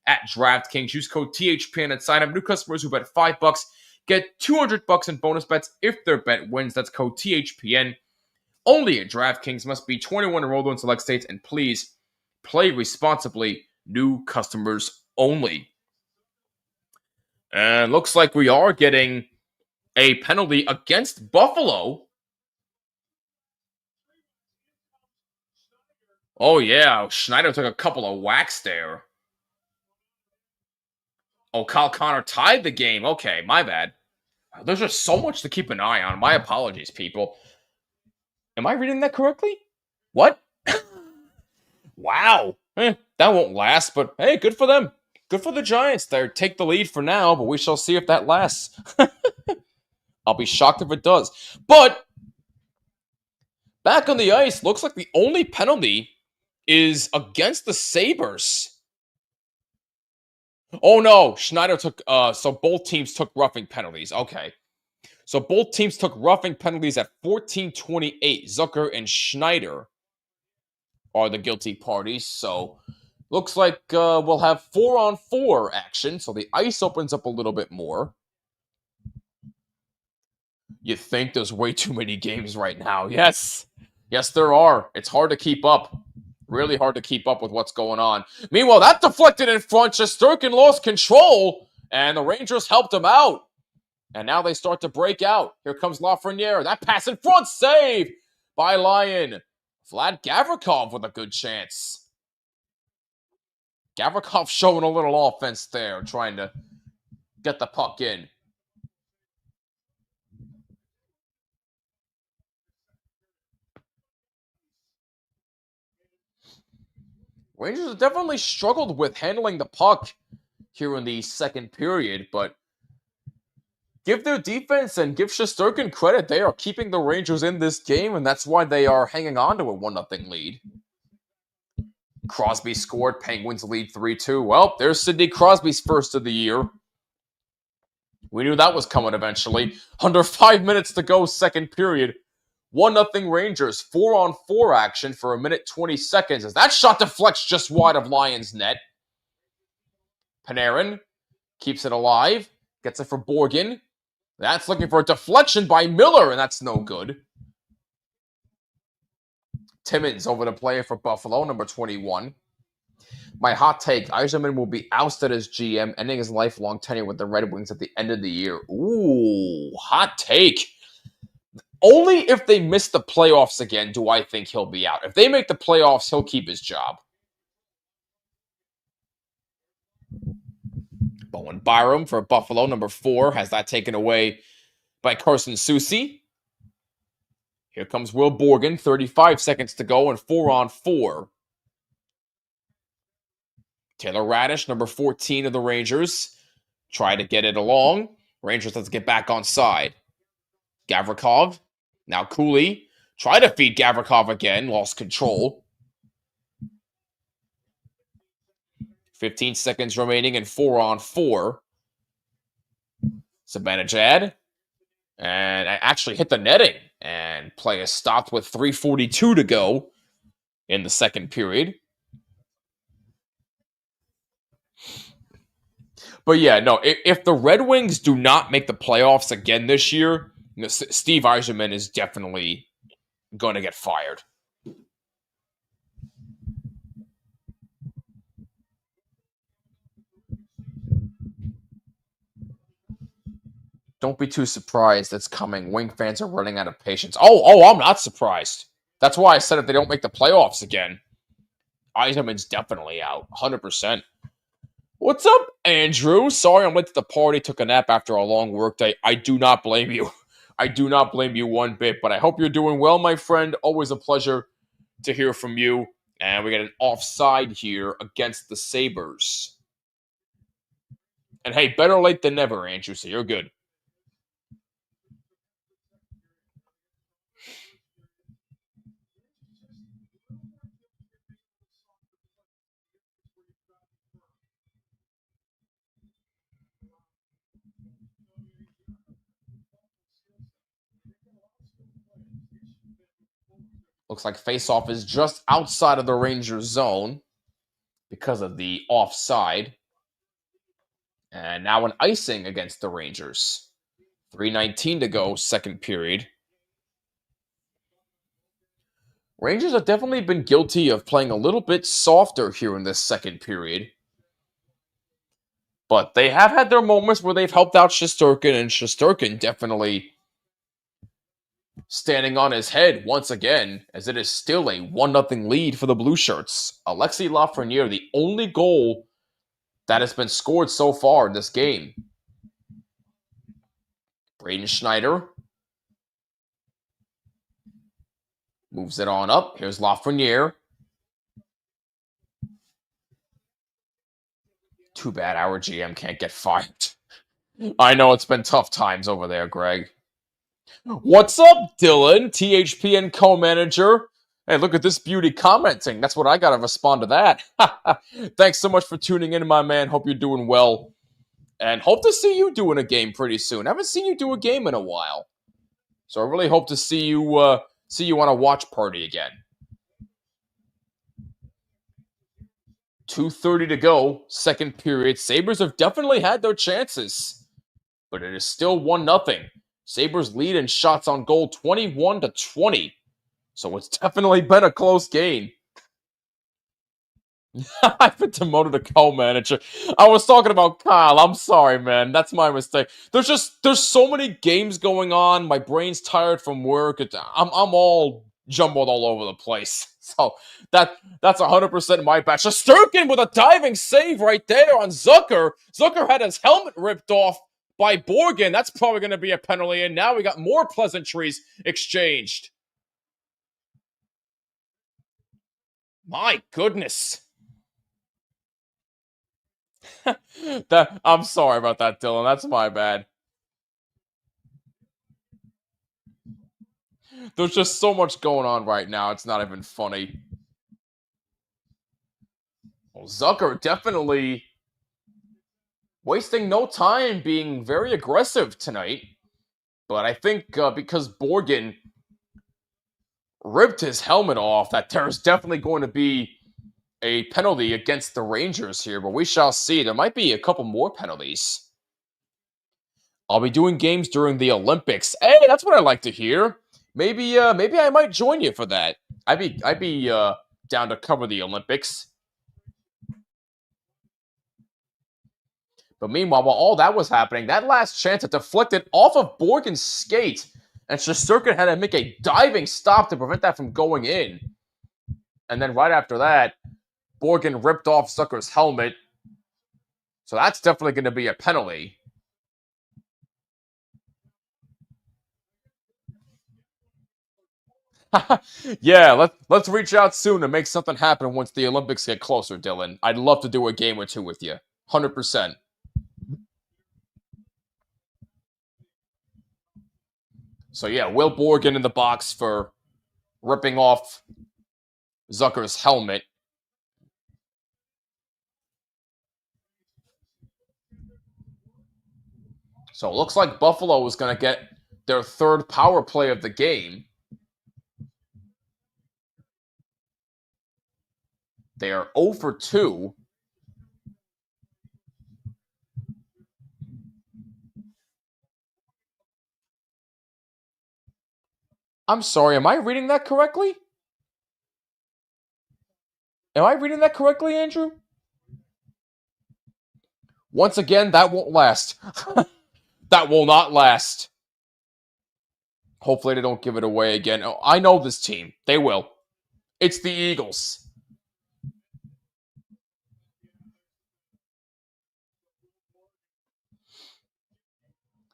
at DraftKings. Use code THPN at sign up. New customers who bet $5 get $200 in bonus bets if their bet wins. That's code THPN. Only at DraftKings. Must be 21 and older in select states. And please play responsibly. New customers only. And looks like we are getting a penalty against Buffalo. Oh, yeah. Schneider took a couple of whacks there. Oh, Kyle Connor tied the game. Okay, my bad. There's just so much to keep an eye on. My apologies, people. Am I reading that correctly? What? Wow. That won't last, but hey, good for them. Good for the Giants. They take the lead for now, but we shall see if that lasts. I'll be shocked if it does. But back on the ice, looks like the only penalty is against the Sabres. Oh no, Schneider took, so both teams took roughing penalties. Okay. So both teams took roughing penalties at 14:28. Zucker and Schneider are the guilty parties. So looks like we'll have 4-on-4 action. So the ice opens up a little bit more. You think there's way too many games right now. Yes. Yes, there are. It's hard to keep up. Really hard to keep up with what's going on. Meanwhile, that deflected in front. Shesterkin lost control, and the Rangers helped him out. And now they start to break out. Here comes Lafreniere. That pass in front, save by Lyon. Vlad Gavrikov with a good chance. Gavrikov showing a little offense there, trying to get the puck in. Rangers have definitely struggled with handling the puck here in the second period, but give their defense and give Shesterkin credit. They are keeping the Rangers in this game, and that's why they are hanging on to a 1-0 lead. Crosby scored. Penguins lead 3-2. Well, there's Sidney Crosby's first of the year. We knew that was coming eventually. Under 5 minutes to go, second period. 1-0 Rangers, 4-on-4 action for 1 minute 20 seconds as that shot deflects just wide of Lyon's net. Panarin keeps it alive. Gets it for Borgen. That's looking for a deflection by Miller, and that's no good. Timmins over to play for Buffalo, number 21. My hot take, Yzerman will be ousted as GM, ending his lifelong tenure with the Red Wings at the end of the year. Ooh, hot take. Only if they miss the playoffs again do I think he'll be out. If they make the playoffs, he'll keep his job. Bowen Byram for Buffalo, number 4, has that taken away by Carson Soucy. Here comes Will Borgen, 35 seconds to go and 4-on-4. Taylor Radish, number 14 of the Rangers, try to get it along. Rangers has to get back on side. Gavrikov, now Cooley, try to feed Gavrikov again, lost control. 15 seconds remaining and 4-on-4. Zibanejad, and actually hit the netting, and play is stopped with 3:42 to go in the second period. But yeah, no, if the Red Wings do not make the playoffs again this year, Steve Yzerman is definitely going to get fired. Don't be too surprised it's coming. Wing fans are running out of patience. Oh, I'm not surprised. That's why I said if they don't make the playoffs again, Yzerman's definitely out. 100%. What's up, Andrew? Sorry I'm late to the party. Took a nap after a long workday. I do not blame you. I do not blame you one bit, but I hope you're doing well, my friend. Always a pleasure to hear from you. And we got an offside here against the Sabres. And hey, better late than never, Andrew, so you're good. Looks like faceoff is just outside of the Rangers zone because of the offside. And now an icing against the Rangers. 3:19 to go, second period. Rangers have definitely been guilty of playing a little bit softer here in this second period. But they have had their moments where they've helped out Shesterkin, and Shesterkin definitely standing on his head once again, as it is still a 1-0 lead for the Blue Shirts. Alexis Lafreniere, the only goal that has been scored so far in this game. Braden Schneider moves it on up. Here's Lafreniere. Too bad our GM can't get fired. I know it's been tough times over there, Greg. What's up, Dylan? THPN co-manager. Hey, look at this beauty commenting. That's what I got to respond to that. Thanks so much for tuning in, my man. Hope you're doing well. And hope to see you doing a game pretty soon. I haven't seen you do a game in a while. So I really hope to see you on a watch party again. 2:30 to go, second period. Sabres have definitely had their chances. But it is still 1-0. Sabres lead in shots on goal 21-20. So it's definitely been a close game. I've been demoted to co-manager. I was talking about Kyle. I'm sorry, man. That's my mistake. There's so many games going on. My brain's tired from work. I'm all jumbled all over the place. So that's 100% my bad. Shesterkin with a diving save right there on Zucker. Zucker had his helmet ripped off by Borgen. That's probably going to be a penalty. And now we got more pleasantries exchanged. My goodness. I'm sorry about that, Dylan. That's my bad. There's just so much going on right now. It's not even funny. Well, Zucker definitely wasting no time, being very aggressive tonight. But I think because Borgen ripped his helmet off, that there's definitely going to be a penalty against the Rangers here, but we shall see. There might be a couple more penalties. I'll be doing games during the Olympics. Hey, that's what I like to hear. Maybe I might join you for that. I'd be down to cover the Olympics. But meanwhile, while all that was happening, that last chance it deflected off of Borgen's skate, and Shesterkin had to make a diving stop to prevent that from going in. And then right after that, Borgen ripped off Zucker's helmet. So that's definitely going to be a penalty. Yeah, let's reach out soon and make something happen once the Olympics get closer, Dylan. I'd love to do a game or two with you. 100%. So yeah, Will Borgen in the box for ripping off Zucker's helmet. So it looks like Buffalo is going to get their third power play of the game. They are 0 for 2. I'm sorry, am I reading that correctly? Am I reading that correctly, Andrew? Once again, that won't last. That will not last. Hopefully they don't give it away again. Oh, I know this team. They will. It's the Eagles.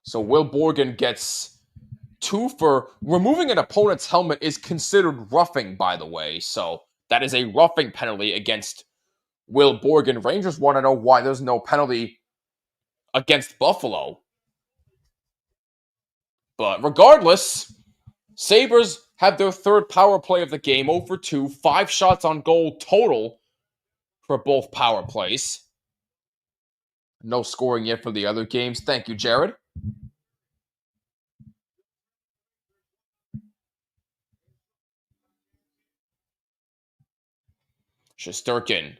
So Will Borgen gets 2 for... Removing an opponent's helmet is considered roughing, by the way. So that is a roughing penalty against Will Borgen. Rangers want to know why there's no penalty against Buffalo. But regardless, Sabres have their third power play of the game, 0 for 2, 5 shots on goal total for both power plays. No scoring yet for the other games. Thank you, Jared. Shesterkin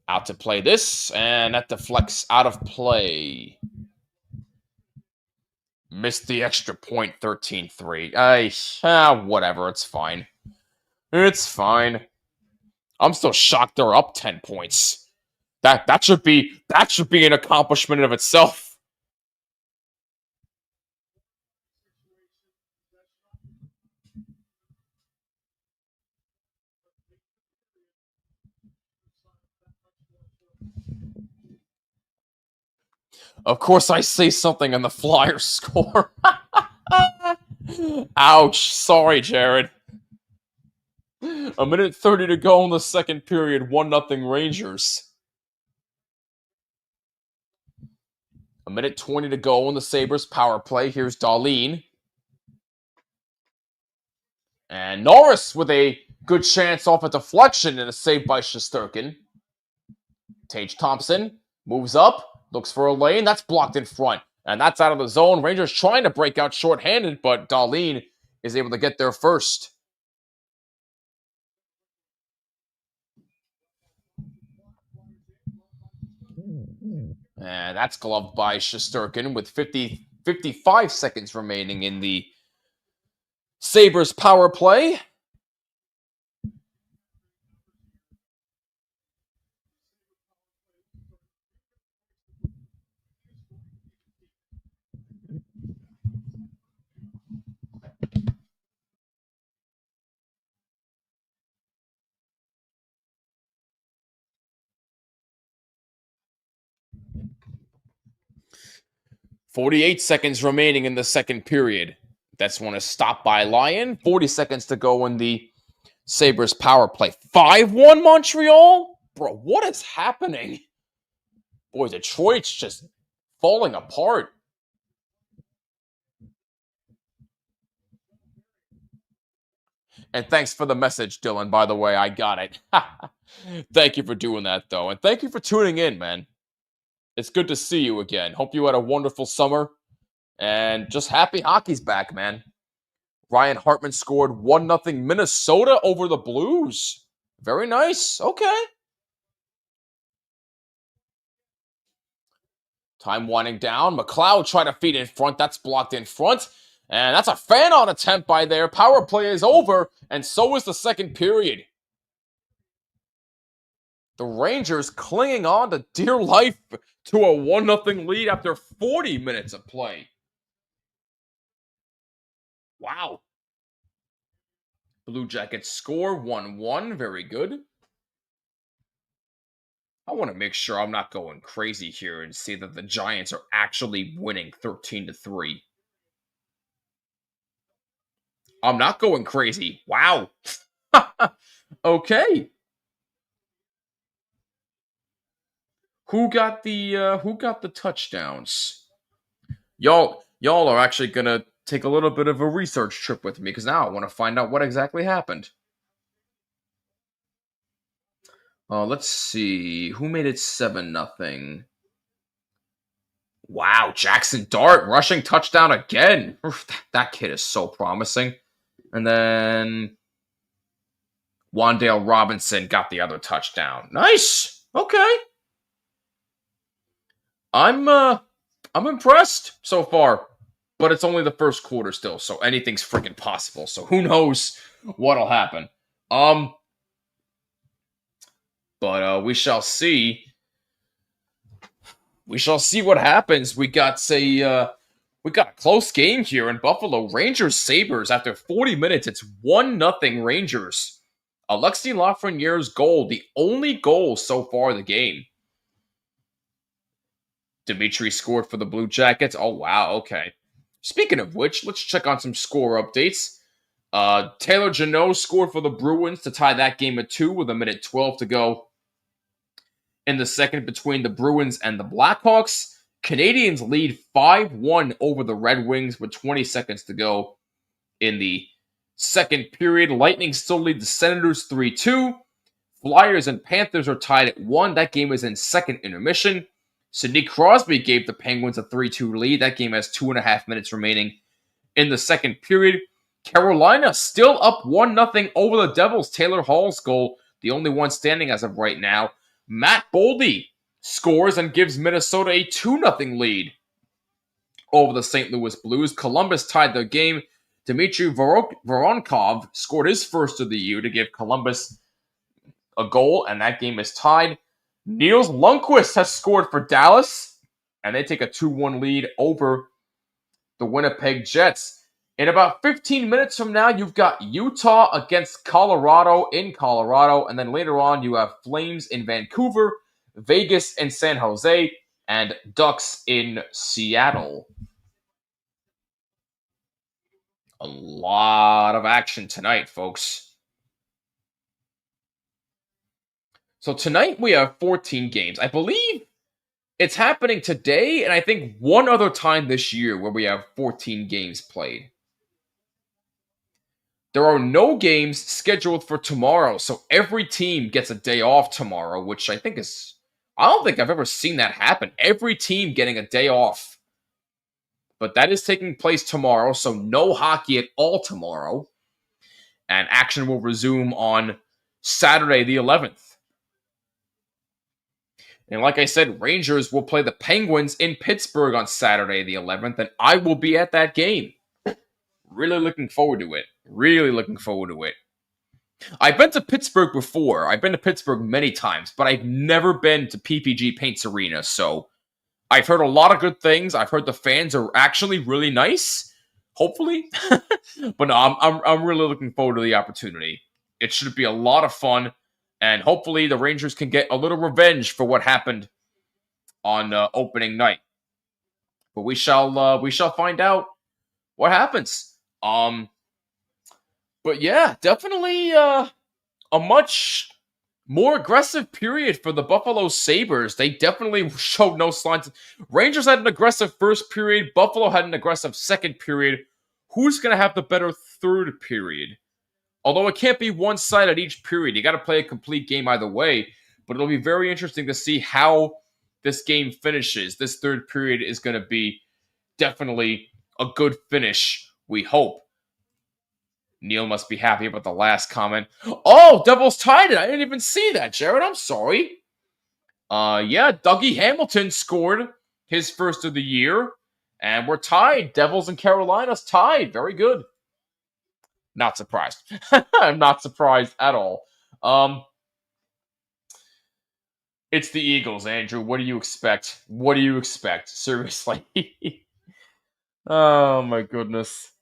out to play this, and that deflects out of play. Missed the extra point, 13-3. Whatever, it's fine. It's fine. I'm still shocked they're up 10 points. That should be an accomplishment in of itself. Of course, I say something and the Flyers score. Ouch. Sorry, Jared. A minute 30 to go in the second period. 1-0 Rangers. A minute 20 to go in the Sabres power play. Here's Dahlin. And Norris with a good chance off a deflection and a save by Shesterkin. Tage Thompson moves up. Looks for a lane. That's blocked in front. And that's out of the zone. Rangers trying to break out shorthanded, but Dahlin is able to get there first. And that's gloved by Shesterkin with 55 seconds remaining in the Sabres power play. .48 seconds remaining in the second period. That's one is stopped by Lyon. 40 seconds to go in the Sabres power play. 5-1 Montreal? Bro, what is happening? Boy, Detroit's just falling apart. And thanks for the message, Dylan, by the way. I got it. Thank you for doing that, though. And thank you for tuning in, man. It's good to see you again. Hope you had a wonderful summer. And just happy hockey's back, man. Ryan Hartman scored 1-0 Minnesota over the Blues. Very nice. Okay. Time winding down. McLeod trying to feed in front. That's blocked in front. And that's a fan-on attempt by there. Power play is over, and so is the second period. The Rangers clinging on to dear life to a 1-0 lead after 40 minutes of play. Wow. Blue Jackets score 1-1. Very good. I want to make sure I'm not going crazy here and see that the Giants are actually winning 13-3. I'm not going crazy. Wow. Okay. Who got the touchdowns? Y'all are actually gonna take a little bit of a research trip with me because now I want to find out what exactly happened. Let's see. Who made it 7-0? Wow, Jackson Dart rushing touchdown again. That kid is so promising. And then Wan'Dale Robinson got the other touchdown. Nice. Okay. I'm impressed so far. But it's only the first quarter still, so anything's freaking possible. So who knows what'll happen. But we shall see. We shall see what happens. We got a close game here in Buffalo. Rangers Sabres after 40 minutes. It's 1-0 Rangers. Alexis Lafreniere's goal, the only goal so far of the game. Dimitri scored for the Blue Jackets. Oh wow, okay. Speaking of which, let's check on some score updates. Taylor Janot scored for the Bruins to tie that game at 2 with 1:12 to go in the second between the Bruins and the Blackhawks. Canadians lead 5-1 over the Red Wings with 20 seconds to go in the second period. Lightning still lead the Senators 3-2. Flyers and Panthers are tied at 1. That game is in second intermission. Sidney Crosby gave the Penguins a 3-2 lead. That game has 2.5 minutes remaining in the second period. Carolina still up 1-0 over the Devils. Taylor Hall's goal, the only one standing as of right now. Matt Boldy scores and gives Minnesota a 2-0 lead over the St. Louis Blues. Columbus tied the game. Dmitry Voronkov scored his first of the year to give Columbus a goal, and that game is tied. Niels Lundqvist has scored for Dallas, and they take a 2-1 lead over the Winnipeg Jets. In about 15 minutes from now, you've got Utah against Colorado in Colorado, and then later on you have Flames in Vancouver, Vegas in San Jose, and Ducks in Seattle. A lot of action tonight, folks. So tonight we have 14 games. I believe it's happening today, and I think one other time this year where we have 14 games played. There are no games scheduled for tomorrow, so every team gets a day off tomorrow, which I think is... I don't think I've ever seen that happen. Every team getting a day off. But that is taking place tomorrow, so no hockey at all tomorrow. And action will resume on Saturday the 11th. And like I said, Rangers will play the Penguins in Pittsburgh on Saturday the 11th, and I will be at that game. Really looking forward to it. Really looking forward to it. I've been to Pittsburgh before. I've been to Pittsburgh many times, but I've never been to PPG Paints Arena, so I've heard a lot of good things. I've heard the fans are actually really nice, hopefully. But no, I'm really looking forward to the opportunity. It should be a lot of fun. And hopefully the Rangers can get a little revenge for what happened on opening night. But we shall find out what happens. But yeah, definitely a much more aggressive period for the Buffalo Sabres. They definitely showed no signs. Rangers had an aggressive first period. Buffalo had an aggressive second period. Who's going to have the better third period? Although it can't be one-sided each period. You got to play a complete game either way. But it'll be very interesting to see how this game finishes. This third period is going to be definitely a good finish, we hope. Neil must be happy about the last comment. Oh, Devils tied it. I didn't even see that, Jared. I'm sorry. Yeah, Dougie Hamilton scored his first of the year. And we're tied. Devils and Carolina's tied. Very good. Not surprised. I'm not surprised at all. It's the Eagles, Andrew. What do you expect? What do you expect? Seriously. Oh my goodness.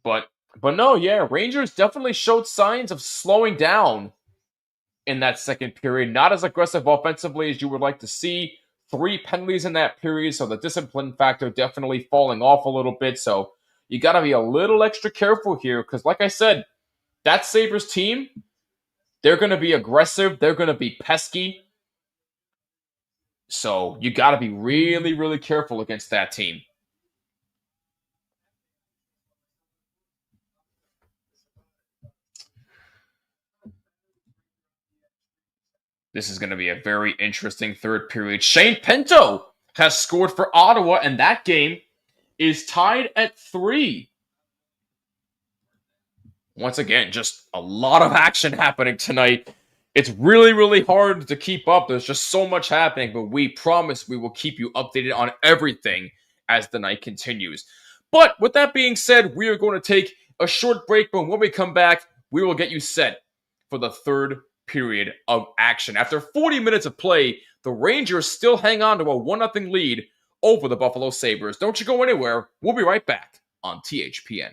But no, yeah, Rangers definitely showed signs of slowing down in that second period. Not as aggressive offensively as you would like to see. 3 penalties in that period, so the discipline factor definitely falling off a little bit. So you got to be a little extra careful here because, like I said, that Sabres team, they're going to be aggressive. They're going to be pesky. So you got to be really, really careful against that team. This is going to be a very interesting third period. Shane Pinto has scored for Ottawa, and that game is tied at 3. Once again, just a lot of action happening tonight. It's really, really hard to keep up. There's just so much happening, but we promise we will keep you updated on everything as the night continues. But with that being said, we are going to take a short break, but when we come back, we will get you set for the third period of action. After 40 minutes of play, the Rangers still hang on to a 1-0 lead over the Buffalo Sabres. Don't you go anywhere. We'll be right back on THPN.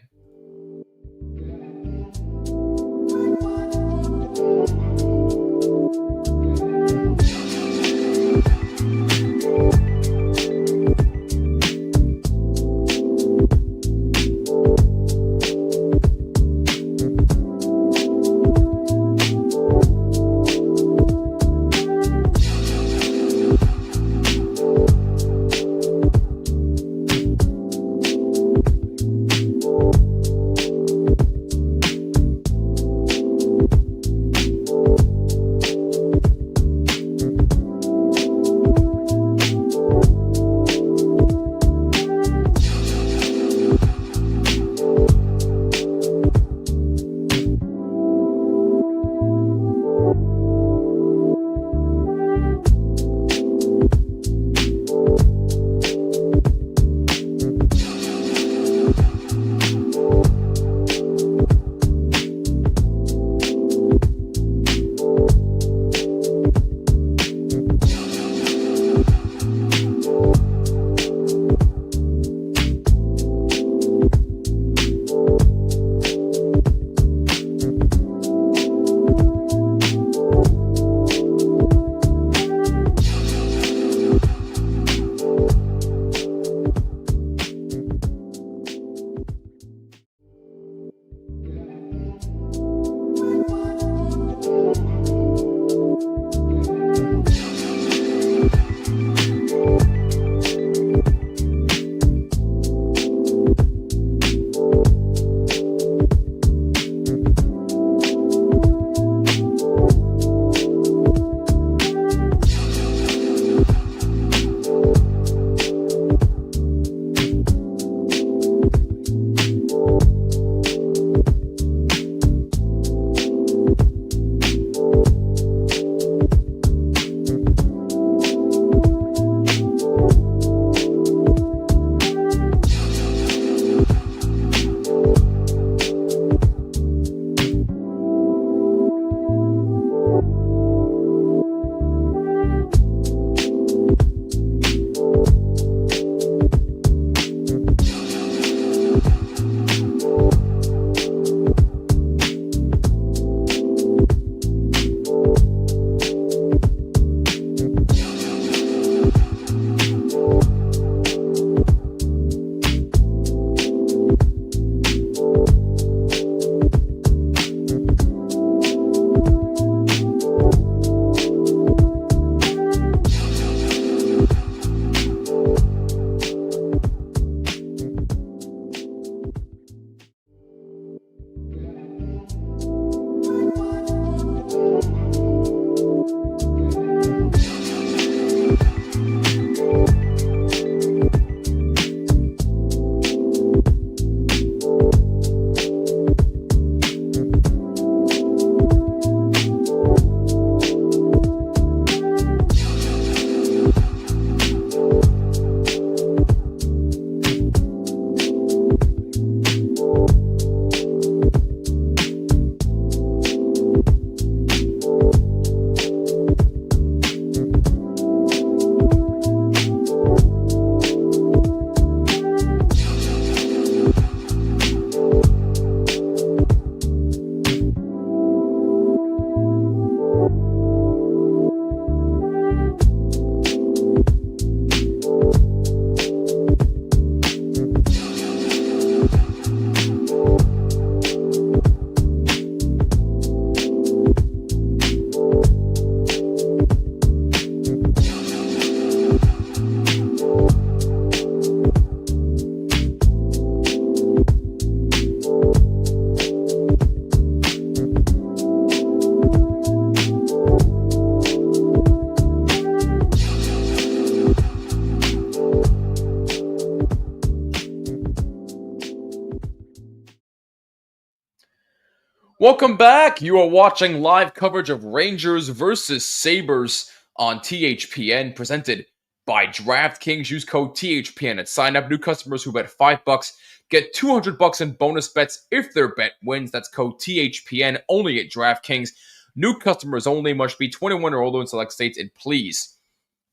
Welcome back. You are watching live coverage of Rangers versus Sabres on THPN, presented by DraftKings. Use code THPN at sign up. New customers who bet $5 get $200 in bonus bets if their bet wins. That's code THPN only at DraftKings. New customers only, must be 21 or older in select states, and please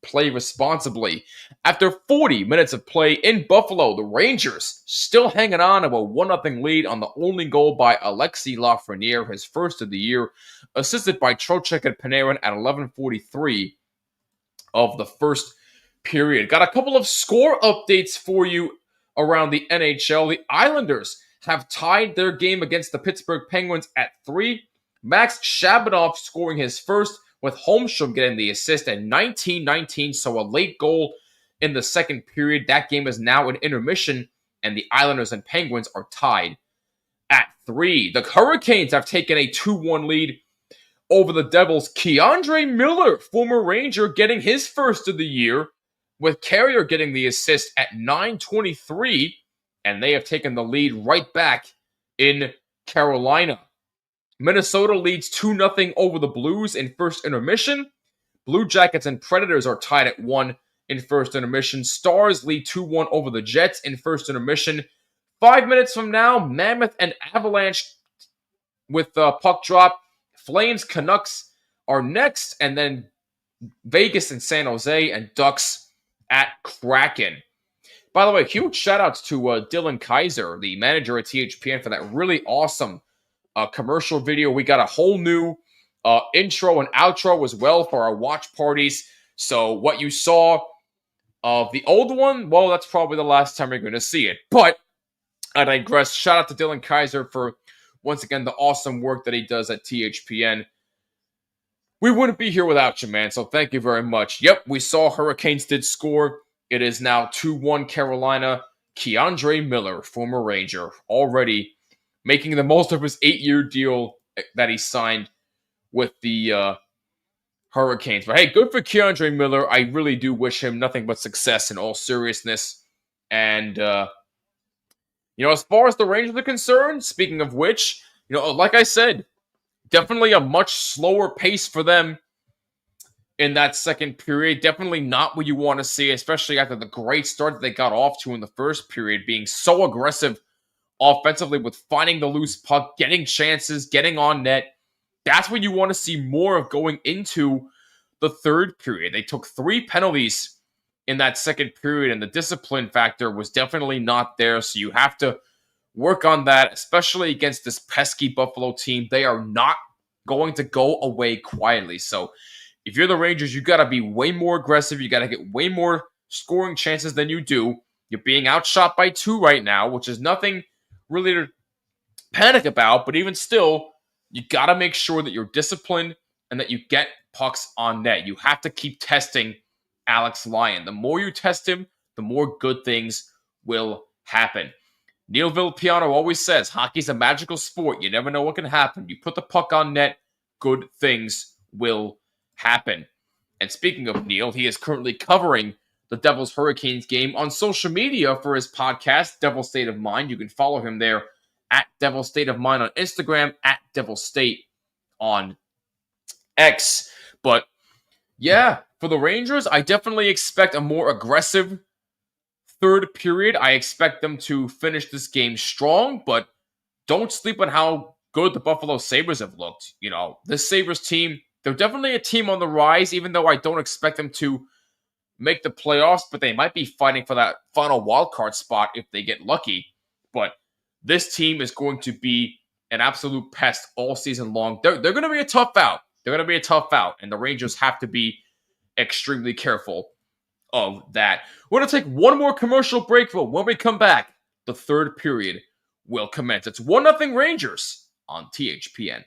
play responsibly. After 40 minutes of play in Buffalo, the Rangers still hanging on to a 1-0 lead on the only goal by Alexis Lafreniere, his first of the year, assisted by Trocheck and Panarin at 11:43 of the first period. Got a couple of score updates for you around the NHL. The Islanders have tied their game against the Pittsburgh Penguins at 3. Max Shabanoff scoring his first, with Holmstrom getting the assist at 19-19, so a late goal in the second period. That game is now in intermission, and the Islanders and Penguins are tied at 3. The Hurricanes have taken a 2-1 lead over the Devils. K'Andre Miller, former Ranger, getting his first of the year, with Carrier getting the assist at 9:23, and they have taken the lead right back in Carolina. Minnesota leads 2-0 over the Blues in first intermission. Blue Jackets and Predators are tied at 1 in first intermission. Stars lead 2-1 over the Jets in first intermission. 5 minutes from now, Mammoth and Avalanche with puck drop. Flames, Canucks are next, and then Vegas and San Jose, and Ducks at Kraken. By the way, huge shout-outs to Dylan Kaiser, the manager at THPN, for that really awesome commercial video. We got a whole new intro and outro as well for our watch parties. So what you saw of the old one, well, that's probably the last time you're going to see it. But I digress. Shout out to Dylan Kaiser for, once again, the awesome work that he does at THPN. We wouldn't be here without you, man. So thank you very much. Yep, we saw Hurricanes did score. It is now 2-1 Carolina. K'Andre Miller, former Ranger, already making the most of his 8-year deal that he signed with the Hurricanes. But hey, good for K'Andre Miller. I really do wish him nothing but success in all seriousness. And, as far as the Rangers are concerned, speaking of which, like I said, definitely a much slower pace for them in that second period. Definitely not what you want to see, especially after the great start that they got off to in the first period, being so aggressive offensively with finding the loose puck, getting chances, getting on net. That's what you want to see more of going into the third period. They took 3 penalties in that second period, and the discipline factor was definitely not there. So you have to work on that, especially against this pesky Buffalo team. They are not going to go away quietly. So if you're the Rangers, you got to be way more aggressive. You got to get way more scoring chances than you do. You're being outshot by 2 right now, which is nothing really to panic about, but even still, you got to make sure that you're disciplined and that you get pucks on net. You have to keep testing Alex Lyon. The more you test him, the more good things will happen. Neil Villapiano always says, hockey's a magical sport. You never know what can happen. You put the puck on net, good things will happen. And speaking of Neil, he is currently covering the Devils Hurricanes game on social media for his podcast, Devil State of Mind. You can follow him there at Devil State of Mind on Instagram, at Devil State on X. But yeah, for the Rangers, I definitely expect a more aggressive third period. I expect them to finish this game strong, but don't sleep on how good the Buffalo Sabres have looked. This Sabres team, they're definitely a team on the rise, even though I don't expect them to make the playoffs, but they might be fighting for that final wildcard spot if they get lucky. But this team is going to be an absolute pest all season long. They're going to be a tough out. And the Rangers have to be extremely careful of that. We're going to take one more commercial break, but when we come back, the third period will commence. It's 1-0 Rangers on THPN.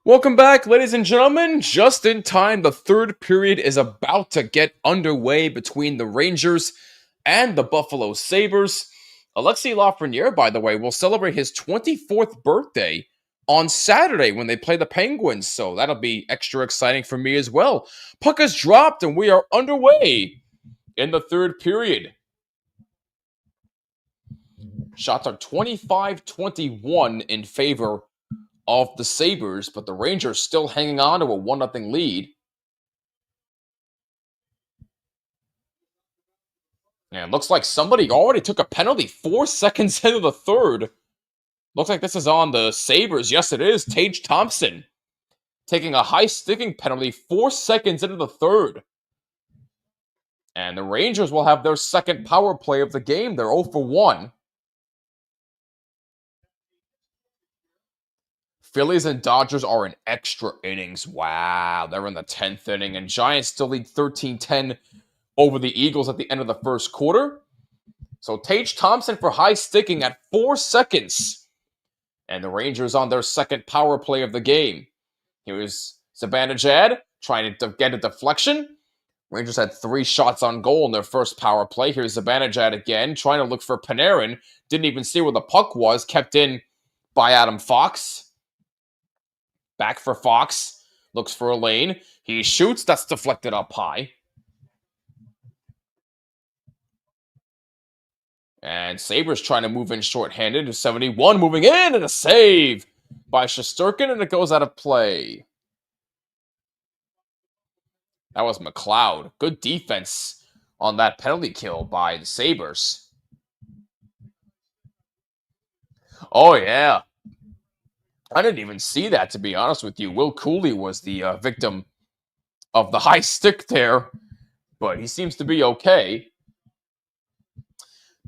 Welcome back, ladies and gentlemen. Just in time, the third period is about to get underway between the Rangers and the Buffalo Sabres. Alexis Lafreniere, by the way, will celebrate his 24th birthday on Saturday when they play the Penguins, so that'll be extra exciting for me as well. Puck has dropped, and we are underway in the third period. Shots are 25-21 in favor of the Sabres, but the Rangers still hanging on to a 1-0 lead. And it looks like somebody already took a penalty 4 seconds into the third. Looks like this is on the Sabres. Yes, it is. Tage Thompson taking a high sticking penalty 4 seconds into the third. And the Rangers will have their second power play of the game. They're 0 for 1. Phillies and Dodgers are in extra innings. Wow, they're in the 10th inning. And Giants still lead 13-10 over the Eagles at the end of the first quarter. So Tage Thompson for high sticking at 4 seconds. And the Rangers on their second power play of the game. Here's Zibanejad trying to get a deflection. Rangers had 3 shots on goal in their first power play. Here's Zibanejad again, trying to look for Panarin. Didn't even see where the puck was. Kept in by Adam Fox. Back for Fox. Looks for a lane. He shoots. That's deflected up high. And Sabres trying to move in shorthanded to 71. Moving in and a save by Shesterkin, and it goes out of play. That was McLeod. Good defense on that penalty kill by the Sabres. Oh, yeah. I didn't even see that, to be honest with you. Will Cooley was the victim of the high stick there, but he seems to be okay.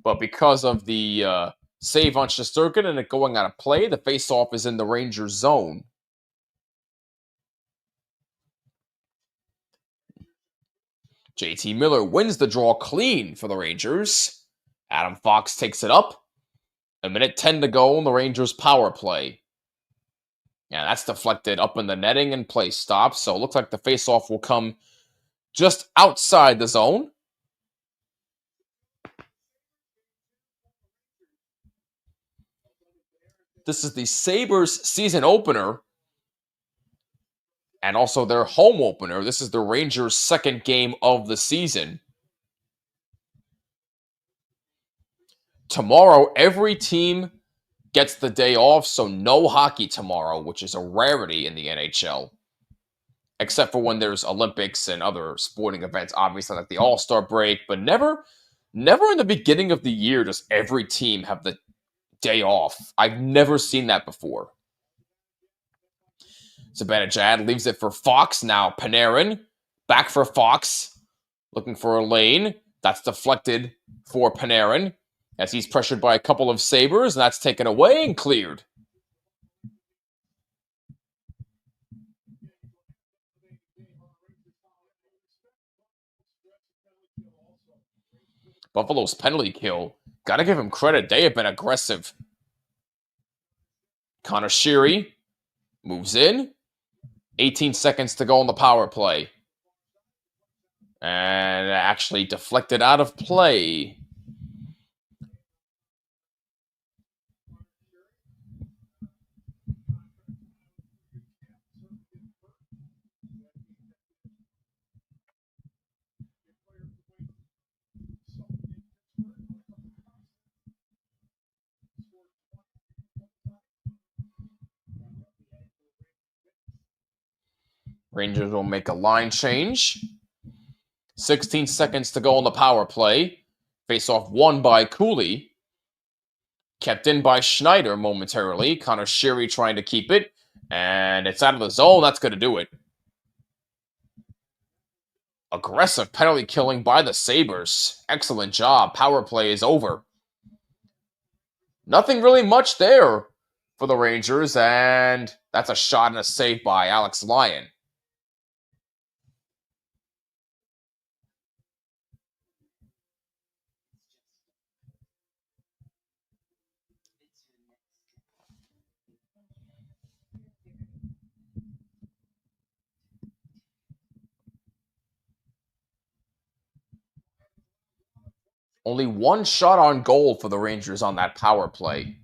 But because of the save on Shesterkin and it going out of play, the faceoff is in the Rangers zone. JT Miller wins the draw clean for the Rangers. Adam Fox takes it up. 1:10 to go in the Rangers power play. Yeah, that's deflected up in the netting and play stops. So it looks like the faceoff will come just outside the zone. This is the Sabres season opener and also their home opener. This is the Rangers' second game of the season. Tomorrow, every team gets the day off, so no hockey tomorrow, which is a rarity in the NHL. Except for when there's Olympics and other sporting events, obviously like the All-Star break, but never in the beginning of the year does every team have the day off. I've never seen that before. Zibanejad leaves it for Fox. Now Panarin. Back for Fox. Looking for a lane. That's deflected for Panarin as he's pressured by a couple of Sabres, and that's taken away and cleared. Buffalo's penalty kill. Gotta give him credit. They have been aggressive. Connor Sheary moves in. 18 seconds to go on the power play. And actually deflected out of play. Rangers will make a line change. 16 seconds to go on the power play. Face-off won by Cooley. Kept in by Schneider momentarily. Connor Sheary trying to keep it. And it's out of the zone. That's going to do it. Aggressive penalty killing by the Sabres. Excellent job. Power play is over. Nothing really much there for the Rangers. And that's a shot and a save by Alex Lyon. Only one shot on goal for the Rangers on that power play.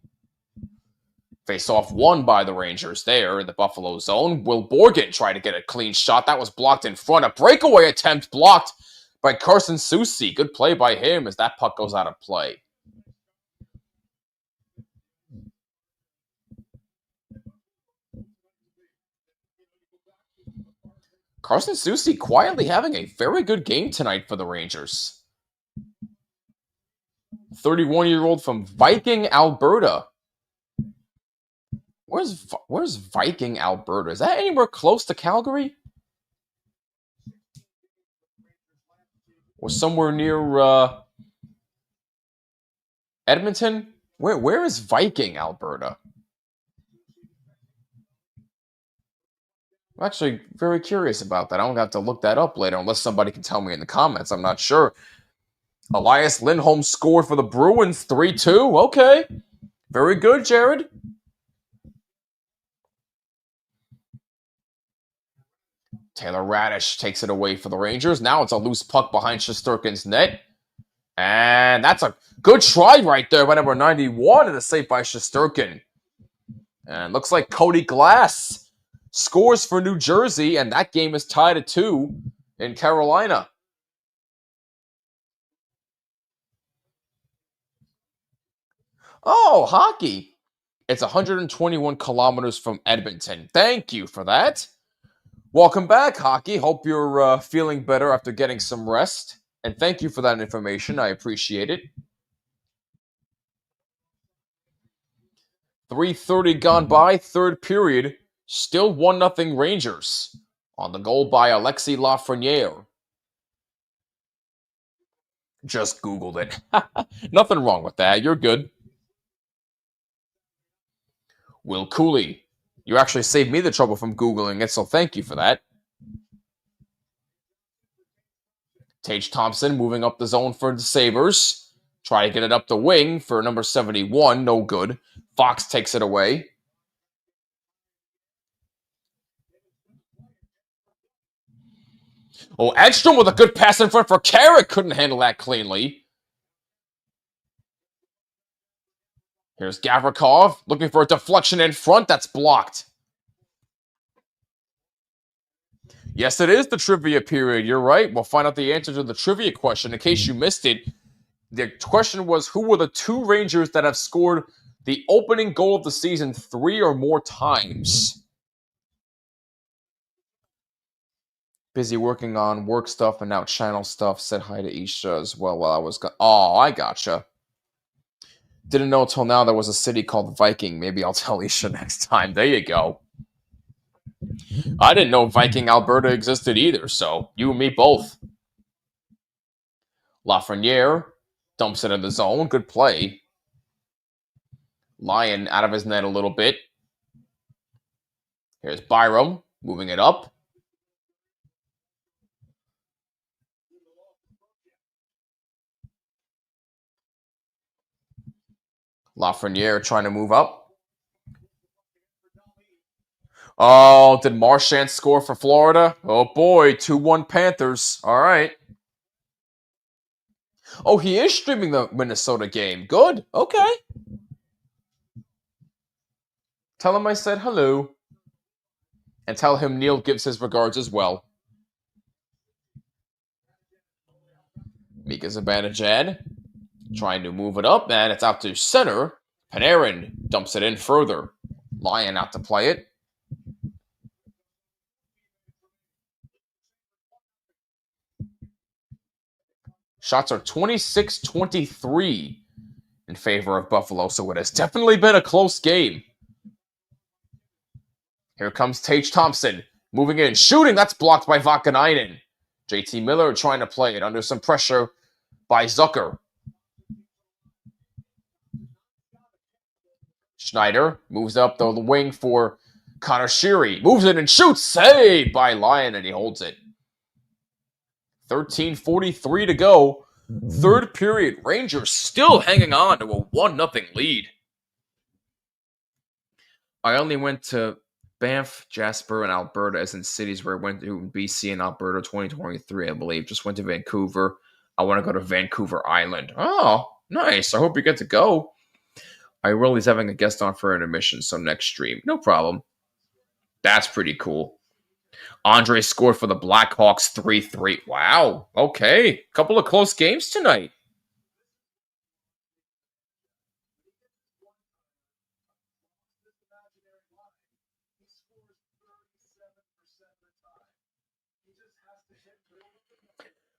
Face-off won by the Rangers there in the Buffalo zone. Will Borgen try to get a clean shot. That was blocked in front. A breakaway attempt blocked by Carson Soucy. Good play by him as that puck goes out of play. Carson Soucy quietly having a very good game tonight for the Rangers. 31-year-old from Viking, Alberta. Where's Viking, Alberta? Is that anywhere close to Calgary? Or somewhere near Edmonton? Where is Viking, Alberta? I'm actually very curious about that. I'm going to have to look that up later unless somebody can tell me in the comments. I'm not sure. Elias Lindholm scored for the Bruins 3-2. Okay. Very good, Jared. Taylor Radish takes it away for the Rangers. Now it's a loose puck behind Shesterkin's net. And that's a good try right there by number 91 and a save by Shesterkin. And looks like Cody Glass scores for New Jersey, and that game is tied at 2 in Carolina. Oh, hockey. It's 121 kilometers from Edmonton. Thank you for that. Welcome back, hockey. Hope you're feeling better after getting some rest. And thank you for that information. I appreciate it. 3:30 gone by, third period. Still 1-0 Rangers. On the goal by Alexis Lafreniere. Just Googled it. Nothing wrong with that. You're good. Will Cooley. You actually saved me the trouble from Googling it, so thank you for that. Tage Thompson moving up the zone for the Sabres. Try to get it up the wing for number 71. No good. Fox takes it away. Oh, Edstrom with a good pass in front for Carrick. Couldn't handle that cleanly. Here's Gavrikov looking for a deflection in front. That's blocked. Yes, it is the trivia period. You're right. We'll find out the answer to the trivia question. In case you missed it, the question was, who were the 2 Rangers that have scored the opening goal of the season 3 or more times? Busy working on work stuff and now channel stuff. Said hi to Isha as well while I was gone. Oh, I gotcha. Didn't know until now there was a city called Viking. Maybe I'll tell Isha next time. There you go. I didn't know Viking, Alberta existed either, so you and me both. Lafreniere dumps it in the zone. Good play. Lyon out of his net a little bit. Here's Byram moving it up. Lafreniere trying to move up. Oh, did Marchand score for Florida? Oh boy, 2-1 Panthers. All right. Oh, he is streaming the Minnesota game. Good. Okay. Tell him I said hello. And tell him Neil gives his regards as well. Mika Zibanejad trying to move it up, and it's out to center. Panarin dumps it in further. Lyon out to play it. Shots are 26-23 in favor of Buffalo, so it has definitely been a close game. Here comes Tage Thompson, moving in, shooting. That's blocked by Vakanainen. JT Miller trying to play it under some pressure by Zucker. Schneider moves up the wing for Connor Sheary. Moves it and shoots. Saved by Lyon, and he holds it. 13:43 to go. Third period. Rangers still hanging on to a 1-0 lead. I only went to Banff, Jasper, and Alberta as in cities where I went to BC and Alberta 2023, I believe. Just went to Vancouver. I want to go to Vancouver Island. Oh, nice. I hope you get to go. I realize having a guest on for Intermission, so next stream. No problem. That's pretty cool. Andre scored for the Blackhawks 3-3. Wow. Okay. Couple of close games tonight.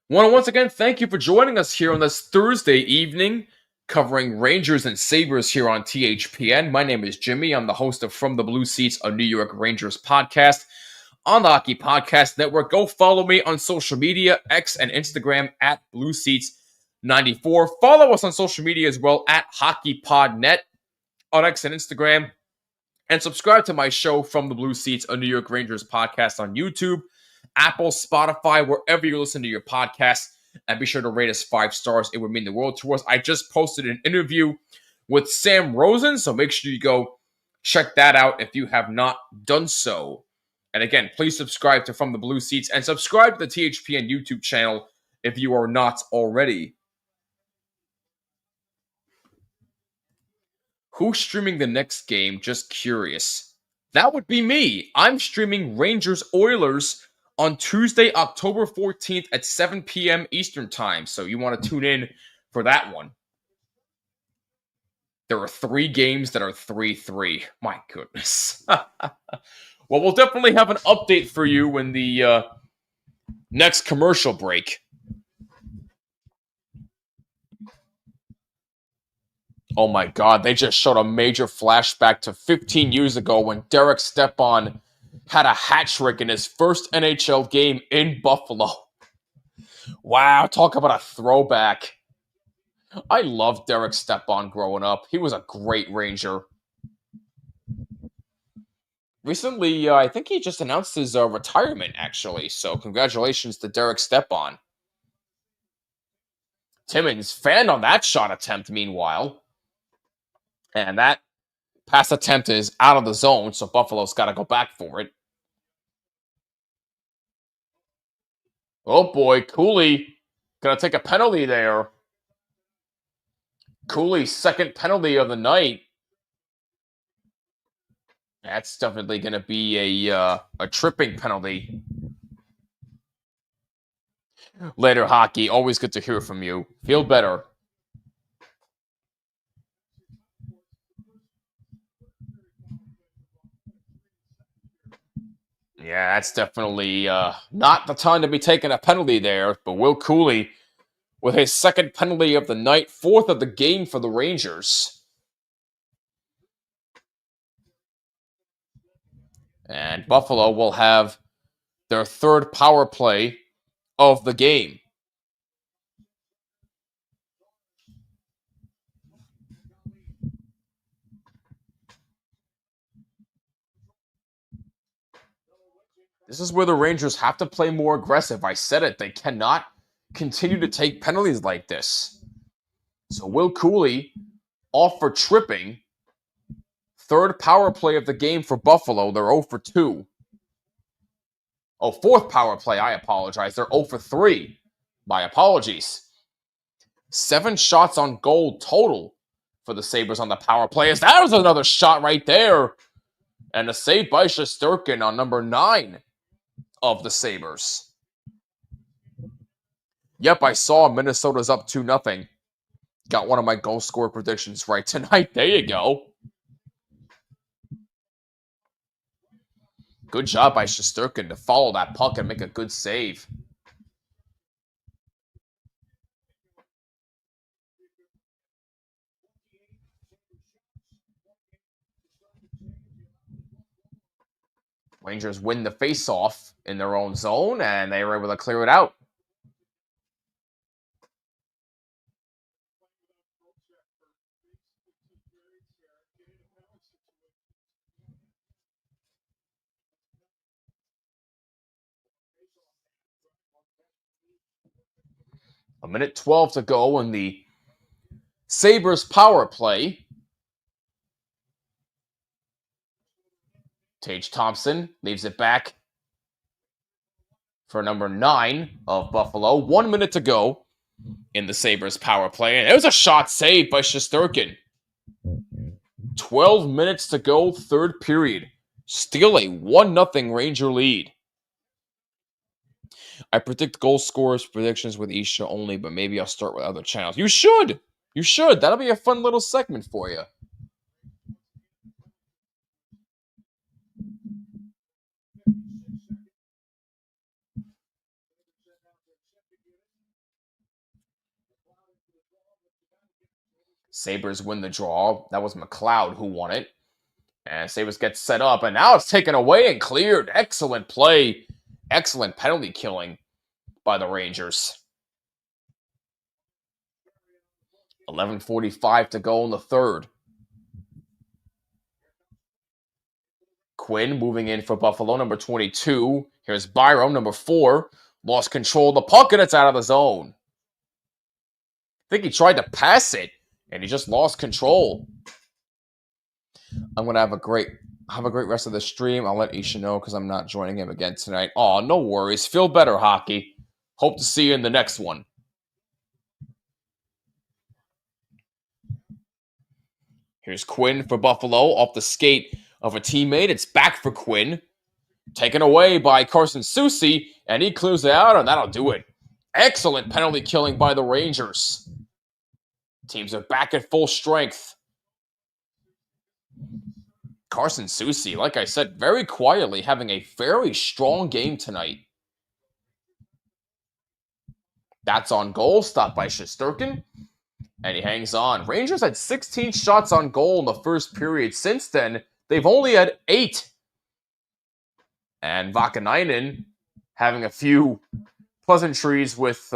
Want to once again thank you for joining us here on this Thursday evening, covering Rangers and Sabres here on THPN. My name is Jimmy. I'm the host of From the Blue Seats, a New York Rangers podcast on the Hockey Podcast Network. Go follow me on social media, X and Instagram at BlueSeats94. Follow us on social media as well at HockeyPodNet on X and Instagram. And subscribe to my show, From the Blue Seats, a New York Rangers podcast on YouTube, Apple, Spotify, wherever you listen to your podcasts. And be sure to rate us 5 stars. It would mean the world to us. I just posted an interview with Sam Rosen, so make sure you go check that out if you have not done so. And again, please subscribe to From the Blue Seats and subscribe to the THPN YouTube channel if you are not already. Who's streaming the next game? Just curious. That would be me. I'm streaming Rangers Oilers on Tuesday, October 14th at 7 p.m. Eastern Time. So you want to tune in for that one. There are 3 games that are 3-3. My goodness. Well, we'll definitely have an update for you in the next commercial break. Oh my God, they just showed a major flashback to 15 years ago when Derek Stepan had a hat trick in his first NHL game in Buffalo. Wow, talk about a throwback. I loved Derek Stepan growing up. He was a great Ranger. Recently, I think he just announced his retirement, actually. So congratulations to Derek Stepan. Timmins fanned on that shot attempt, meanwhile. And that pass attempt is out of the zone, so Buffalo's got to go back for it. Oh boy, Cooley gonna take a penalty there. Cooley's second penalty of the night. That's definitely gonna be a tripping penalty. Later, Hockey. Always good to hear from you. Feel better. Yeah, that's definitely not the time to be taking a penalty there, but Will Cooley with his second penalty of the night, 4th of the game for the Rangers. And Buffalo will have their 3rd power play of the game. This is where the Rangers have to play more aggressive. I said it. They cannot continue to take penalties like this. So Will Cooley off for tripping. 3rd power play of the game for Buffalo. They're 0 for 2. Oh, 4th power play. I apologize. They're 0 for 3. My apologies. 7 shots on goal total for the Sabres on the power play. As that was another shot right there. And a save by Shesterkin on number 9 of the Sabres. Yep, I saw Minnesota's up 2-0. Got one of my goal score predictions right tonight. There you go. Good job by Shesterkin to follow that puck and make a good save. Rangers win the face-off in their own zone, and they were able to clear it out. A minute 12 to go in the Sabres power play. Tage Thompson leaves it back for number 9 of Buffalo. 1 minute to go in the Sabres power play. And it was a shot saved by Shesterkin. 12 minutes to go, third period. Still a 1-0 Ranger lead. I predict goal scorers predictions with Isha only, but maybe I'll start with other channels. You should! You should. That'll be a fun little segment for you. Sabres win the draw. That was McLeod who won it. And Sabres get set up, and now it's taken away and cleared. Excellent play. Excellent penalty killing by the Rangers. 11:45 to go in the third. Quinn moving in for Buffalo, number 22. Here's Byram, number 4. Lost control of the puck, and it's out of the zone. I think he tried to pass it, and he just lost control. I'm going to have a great rest of the stream. I'll let Isha know because I'm not joining him again tonight. Oh, no worries. Feel better, hockey. Hope to see you in the next one. Here's Quinn for Buffalo off the skate of a teammate. It's back for Quinn. Taken away by Carson Soucy, and he clears it out, and that'll do it. Excellent penalty killing by the Rangers. Teams are back at full strength. Carson Soucy, like I said, very quietly having a very strong game tonight. That's on goal, stopped by Shesterkin. And he hangs on. Rangers had 16 shots on goal in the first period. Since then, they've only had 8. And Vakanainen having a few pleasantries with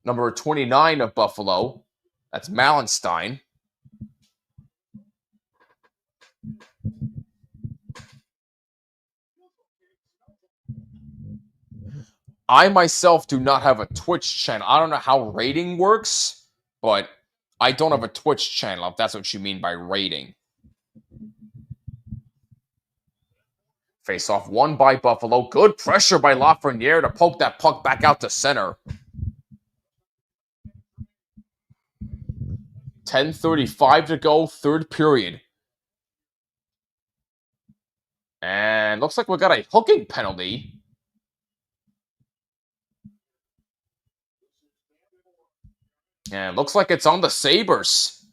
number 29 of Buffalo. That's Malenstein. I myself do not have a Twitch channel. I don't know how rating works. But I don't have a Twitch channel, if that's what you mean by rating. Face-off won by Buffalo. Good pressure by Lafreniere to poke that puck back out to center. 10:35 to go, third period. And looks like we got a hooking penalty. And looks like it's on the Sabres.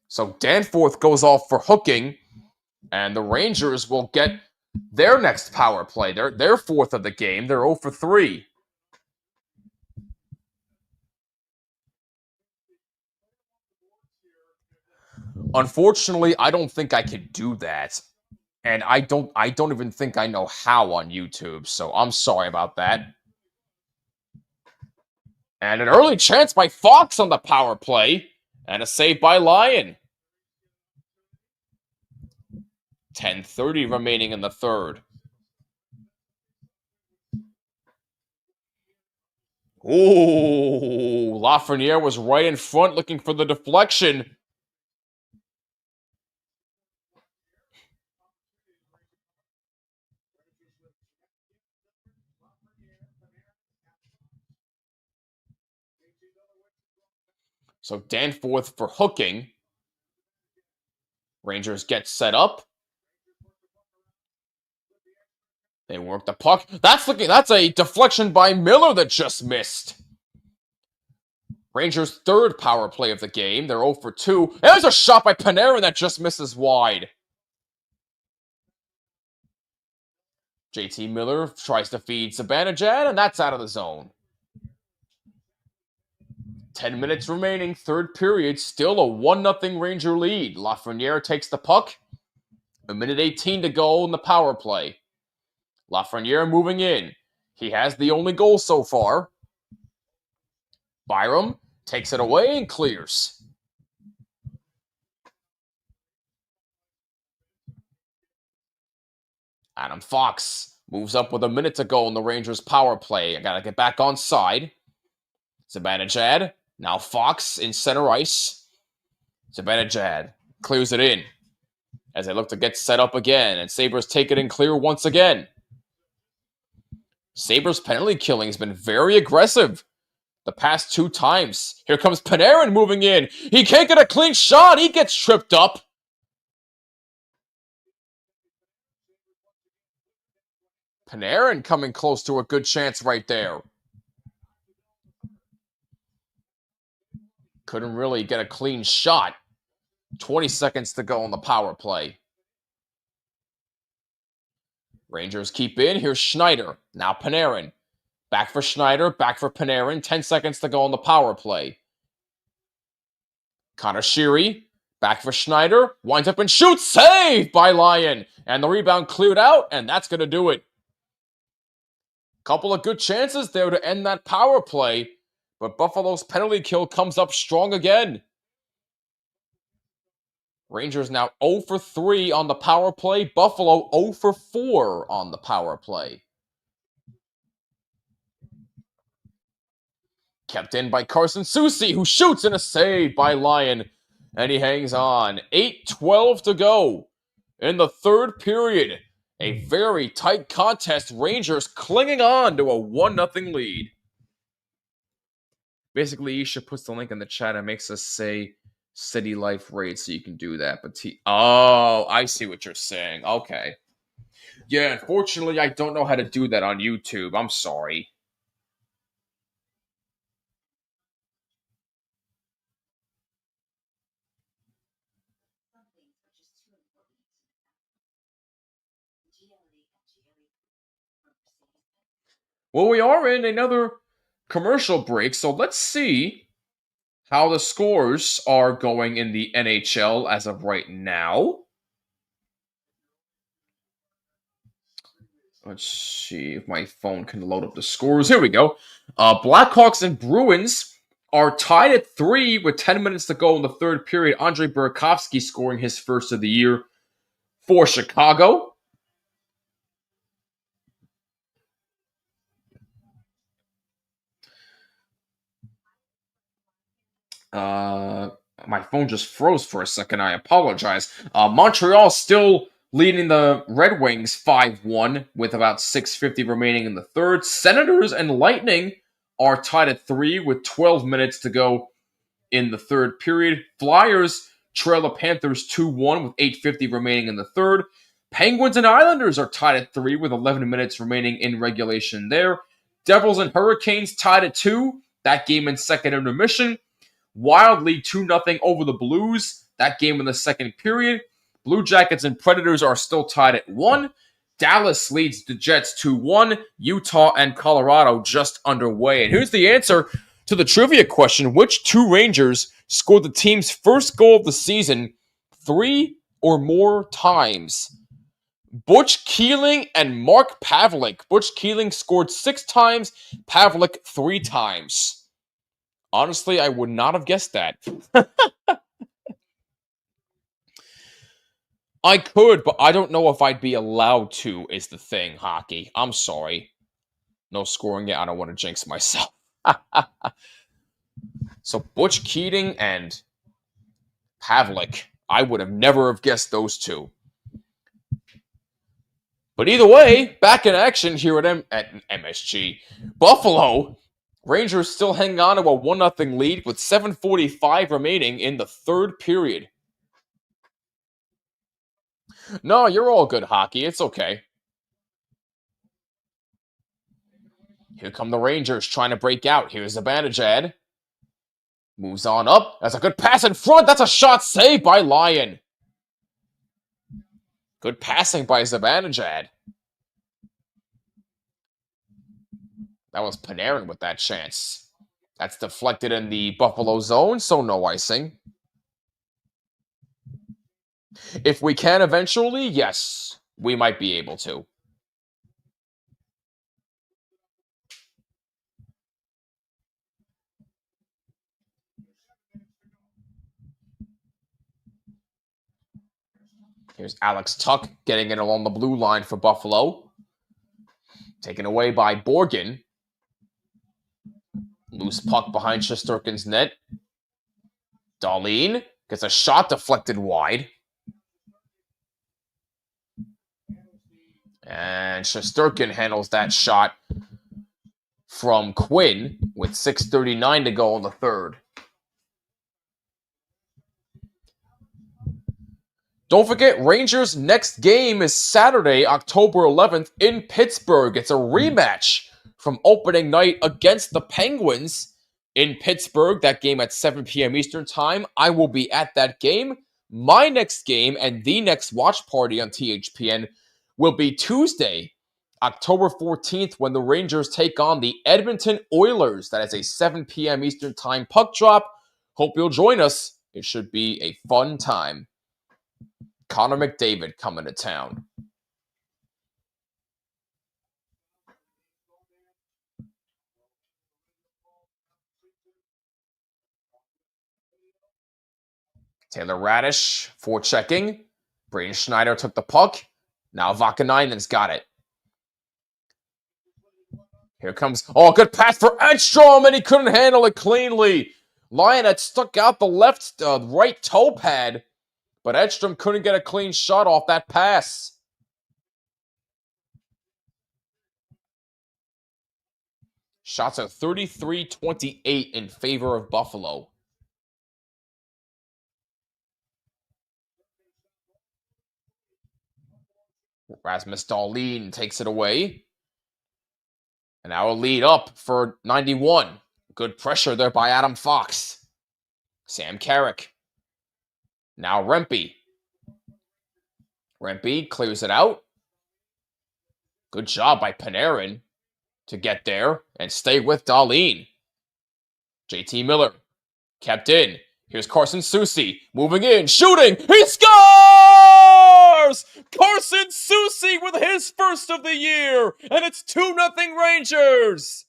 So Danforth goes off for hooking. And the Rangers will get their next power play. Their fourth of the game. They're 0 for 3. Unfortunately, I don't think I can do that. And I don't even think I know how on YouTube. So I'm sorry about that. And an early chance by Fox on the power play. And a save by Lyon. 10:30 remaining in the third. Ooh, Lafreniere was right in front looking for the deflection. So Danforth for hooking. Rangers get set up. They work the puck. That's a deflection by Miller that just missed. Rangers' third power play of the game. They're 0 for 2. There's a shot by Panarin that just misses wide. JT Miller tries to feed Zibanejad, and that's out of the zone. 10 minutes remaining, third period. Still a 1-0 Ranger lead. Lafreniere takes the puck. 1:18 to go in the power play. Lafreniere moving in. He has the only goal so far. Byram takes it away and clears. Adam Fox moves up with 1 minute to go in the Rangers' power play. I gotta get back on side. Zibanejad. Now Fox in center ice. Zibanejad clears it in as they look to get set up again. And Sabres take it in clear once again. Sabres penalty killing has been very aggressive the past 2 times. Here comes Panarin moving in. He can't get a clean shot. He gets tripped up. Panarin coming close to a good chance right there. Couldn't really get a clean shot. 20 seconds to go on the power play. Rangers keep in. Here's Schneider. Now Panarin. Back for Schneider. Back for Panarin. 10 seconds to go on the power play. Connor Sheary. Back for Schneider. Winds up and shoots. Saved by Lyon. And the rebound cleared out. And that's going to do it. Couple of good chances there to end that power play. But Buffalo's penalty kill comes up strong again. Rangers now 0 for 3 on the power play. Buffalo 0 for 4 on the power play. Kept in by Carson Soucy, who shoots and a save by Lyon. And he hangs on. 8:12 to go in the third period. A very tight contest. Rangers clinging on to a 1-0 lead. Basically, Isha puts the link in the chat and makes us say City Life rate so you can do that. But oh, I see what you're saying. Okay. Yeah, unfortunately, I don't know how to do that on YouTube. I'm sorry. Well, we are in another commercial break, so let's see how the scores are going in the NHL as of right now. Let's see if my phone can load up the scores. Here we go. Blackhawks and Bruins are tied at 3 with 10 minutes to go in the third period. Andrei Burakovsky scoring his first of the year for Chicago. My phone just froze for a second. I apologize. Montreal still leading the Red Wings 5-1 with about 6:50 remaining in the third. Senators and Lightning are tied at 3 with 12 minutes to go in the third period. Flyers trail the Panthers 2-1 with 8:50 remaining in the third. Penguins and Islanders are tied at 3 with 11 minutes remaining in regulation there. Devils and Hurricanes tied at 2. That game in second intermission. Wild lead 2-0 over the Blues. That game in the second period. Blue Jackets and Predators are still tied at 1. Dallas leads the Jets 2-1. Utah and Colorado just underway. And here's the answer to the trivia question. Which 2 Rangers scored the team's first goal of the season 3 or more times? Butch Keeling and Mark Pavlik. Butch Keeling scored 6 times. Pavlik 3 times. Honestly, I would not have guessed that. I could, but I don't know if I'd be allowed to, is the thing, hockey. I'm sorry. No scoring yet. I don't want to jinx myself. So Butch Keating and Pavlik. I would have never have guessed those 2. But either way, back in action here at MSG. Buffalo. Rangers still hang on to a 1-0 lead with 7:45 remaining in the third period. No, you're all good, hockey. It's okay. Here come the Rangers trying to break out. Here's Zibanejad. Moves on up. That's a good pass in front. That's a shot saved by Lyon. Good passing by Zibanejad. That was Panarin with that chance. That's deflected in the Buffalo zone, so no icing. If we can eventually, yes, we might be able to. Here's Alex Tuck getting in along the blue line for Buffalo. Taken away by Borgen. Loose puck behind Shesterkin's net. Dahlin gets a shot deflected wide. And Shesterkin handles that shot from Quinn with 6:39 to go in the third. Don't forget, Rangers' next game is Saturday, October 11th in Pittsburgh. It's a rematch from opening night against the Penguins in Pittsburgh. That game at 7 p.m. Eastern Time. I will be at that game. My next game and the next watch party on THPN will be Tuesday, October 14th, when the Rangers take on the Edmonton Oilers. That is a 7 p.m. Eastern Time puck drop. Hope you'll join us. It should be a fun time. Connor McDavid coming to town. Taylor Radish forechecking. Braden Schneider took the puck. Now Vakanainen's got it. Here comes, good pass for Edstrom, and he couldn't handle it cleanly. Lyon had stuck out the right toe pad, but Edstrom couldn't get a clean shot off that pass. Shots are 33-28 in favor of Buffalo. Rasmus Dahlin takes it away. And now a lead up for 91. Good pressure there by Adam Fox. Sam Carrick. Now Rempe. Rempe clears it out. Good job by Panarin to get there and stay with Dahlin. JT Miller kept in. Here's Carson Soucy moving in, shooting. He scores! Carson Soucy with his first of the year, and it's 2-0 Rangers.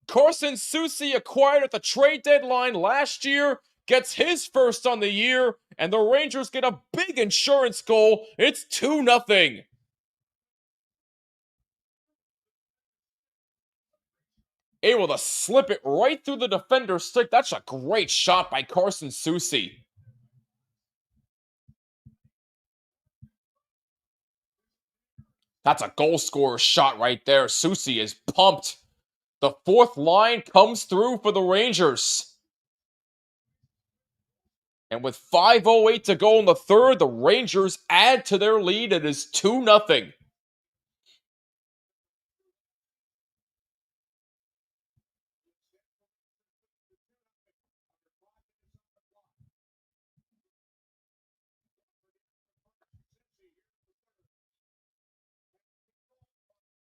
Carson Soucy, acquired at the trade deadline last year, gets his first on the year, and the Rangers get a big insurance goal. It's 2-0. Able to slip it right through the defender's stick. That's a great shot by Carson Soucy. That's a goal scorer shot right there. Soucy is pumped. The fourth line comes through for the Rangers. And with 5:08 to go in the third, the Rangers add to their lead. It is 2-0.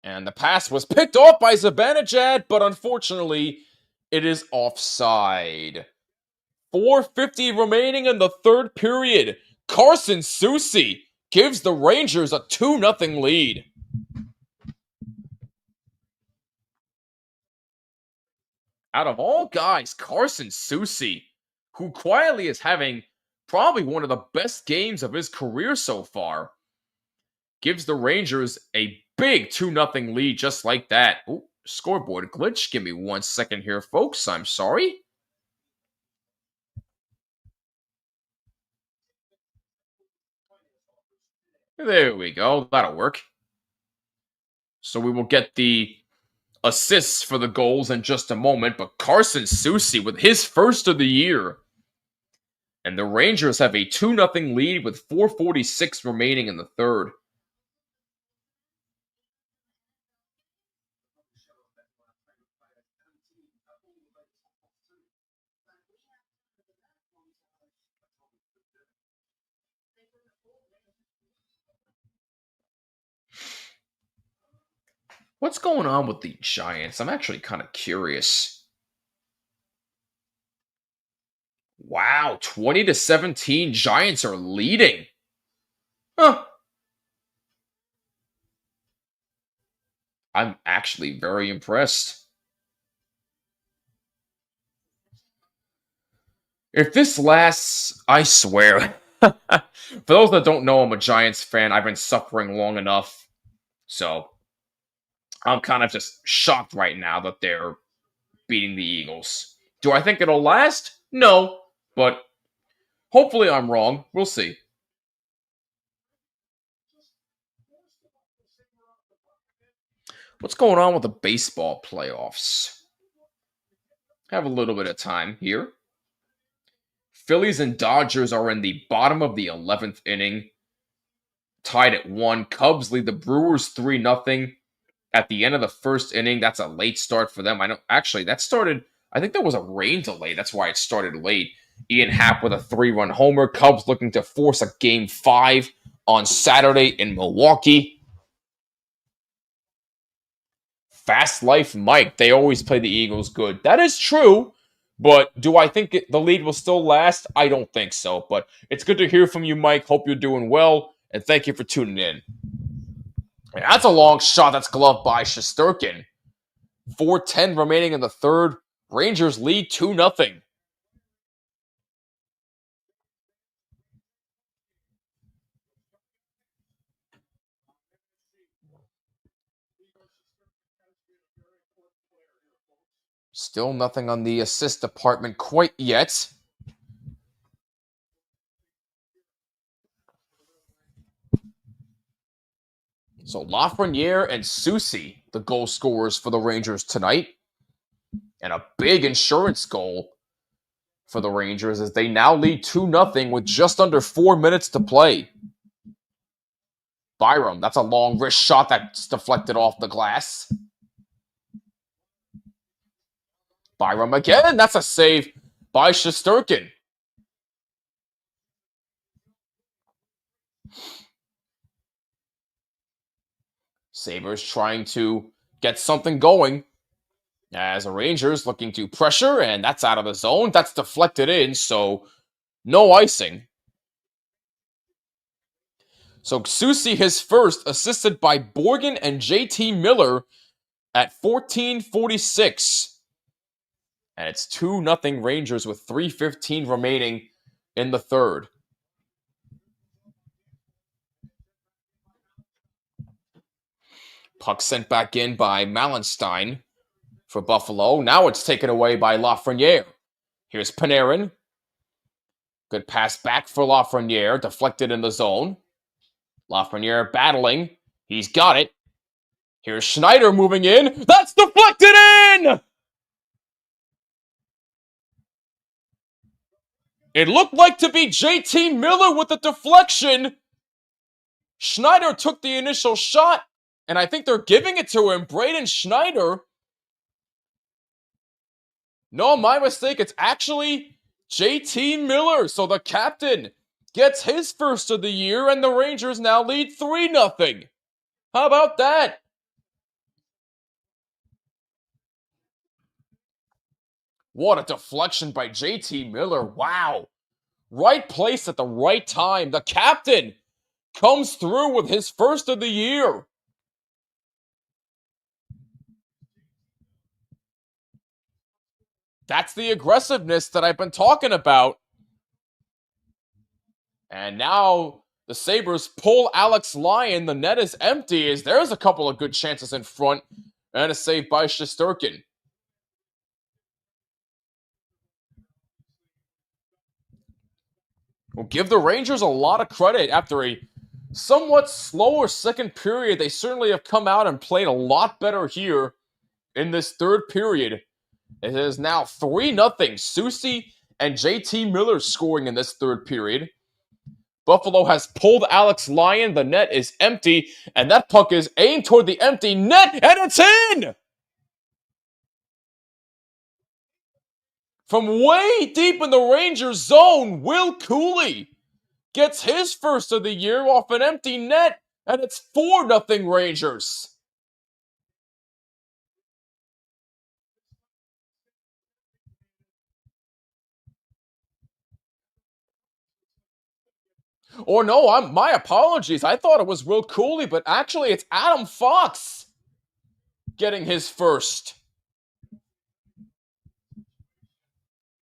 And the pass was picked off by Zibanejad, but unfortunately, it is offside. 4:50 remaining in the third period. Carson Soucy gives the Rangers a 2-0 lead. Out of all guys, Carson Soucy, who quietly is having probably one of the best games of his career so far, gives the Rangers a big 2-0 lead just like that. Ooh, scoreboard glitch. Give me 1 second here, folks. I'm sorry. There we go. That'll work. So we will get the assists for the goals in just a moment, but Carson Soucy with his first of the year. And the Rangers have a 2-0 lead with 4:46 remaining in the third. What's going on with the Giants? I'm actually kind of curious. Wow, 20-17, Giants are leading. Huh. I'm actually very impressed. If this lasts, I swear. For those that don't know, I'm a Giants fan. I've been suffering long enough. So I'm kind of just shocked right now that they're beating the Eagles. Do I think it'll last? No, but hopefully I'm wrong. We'll see. What's going on with the baseball playoffs? Have a little bit of time here. Phillies and Dodgers are in the bottom of the 11th inning, tied at 1. Cubs lead the Brewers 3-0 at the end of the first inning. That's a late start for them. I know, actually, that started, I think there was a rain delay. That's why it started late. Ian Happ with a 3-run homer. Cubs looking to force a Game 5 on Saturday in Milwaukee. Fast Life Mike, they always play the Eagles good. That is true, but do I think the lead will still last? I don't think so, but it's good to hear from you, Mike. Hope you're doing well, and thank you for tuning in. That's a long shot that's gloved by Shesterkin. 4:10 remaining in the third. Rangers lead 2-0. Still nothing on the assist department quite yet. So Lafreniere and Soucy, the goal scorers for the Rangers tonight. And a big insurance goal for the Rangers as they now lead 2-0 with just under 4 minutes to play. Byram, that's a long wrist shot that's deflected off the glass. Byram again, that's a save by Shesterkin. Sabres trying to get something going as the Rangers looking to pressure, and that's out of the zone. That's deflected in, so no icing. So Soucy his first, assisted by Borgen and JT Miller at 14:46. And it's 2-0 Rangers with 3:15 remaining in the third. Puck sent back in by Malenstein for Buffalo. Now it's taken away by Lafreniere. Here's Panarin. Good pass back for Lafreniere. Deflected in the zone. Lafreniere battling. He's got it. Here's Schneider moving in. That's deflected in! It looked like to be JT Miller with the deflection. Schneider took the initial shot, and I think they're giving it to him. Braden Schneider. No, my mistake. It's actually JT Miller. So the captain gets his first of the year, and the Rangers now lead 3-0. How about that? What a deflection by JT Miller. Wow. Right place at the right time. The captain comes through with his first of the year. That's the aggressiveness that I've been talking about. And now the Sabres pull Alex Lyon. The net is empty as there's a couple of good chances in front. And a save by Shesterkin. Well, give the Rangers a lot of credit. After a somewhat slower second period, they certainly have come out and played a lot better here in this third period. It is now 3-0. Soucy and JT Miller scoring in this third period. Buffalo has pulled Alex Lyon. The net is empty, and that puck is aimed toward the empty net, and it's in! From way deep in the Rangers zone, Will Cooley gets his first of the year off an empty net, and it's 4-0 Rangers. Or no, my apologies. I thought it was Will Cooley, but actually it's Adam Fox getting his first.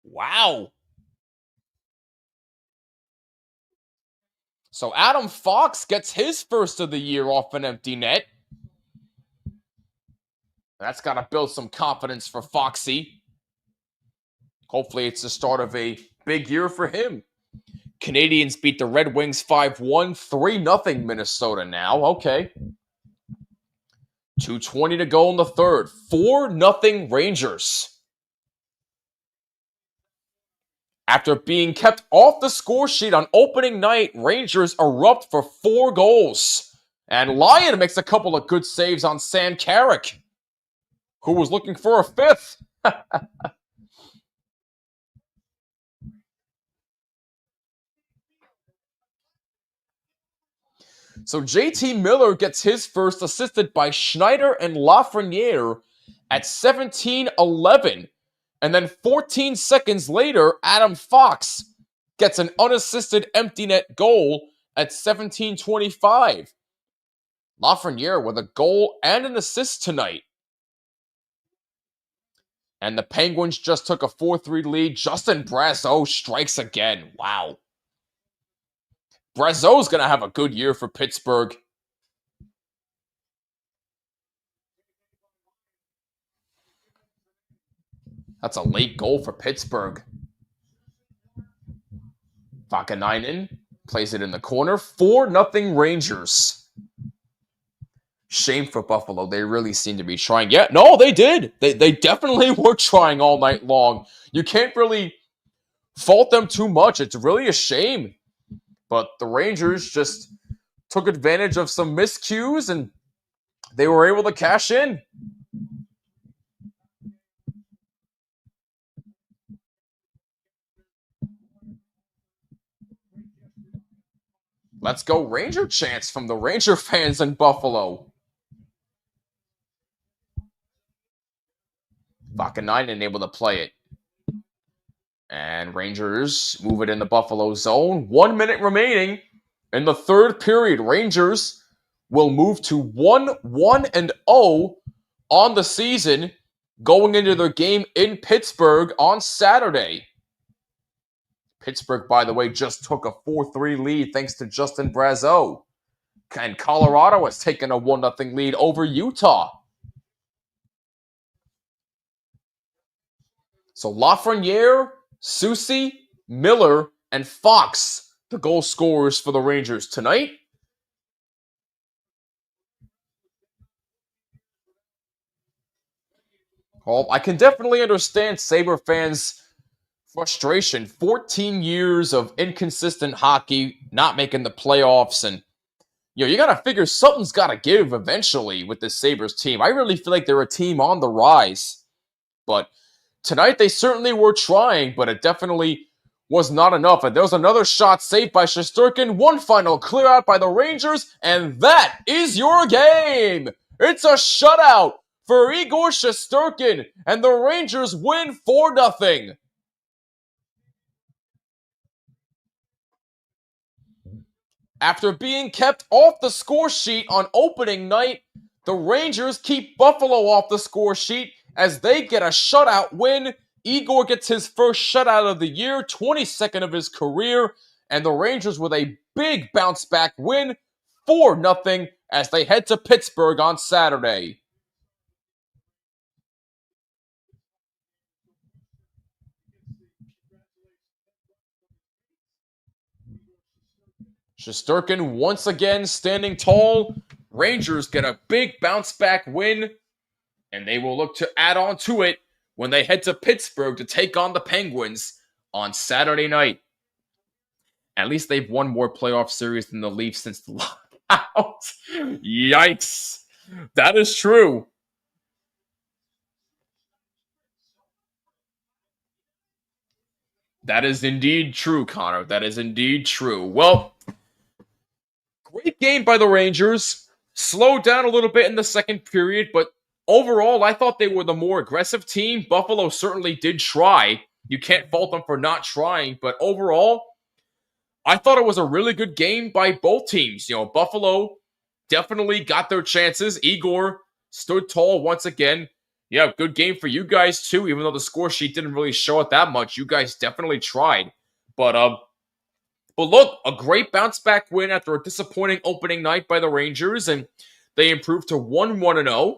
Wow. So Adam Fox gets his first of the year off an empty net. That's got to build some confidence for Foxy. Hopefully it's the start of a big year for him. Canadians beat the Red Wings 5-1, 3-0 Minnesota now. Okay. 2:20 to go in the third. 4-0 Rangers. After being kept off the score sheet on opening night, Rangers erupt for 4 goals. And Lyon makes a couple of good saves on Sam Carrick, who was looking for a 5th. So JT Miller gets his first, assisted by Schneider and Lafreniere at 17:11. And then 14 seconds later, Adam Fox gets an unassisted empty net goal at 17:25. Lafreniere with a goal and an assist tonight. And the Penguins just took a 4-3 lead. Justin Brazeau strikes again. Wow. Brazeau's going to have a good year for Pittsburgh. That's a late goal for Pittsburgh. Vakanainen plays it in the corner. 4-0 Rangers. Shame for Buffalo. They really seem to be trying. Yeah, no, they did. They definitely were trying all night long. You can't really fault them too much. It's really a shame. But the Rangers just took advantage of some miscues and they were able to cash in. Let's go Ranger chants from the Ranger fans in Buffalo. Vakanainen able to play it. And Rangers move it in the Buffalo zone. 1 minute remaining in the third period. Rangers will move to 1-1-0 on the season going into their game in Pittsburgh on Saturday. Pittsburgh, by the way, just took a 4-3 lead thanks to Justin Brazeau. And Colorado has taken a 1-0 lead over Utah. So Lafreniere, Soucy, Miller, and Fox, the goal scorers for the Rangers tonight. Well, I can definitely understand Sabre fans' frustration. 14 years of inconsistent hockey, not making the playoffs, and you got to figure something's got to give eventually with this Sabres team. I really feel like they're a team on the rise, but tonight they certainly were trying, but it definitely was not enough. And there was another shot saved by Shesterkin. One final clear out by the Rangers, and that is your game. It's a shutout for Igor Shesterkin, and the Rangers win 4-0. After being kept off the score sheet on opening night, the Rangers keep Buffalo off the score sheet as they get a shutout win. Igor gets his first shutout of the year, 22nd of his career, and the Rangers with a big bounce-back win, 4-0, as they head to Pittsburgh on Saturday. Shesterkin once again standing tall. Rangers get a big bounce-back win, and they will look to add on to it when they head to Pittsburgh to take on the Penguins on Saturday night. At least they've won more playoff series than the Leafs since the lockout. Yikes. That is true. That is indeed true, Connor. That is indeed true. Well, great game by the Rangers. Slowed down a little bit in the second period, but overall, I thought they were the more aggressive team. Buffalo certainly did try. You can't fault them for not trying, but overall, I thought it was a really good game by both teams. Buffalo definitely got their chances. Igor stood tall once again. Yeah, good game for you guys too, even though the score sheet didn't really show it that much. You guys definitely tried. But look, a great bounce-back win after a disappointing opening night by the Rangers, and they improved to 1-1-0.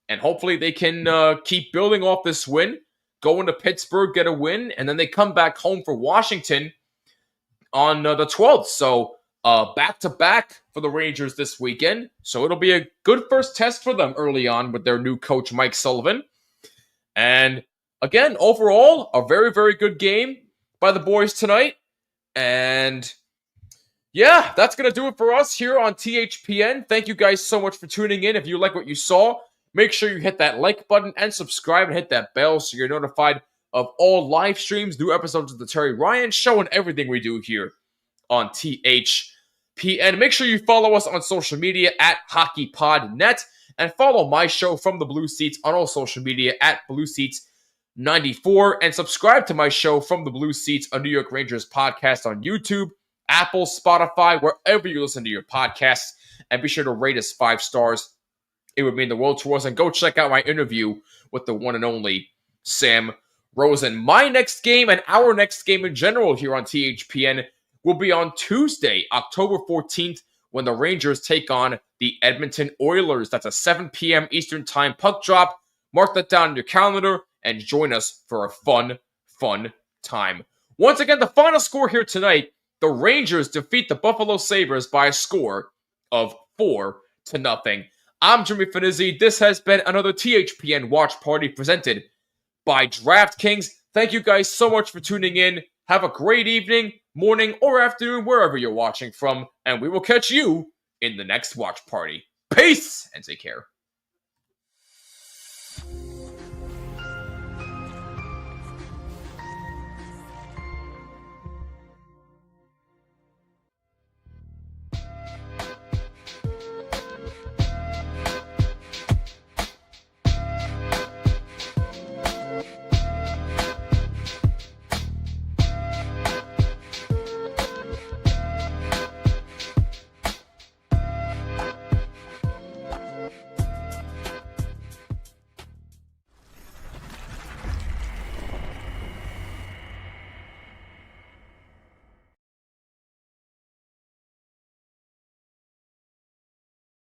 And hopefully they can keep building off this win, go into Pittsburgh, get a win, and then they come back home for Washington on the 12th. So back-to-back for the Rangers this weekend. So it'll be a good first test for them early on with their new coach, Mike Sullivan. And again, overall, a very, very good game by the boys tonight. And yeah, that's going to do it for us here on THPN. Thank you guys so much for tuning in. If you like what you saw, make sure you hit that like button and subscribe and hit that bell so you're notified of all live streams, new episodes of the Terry Ryan Show, and everything we do here on THPN. Make sure you follow us on social media at HockeyPodNet and follow my show From the Blue Seats on all social media at BlueSeats94 and subscribe to my show From the Blue Seats, a New York Rangers podcast on YouTube, Apple, Spotify, wherever you listen to your podcasts, and be sure to rate us 5 stars. It would mean the world to us. And go check out my interview with the one and only Sam Rosen. My next game and our next game in general here on THPN will be on Tuesday, October 14th, when the Rangers take on the Edmonton Oilers. That's a 7 p.m. Eastern Time puck drop. Mark that down in your calendar and join us for a fun time. Once again, the final score here tonight, the Rangers defeat the Buffalo Sabres by a score of 4-0. I'm Jimmy Finizzi. This has been another THPN Watch Party presented by DraftKings. Thank you guys so much for tuning in. Have a great evening, morning, or afternoon, wherever you're watching from, and we will catch you in the next Watch Party. Peace, and take care.